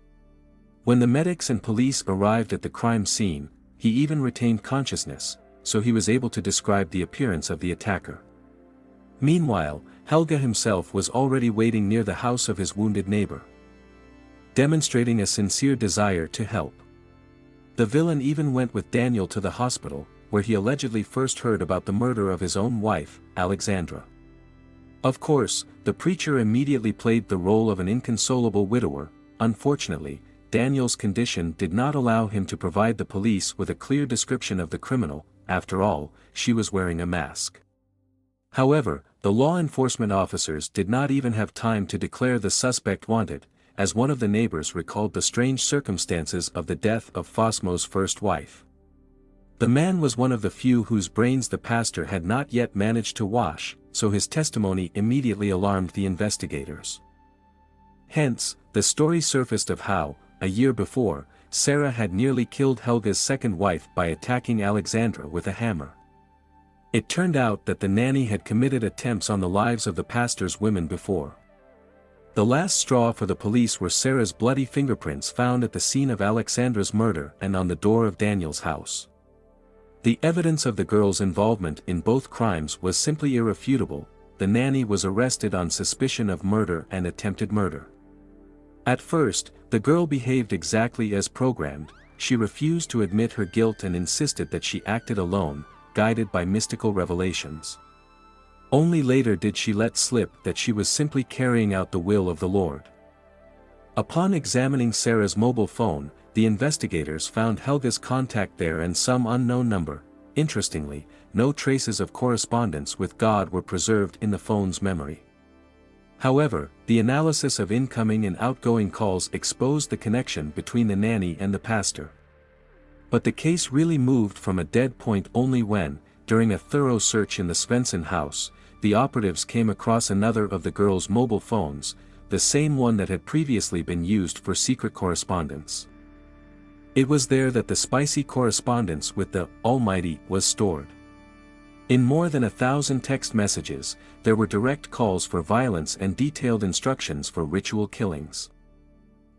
When the medics and police arrived at the crime scene, he even retained consciousness, so he was able to describe the appearance of the attacker. Meanwhile, Helge himself was already waiting near the house of his wounded neighbor, demonstrating a sincere desire to help. The villain even went with Daniel to the hospital, where he allegedly first heard about the murder of his own wife, Alexandra. Of course, the preacher immediately played the role of an inconsolable widower. Unfortunately, Daniel's condition did not allow him to provide the police with a clear description of the criminal. After all, she was wearing a mask. However, the law enforcement officers did not even have time to declare the suspect wanted, as one of the neighbors recalled the strange circumstances of the death of Fossmo's first wife. The man was one of the few whose brains the pastor had not yet managed to wash, so his testimony immediately alarmed the investigators. Hence, the story surfaced of how, a year before, Sarah had nearly killed Helge's second wife by attacking Alexandra with a hammer. It turned out that the nanny had committed attempts on the lives of the pastor's women before. The last straw for the police were Sarah's bloody fingerprints found at the scene of Alexandra's murder and on the door of Daniel's house. The evidence of the girl's involvement in both crimes was simply irrefutable. The nanny was arrested on suspicion of murder and attempted murder. At first, the girl behaved exactly as programmed. She refused to admit her guilt and insisted that she acted alone, guided by mystical revelations. Only later did she let slip that she was simply carrying out the will of the Lord. Upon examining Sarah's mobile phone, the investigators found Helge's contact there and some unknown number. Interestingly, no traces of correspondence with God were preserved in the phone's memory. However, the analysis of incoming and outgoing calls exposed the connection between the nanny and the pastor. But the case really moved from a dead point only when, during a thorough search in the Svensson house, the operatives came across another of the girl's mobile phones, the same one that had previously been used for secret correspondence. It was there that the spicy correspondence with the Almighty was stored. In more than 1,000 text messages, there were direct calls for violence and detailed instructions for ritual killings.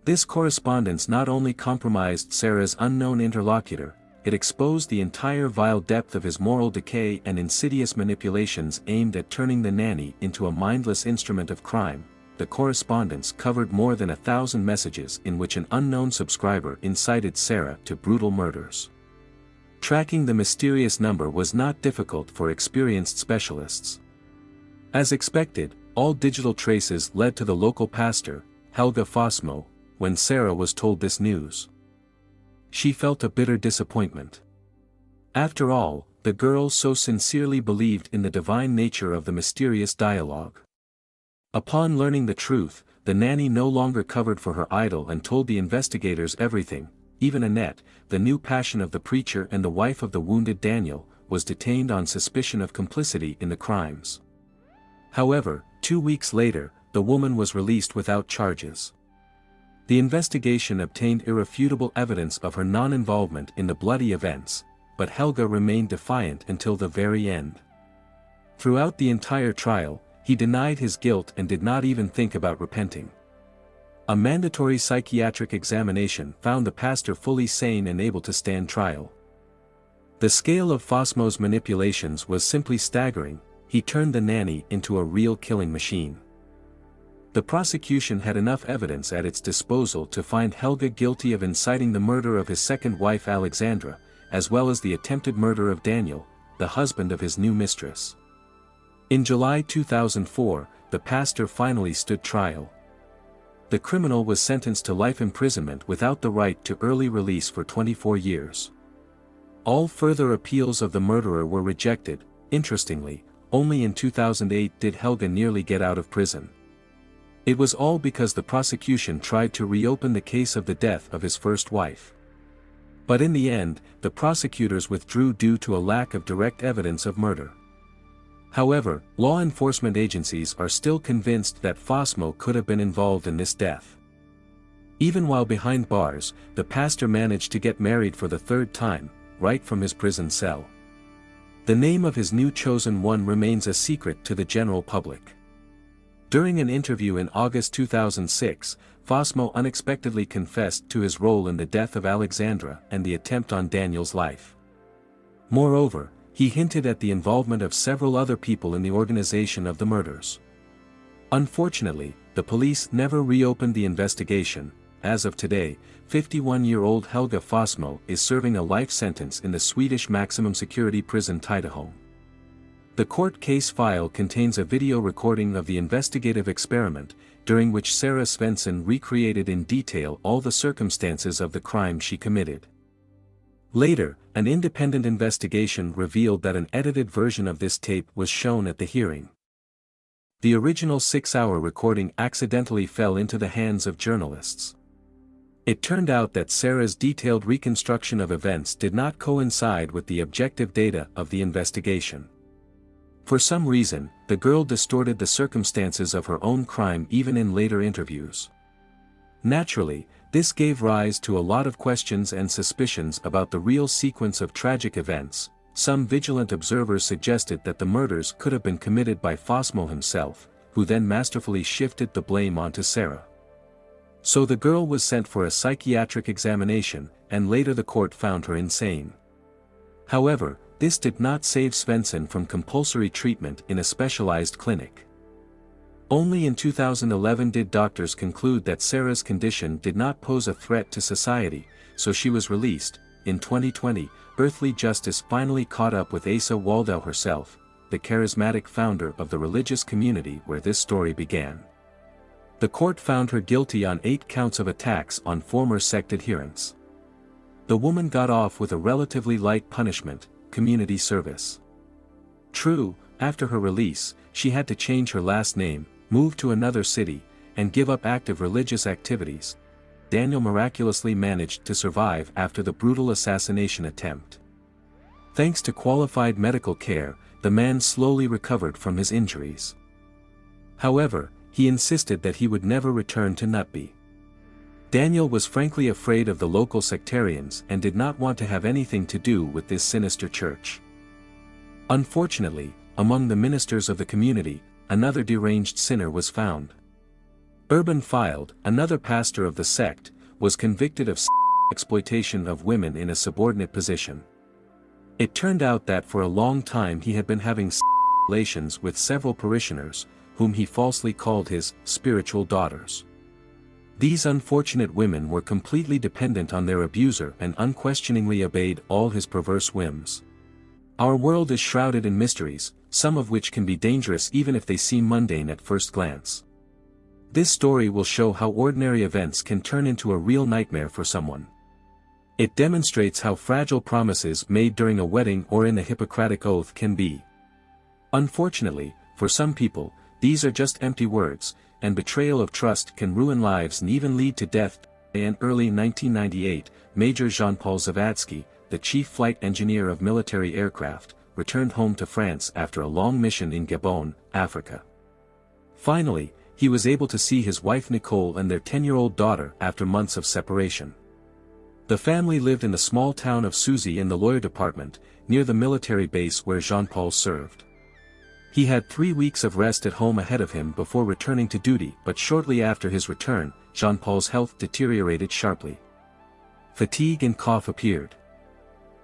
This correspondence not only compromised Sarah's unknown interlocutor, it exposed the entire vile depth of his moral decay and insidious manipulations aimed at turning the nanny into a mindless instrument of crime. The correspondence covered more than 1,000 messages in which an unknown subscriber incited Sarah to brutal murders. Tracking the mysterious number was not difficult for experienced specialists. As expected, all digital traces led to the local pastor, Helge Fossmo, when Sarah was told this news. She felt a bitter disappointment. After all, the girl so sincerely believed in the divine nature of the mysterious dialogue. Upon learning the truth, the nanny no longer covered for her idol and told the investigators everything. Even Annette, the new passion of the preacher and the wife of the wounded Daniel, was detained on suspicion of complicity in the crimes. However, 2 weeks later, the woman was released without charges. The investigation obtained irrefutable evidence of her non-involvement in the bloody events, but Helge remained defiant until the very end. Throughout the entire trial, he denied his guilt and did not even think about repenting. A mandatory psychiatric examination found the pastor fully sane and able to stand trial. The scale of Fossmo's manipulations was simply staggering. He turned the nanny into a real killing machine. The prosecution had enough evidence at its disposal to find Helge guilty of inciting the murder of his second wife Alexandra, as well as the attempted murder of Daniel, the husband of his new mistress. In July 2004, the pastor finally stood trial. The criminal was sentenced to life imprisonment without the right to early release for 24 years. All further appeals of the murderer were rejected. Interestingly, only in 2008 did Helge nearly get out of prison. It was all because the prosecution tried to reopen the case of the death of his first wife. But in the end, the prosecutors withdrew due to a lack of direct evidence of murder. However, law enforcement agencies are still convinced that Fossmo could have been involved in this death. Even while behind bars, the pastor managed to get married for the third time, right from his prison cell. The name of his new chosen one remains a secret to the general public. During an interview in August 2006, Fossmo unexpectedly confessed to his role in the death of Alexandra and the attempt on Daniel's life. Moreover, he hinted at the involvement of several other people in the organization of the murders. Unfortunately, the police never reopened the investigation. As of today, 51-year-old Helge Fossmo is serving a life sentence in the Swedish maximum security prison Tidaholm. The court case file contains a video recording of the investigative experiment, during which Sarah Svensson recreated in detail all the circumstances of the crime she committed. Later, an independent investigation revealed that an edited version of this tape was shown at the hearing. The original 6-hour recording accidentally fell into the hands of journalists. It turned out that Sarah's detailed reconstruction of events did not coincide with the objective data of the investigation. For some reason, the girl distorted the circumstances of her own crime even in later interviews. Naturally, this gave rise to a lot of questions and suspicions about the real sequence of tragic events. Some vigilant observers suggested that the murders could have been committed by Fossmo himself, who then masterfully shifted the blame onto Sarah. So the girl was sent for a psychiatric examination, and later the court found her insane. However, this did not save Svensson from compulsory treatment in a specialized clinic. Only in 2011 did doctors conclude that Sarah's condition did not pose a threat to society, so she was released. In 2020, earthly justice finally caught up with Asa Waldau herself, the charismatic founder of the religious community where this story began. The court found her guilty on 8 counts of attacks on former sect adherents. The woman got off with a relatively light punishment: community service. True, after her release, she had to change her last name, move to another city, and give up active religious activities, Daniel miraculously managed to survive after the brutal assassination attempt. Thanks to qualified medical care, the man slowly recovered from his injuries. However, he insisted that he would never return to Nutby. Daniel was frankly afraid of the local sectarians and did not want to have anything to do with this sinister church. Unfortunately, among the ministers of the community, another deranged sinner was found. Urban Fayed, another pastor of the sect, was convicted of exploitation of women in a subordinate position. It turned out that for a long time he had been having relations with several parishioners, whom he falsely called his spiritual daughters. These unfortunate women were completely dependent on their abuser and unquestioningly obeyed all his perverse whims. Our world is shrouded in mysteries, some of which can be dangerous even if they seem mundane at first glance. This story will show how ordinary events can turn into a real nightmare for someone. It demonstrates how fragile promises made during a wedding or in a Hippocratic oath can be. Unfortunately, for some people, these are just empty words, and betrayal of trust can ruin lives and even lead to death. In early 1998, Major Jean-Paul Zavadski, the chief flight engineer of military aircraft, returned home to France after a long mission in Gabon, Africa. Finally, he was able to see his wife Nicole and their 10-year-old daughter after months of separation. The family lived in the small town of Souzy in the lawyer department, near the military base where Jean-Paul served. He had 3 weeks of rest at home ahead of him before returning to duty, but shortly after his return, Jean-Paul's health deteriorated sharply. Fatigue and cough appeared.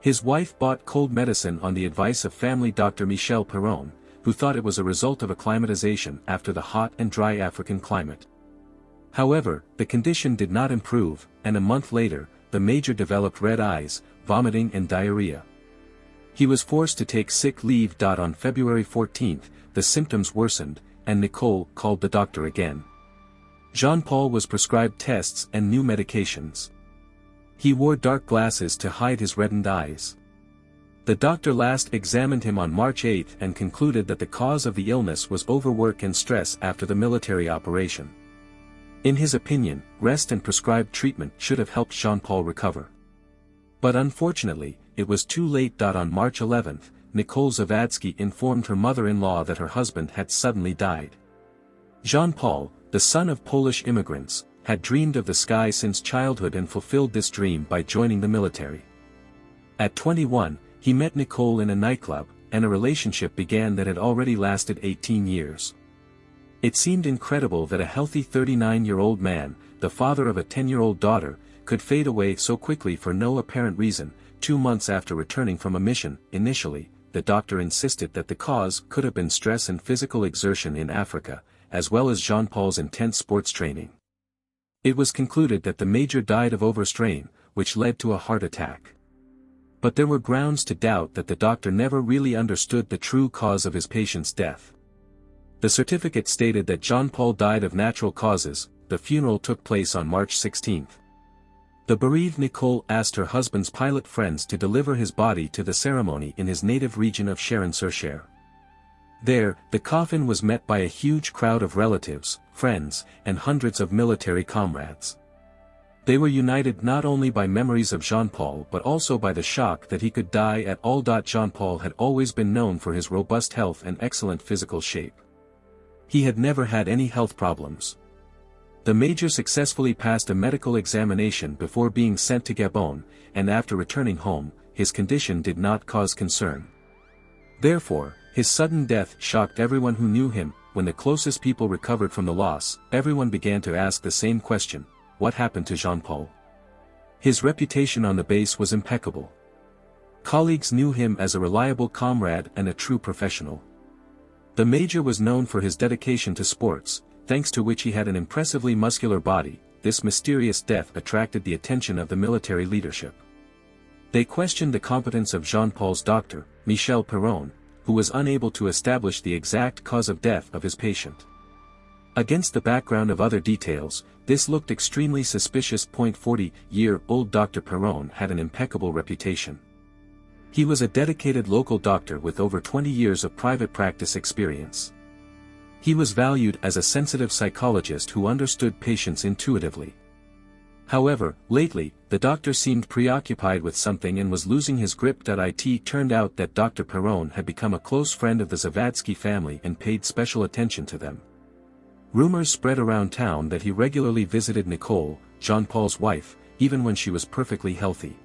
His wife bought cold medicine on the advice of family doctor Michel Perron, who thought it was a result of acclimatization after the hot and dry African climate. However, the condition did not improve, and a month later, the major developed red eyes, vomiting and diarrhea. He was forced to take sick leave. On February 14, the symptoms worsened, and Nicole called the doctor again. Jean-Paul was prescribed tests and new medications. He wore dark glasses to hide his reddened eyes. The doctor last examined him on March 8 and concluded that the cause of the illness was overwork and stress after the military operation. In his opinion, rest and prescribed treatment should have helped Jean-Paul recover. But unfortunately, it was too late. On March 11, Nicole Zavadski informed her mother-in-law that her husband had suddenly died. Jean-Paul, the son of Polish immigrants, had dreamed of the sky since childhood and fulfilled this dream by joining the military. At 21, he met Nicole in a nightclub, and a relationship began that had already lasted 18 years. It seemed incredible that a healthy 39-year-old man, the father of a 10-year-old daughter, could fade away so quickly for no apparent reason. 2 months after returning from a mission, initially, the doctor insisted that the cause could have been stress and physical exertion in Africa, as well as Jean-Paul's intense sports training. It was concluded that the major died of overstrain, which led to a heart attack. But there were grounds to doubt that the doctor never really understood the true cause of his patient's death. The certificate stated that Jean-Paul died of natural causes. The funeral took place on March 16. The bereaved Nicole asked her husband's pilot friends to deliver his body to the ceremony in his native region of Sharon-sur-Cher. There, the coffin was met by a huge crowd of relatives, friends, and hundreds of military comrades. They were united not only by memories of Jean-Paul but also by the shock that he could die at all. Jean-Paul had always been known for his robust health and excellent physical shape. He had never had any health problems. The major successfully passed a medical examination before being sent to Gabon, and after returning home, his condition did not cause concern. Therefore, his sudden death shocked everyone who knew him. When the closest people recovered from the loss, everyone began to ask the same question: what happened to Jean-Paul? His reputation on the base was impeccable. Colleagues knew him as a reliable comrade and a true professional. The major was known for his dedication to sports, thanks to which he had an impressively muscular body. This mysterious death attracted the attention of the military leadership. They questioned the competence of Jean-Paul's doctor, Michel Perron, who was unable to establish the exact cause of death of his patient. Against the background of other details, this looked extremely suspicious. 40-year-old Dr. Perron had an impeccable reputation. He was a dedicated local doctor with over 20 years of private practice experience. He was valued as a sensitive psychologist who understood patients intuitively. However, lately, the doctor seemed preoccupied with something and was losing his grip. It turned out that Dr. Perron had become a close friend of the Zavadski family and paid special attention to them. Rumors spread around town that he regularly visited Nicole, Jean-Paul's wife, even when she was perfectly healthy.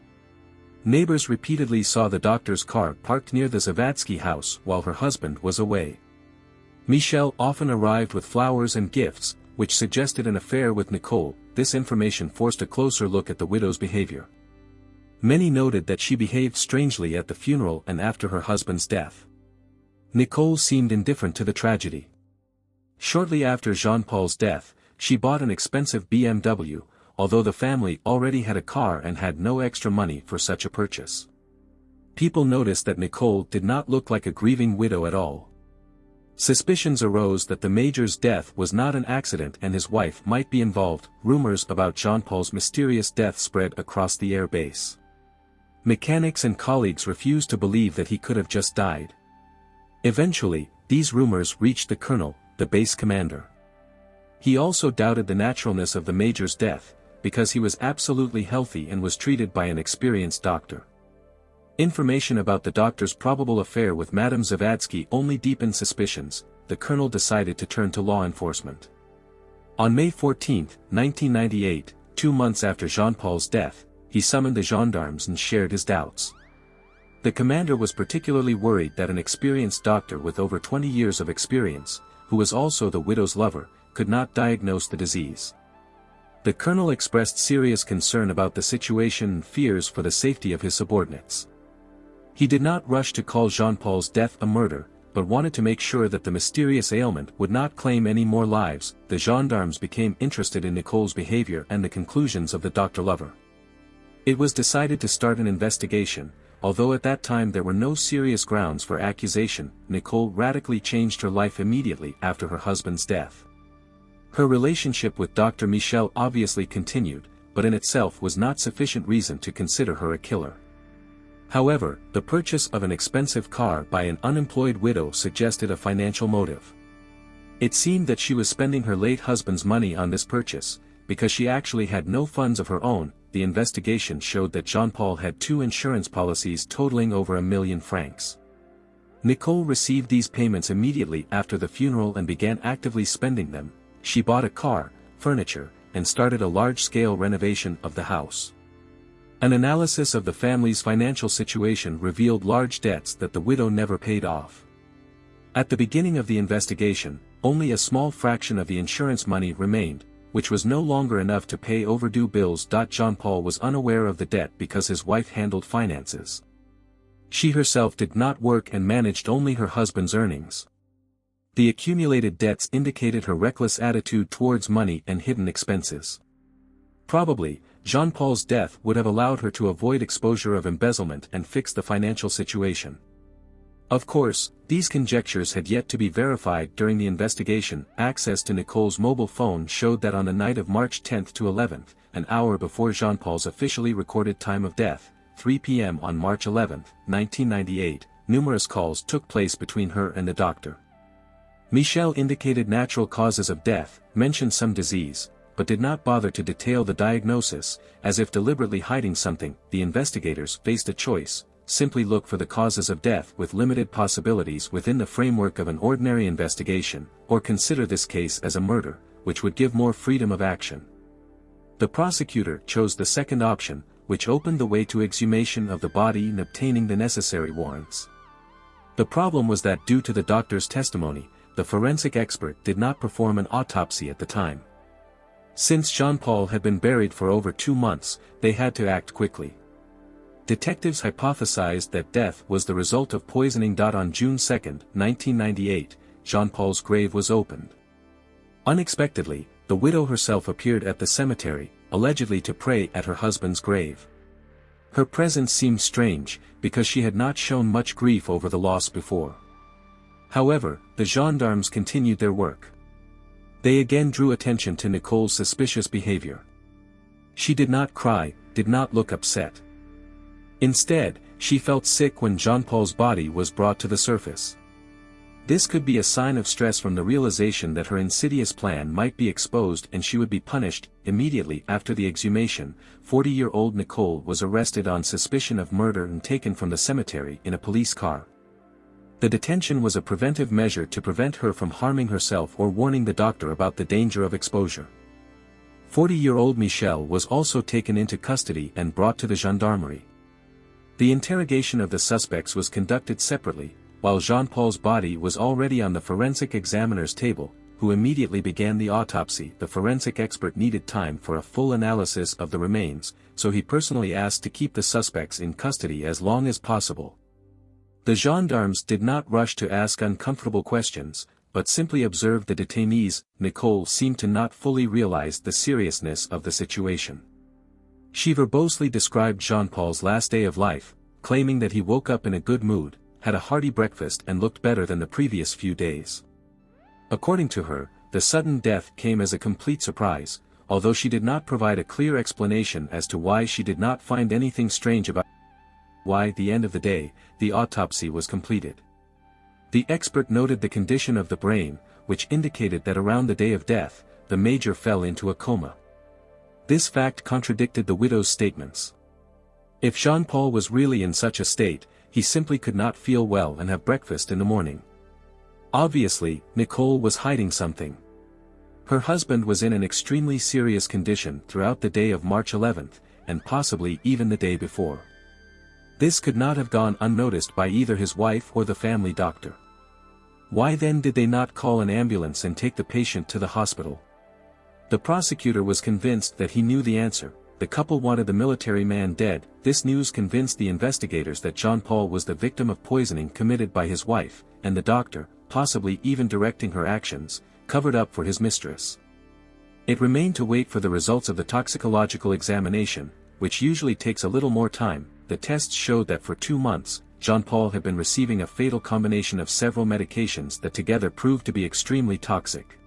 Neighbors repeatedly saw the doctor's car parked near the Zavadski house while her husband was away. Michel often arrived with flowers and gifts, which suggested an affair with Nicole. This information forced a closer look at the widow's behavior. Many noted that she behaved strangely at the funeral and after her husband's death. Nicole seemed indifferent to the tragedy. Shortly after Jean-Paul's death, she bought an expensive BMW, although the family already had a car and had no extra money for such a purchase. People noticed that Nicole did not look like a grieving widow at all. Suspicions arose that the Major's death was not an accident and his wife might be involved. Rumors about Jean-Paul's mysterious death spread across the air base. Mechanics and colleagues refused to believe that he could have just died. Eventually, these rumors reached the colonel, the base commander. He also doubted the naturalness of the Major's death, because he was absolutely healthy and was treated by an experienced doctor. Information about the doctor's probable affair with Madame Zavadski only deepened suspicions. The colonel decided to turn to law enforcement. On May 14, 1998, 2 months after Jean-Paul's death, he summoned the gendarmes and shared his doubts. The commander was particularly worried that an experienced doctor with over 20 years of experience, who was also the widow's lover, could not diagnose the disease. The colonel expressed serious concern about the situation and fears for the safety of his subordinates. He did not rush to call Jean-Paul's death a murder, but wanted to make sure that the mysterious ailment would not claim any more lives. The gendarmes became interested in Nicole's behavior and the conclusions of the doctor lover. It was decided to start an investigation. Although at that time there were no serious grounds for accusation, Nicole radically changed her life immediately after her husband's death. Her relationship with Dr. Michel obviously continued, but in itself was not sufficient reason to consider her a killer. However, the purchase of an expensive car by an unemployed widow suggested a financial motive. It seemed that she was spending her late husband's money on this purchase, because she actually had no funds of her own. The investigation showed that Jean-Paul had 2 insurance policies totaling over £1,000,000. Nicole received these payments immediately after the funeral and began actively spending them. She bought a car, furniture, and started a large-scale renovation of the house. An analysis of the family's financial situation revealed large debts that the widow never paid off. At the beginning of the investigation, only a small fraction of the insurance money remained, which was no longer enough to pay overdue bills. Jean-Paul was unaware of the debt because his wife handled finances. She herself did not work and managed only her husband's earnings. The accumulated debts indicated her reckless attitude towards money and hidden expenses. Probably, Jean-Paul's death would have allowed her to avoid exposure of embezzlement and fix the financial situation. Of course, these conjectures had yet to be verified during the investigation. Access to Nicole's mobile phone showed that on the night of March 10 to 11, an hour before Jean-Paul's officially recorded time of death, 3 p.m. on March 11, 1998, numerous calls took place between her and the doctor. Michel indicated natural causes of death, mentioned some disease, but did not bother to detail the diagnosis. As if deliberately hiding something, the investigators faced a choice: simply look for the causes of death with limited possibilities within the framework of an ordinary investigation, or consider this case as a murder, which would give more freedom of action. The prosecutor chose the second option, which opened the way to exhumation of the body and obtaining the necessary warrants. The problem was that due to the doctor's testimony, the forensic expert did not perform an autopsy at the time. Since Jean-Paul had been buried for over 2 months, they had to act quickly. Detectives hypothesized that death was the result of poisoning. On June 2, 1998, Jean-Paul's grave was opened. Unexpectedly, the widow herself appeared at the cemetery, allegedly to pray at her husband's grave. Her presence seemed strange, because she had not shown much grief over the loss before. However, the gendarmes continued their work. They again drew attention to Nicole's suspicious behavior. She did not cry, did not look upset. Instead, she felt sick when Jean-Paul's body was brought to the surface. This could be a sign of stress from the realization that her insidious plan might be exposed and she would be punished. Immediately after the exhumation, 40-year-old Nicole was arrested on suspicion of murder and taken from the cemetery in a police car. The detention was a preventive measure to prevent her from harming herself or warning the doctor about the danger of exposure. 40-year-old Michel was also taken into custody and brought to the gendarmerie. The interrogation of the suspects was conducted separately, while Jean-Paul's body was already on the forensic examiner's table, who immediately began the autopsy. The forensic expert needed time for a full analysis of the remains, so he personally asked to keep the suspects in custody as long as possible. The gendarmes did not rush to ask uncomfortable questions, but simply observed the detainees. Nicole seemed to not fully realize the seriousness of the situation. She verbosely described Jean-Paul's last day of life, claiming that he woke up in a good mood, had a hearty breakfast and looked better than the previous few days. According to her, the sudden death came as a complete surprise, although she did not provide a clear explanation as to why. She did not find anything strange about why. At the end of the day, the autopsy was completed. The expert noted the condition of the brain, which indicated that around the day of death, the major fell into a coma. This fact contradicted the widow's statements. If Jean-Paul was really in such a state, he simply could not feel well and have breakfast in the morning. Obviously, Nicole was hiding something. Her husband was in an extremely serious condition throughout the day of March 11th, and possibly even the day before. This could not have gone unnoticed by either his wife or the family doctor. Why then did they not call an ambulance and take the patient to the hospital? The prosecutor was convinced that he knew the answer. The couple wanted the military man dead. This news convinced the investigators that Jean-Paul was the victim of poisoning committed by his wife, and the doctor, possibly even directing her actions, covered up for his mistress. It remained to wait for the results of the toxicological examination, which usually takes a little more time. The tests showed that for 2 months, Jean-Paul had been receiving a fatal combination of several medications that together proved to be extremely toxic.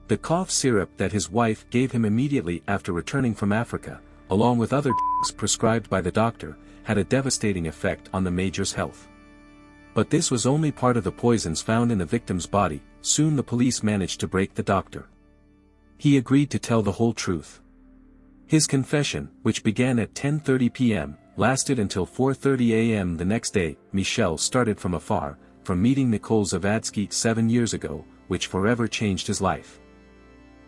The cough syrup that his wife gave him immediately after returning from Africa, along with other drugs prescribed by the doctor, had a devastating effect on the major's health. But this was only part of the poisons found in the victim's body. Soon the police managed to break the doctor. He agreed to tell the whole truth. His confession, which began at 10:30 p.m., lasted until 4:30 a.m. the next day. Michel started from afar, from meeting Nicole Zavadski 7 years ago, which forever changed his life.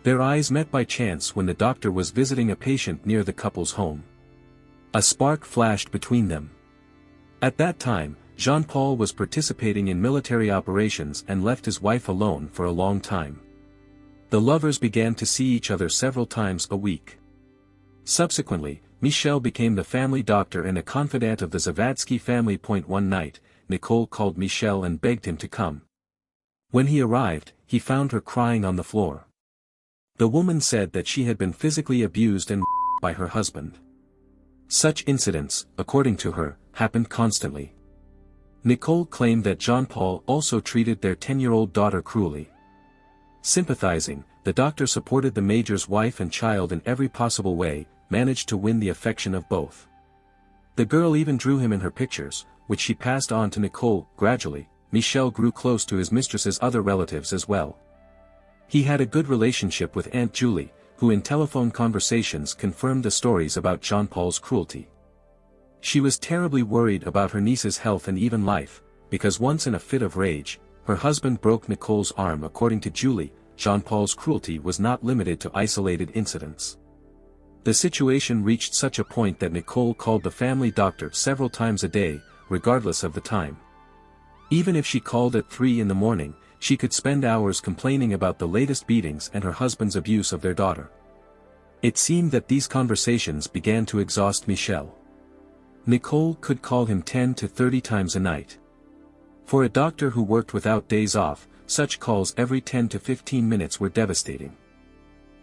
Their eyes met by chance when the doctor was visiting a patient near the couple's home. A spark flashed between them. At that time, Jean-Paul was participating in military operations and left his wife alone for a long time. The lovers began to see each other several times a week. Subsequently, Michel became the family doctor and a confidant of the Zavadski family. One night, Nicole called Michel and begged him to come. When he arrived, he found her crying on the floor. The woman said that she had been physically abused and by her husband. Such incidents, according to her, happened constantly. Nicole claimed that Jean-Paul also treated their 10-year-old daughter cruelly. Sympathizing, the doctor supported the major's wife and child in every possible way, managed to win the affection of both. The girl even drew him in her pictures, which she passed on to Nicole. Gradually, Michel grew close to his mistress's other relatives as well. He had a good relationship with Aunt Julie, who in telephone conversations confirmed the stories about Jean-Paul's cruelty. She was terribly worried about her niece's health and even life, because once in a fit of rage, her husband broke Nicole's arm. According to Julie, Jean-Paul's cruelty was not limited to isolated incidents. The situation reached such a point that Nicole called the family doctor several times a day, regardless of the time. Even if she called at 3 in the morning, she could spend hours complaining about the latest beatings and her husband's abuse of their daughter. It seemed that these conversations began to exhaust Michel. Nicole could call him 10 to 30 times a night. For a doctor who worked without days off, such calls every 10 to 15 minutes were devastating.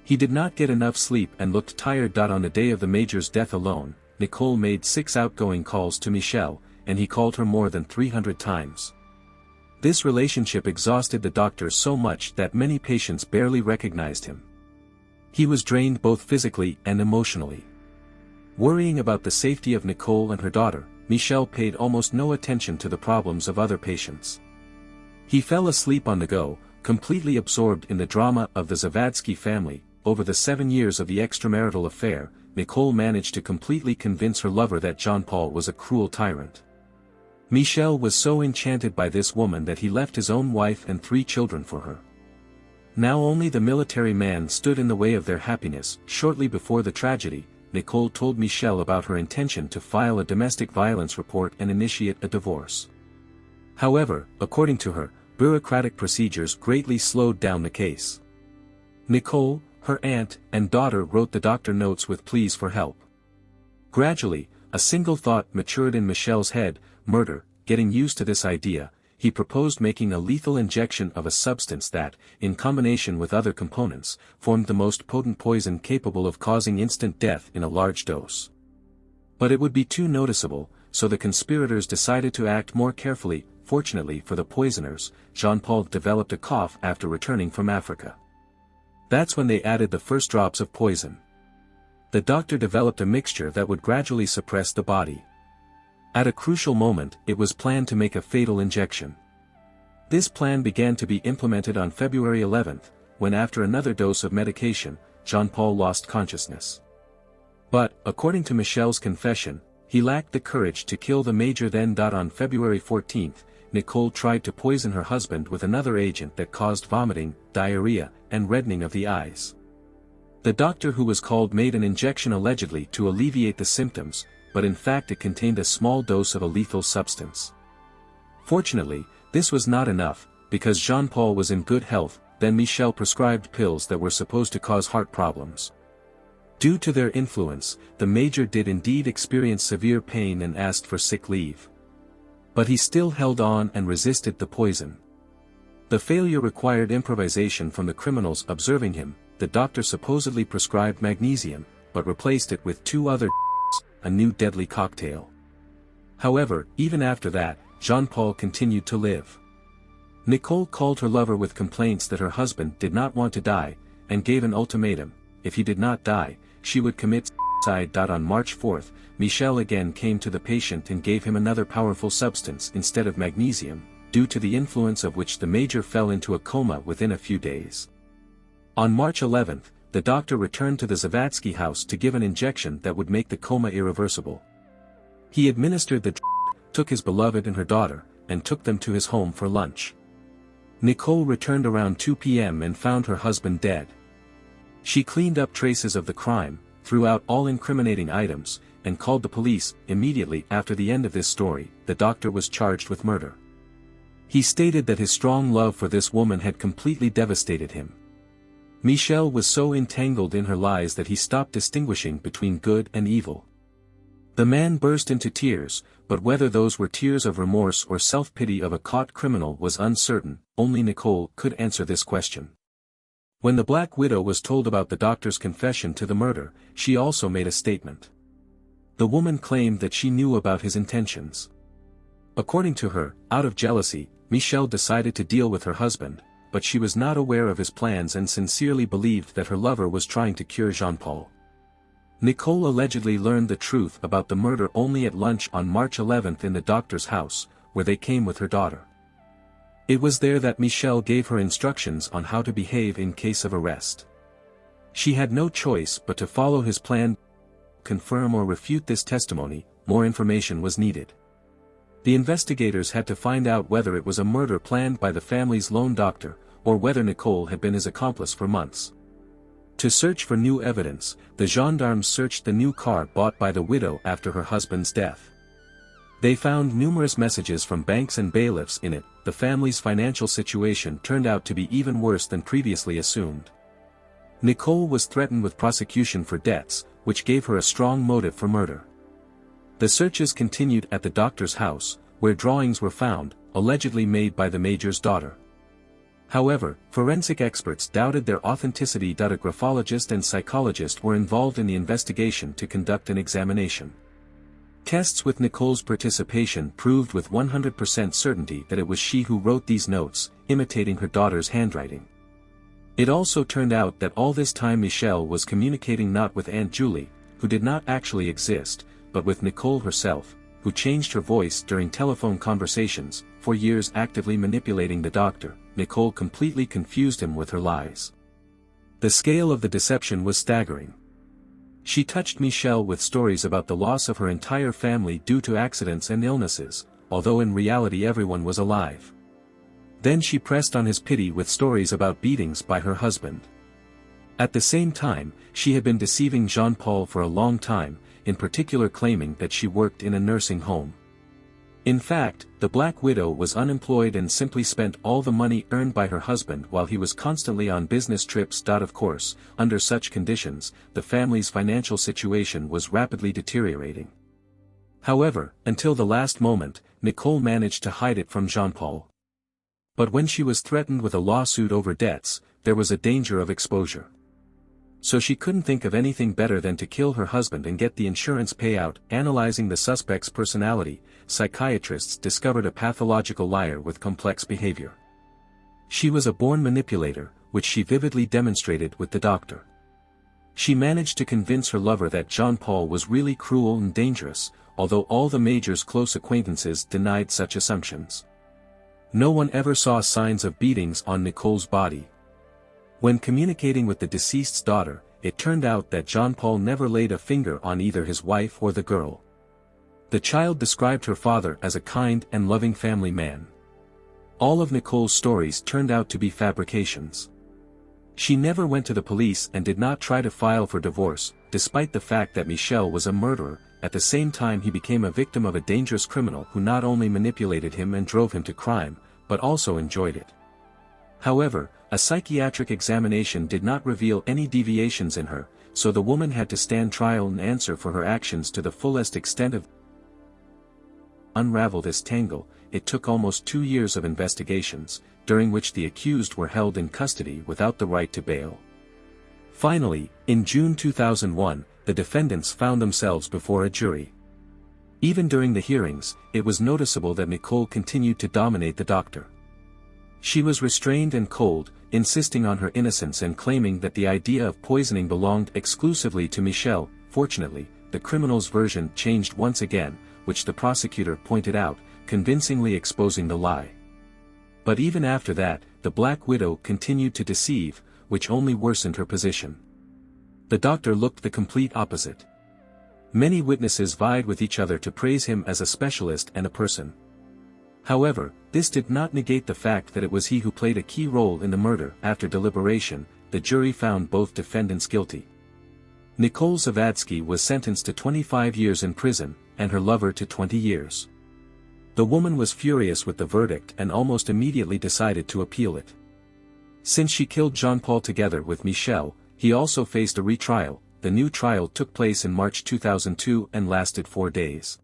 He did not get enough sleep and looked tired. On the day of the major's death alone, Nicole made 6 outgoing calls to Michel, and he called her more than 300 times. This relationship exhausted the doctor so much that many patients barely recognized him. He was drained both physically and emotionally. Worrying about the safety of Nicole and her daughter, Michel paid almost no attention to the problems of other patients. He fell asleep on the go, completely absorbed in the drama of the Zavadski family. Over the 7 years of the extramarital affair, Nicole managed to completely convince her lover that Jean-Paul was a cruel tyrant. Michel was so enchanted by this woman that he left his own wife and 3 children for her. Now only the military man stood in the way of their happiness. Shortly before the tragedy, Nicole told Michel about her intention to file a domestic violence report and initiate a divorce. However, according to her, bureaucratic procedures greatly slowed down the case. Nicole, her aunt, and daughter wrote the doctor notes with pleas for help. Gradually, a single thought matured in Michel's head: murder. Getting used to this idea, he proposed making a lethal injection of a substance that, in combination with other components, formed the most potent poison capable of causing instant death in a large dose. But it would be too noticeable, so the conspirators decided to act more carefully. Fortunately for the poisoners, Jean-Paul developed a cough after returning from Africa. That's when they added the first drops of poison. The doctor developed a mixture that would gradually suppress the body. At a crucial moment, it was planned to make a fatal injection. This plan began to be implemented on February 11th, when after another dose of medication, Jean-Paul lost consciousness. But, according to Michel's confession, he lacked the courage to kill the major then. On February 14th, Nicole tried to poison her husband with another agent that caused vomiting, diarrhea, and reddening of the eyes. The doctor who was called made an injection allegedly to alleviate the symptoms, but in fact it contained a small dose of a lethal substance. Fortunately, this was not enough, because Jean-Paul was in good health. Then Michel prescribed pills that were supposed to cause heart problems. Due to their influence, the major did indeed experience severe pain and asked for sick leave. But he still held on and resisted the poison. The failure required improvisation from the criminals observing him. The doctor supposedly prescribed magnesium, but replaced it with 2 other a new deadly cocktail. However, even after that, Jean-Paul continued to live. Nicole called her lover with complaints that her husband did not want to die, and gave an ultimatum: if he did not die, she would commit suicide. On March 4th, Michel again came to the patient and gave him another powerful substance instead of magnesium, due to the influence of which the major fell into a coma within a few days. On March 11th, the doctor returned to the Zavadski house to give an injection that would make the coma irreversible. He administered the drug, took his beloved and her daughter, and took them to his home for lunch. Nicole returned around 2 p.m. and found her husband dead. She cleaned up traces of the crime, threw out all incriminating items, and called the police. Immediately after the end of this story, the doctor was charged with murder. He stated that his strong love for this woman had completely devastated him. Michel was so entangled in her lies that he stopped distinguishing between good and evil. The man burst into tears, but whether those were tears of remorse or self-pity of a caught criminal was uncertain. Only Nicole could answer this question. When the Black Widow was told about the doctor's confession to the murder, she also made a statement. The woman claimed that she knew about his intentions. According to her, out of jealousy, Michel decided to deal with her husband, but she was not aware of his plans and sincerely believed that her lover was trying to cure Jean-Paul. Nicole allegedly learned the truth about the murder only at lunch on March 11th in the doctor's house, where they came with her daughter. It was there that Michel gave her instructions on how to behave in case of arrest. She had no choice but to follow his plan. Confirm or refute this testimony, more information was needed. The investigators had to find out whether it was a murder planned by the family's lone doctor, or whether Nicole had been his accomplice for months. To search for new evidence, the gendarmes searched the new car bought by the widow after her husband's death. They found numerous messages from banks and bailiffs in it. The family's financial situation turned out to be even worse than previously assumed. Nicole was threatened with prosecution for debts, which gave her a strong motive for murder. The searches continued at the doctor's house, where drawings were found, allegedly made by the major's daughter. However, forensic experts doubted their authenticity. A graphologist and psychologist were involved in the investigation to conduct an examination. Tests with Nicole's participation proved with 100% certainty that it was she who wrote these notes, imitating her daughter's handwriting. It also turned out that all this time Michel was communicating not with Aunt Julie, who did not actually exist, but with Nicole herself, who changed her voice during telephone conversations, for years actively manipulating the doctor. Nicole completely confused him with her lies. The scale of the deception was staggering. She touched Michelle with stories about the loss of her entire family due to accidents and illnesses, although in reality everyone was alive. Then she pressed on his pity with stories about beatings by her husband. At the same time, she had been deceiving Jean-Paul for a long time, in particular claiming that she worked in a nursing home. In fact, the Black Widow was unemployed and simply spent all the money earned by her husband while he was constantly on business trips. Of course, under such conditions, the family's financial situation was rapidly deteriorating. However, until the last moment, Nicole managed to hide it from Jean-Paul. But when she was threatened with a lawsuit over debts, there was a danger of exposure. So she couldn't think of anything better than to kill her husband and get the insurance payout. Analyzing the suspect's personality, psychiatrists discovered a pathological liar with complex behavior. She was a born manipulator, which she vividly demonstrated with the doctor. She managed to convince her lover that Jean-Paul was really cruel and dangerous, although all the Major's close acquaintances denied such assumptions. No one ever saw signs of beatings on Nicole's body. When communicating with the deceased's daughter, it turned out that Jean-Paul never laid a finger on either his wife or the girl. The child described her father as a kind and loving family man. All of Nicole's stories turned out to be fabrications. She never went to the police and did not try to file for divorce, despite the fact that Michel was a murderer. At the same time, he became a victim of a dangerous criminal who not only manipulated him and drove him to crime, but also enjoyed it. However, a psychiatric examination did not reveal any deviations in her, so the woman had to stand trial and answer for her actions to the fullest extent. Of unravel this tangle, it took almost 2 years of investigations, during which the accused were held in custody without the right to bail. Finally, in June 2001, the defendants found themselves before a jury. Even during the hearings, it was noticeable that Nicole continued to dominate the doctor. She was restrained and cold, insisting on her innocence and claiming that the idea of poisoning belonged exclusively to Michel. Fortunately, the criminal's version changed once again, which the prosecutor pointed out, convincingly exposing the lie. But even after that, the Black Widow continued to deceive, which only worsened her position. The doctor looked the complete opposite. Many witnesses vied with each other to praise him as a specialist and a person. However, this did not negate the fact that it was he who played a key role in the murder. After deliberation, the jury found both defendants guilty. Nicole Zavadski was sentenced to 25 years in prison, and her lover to 20 years. The woman was furious with the verdict and almost immediately decided to appeal it. Since she killed Jean-Paul together with Michel, he also faced a retrial. The new trial took place in March 2002 and lasted 4 days.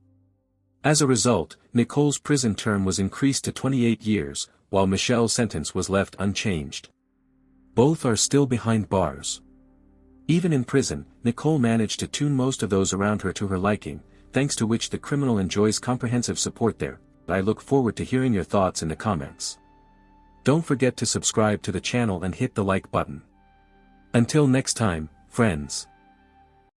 As a result, Nicole's prison term was increased to 28 years, while Michel's sentence was left unchanged. Both are still behind bars. Even in prison, Nicole managed to tune most of those around her to her liking, thanks to which the criminal enjoys comprehensive support there. I look forward to hearing your thoughts in the comments. Don't forget to subscribe to the channel and hit the like button. Until next time, friends.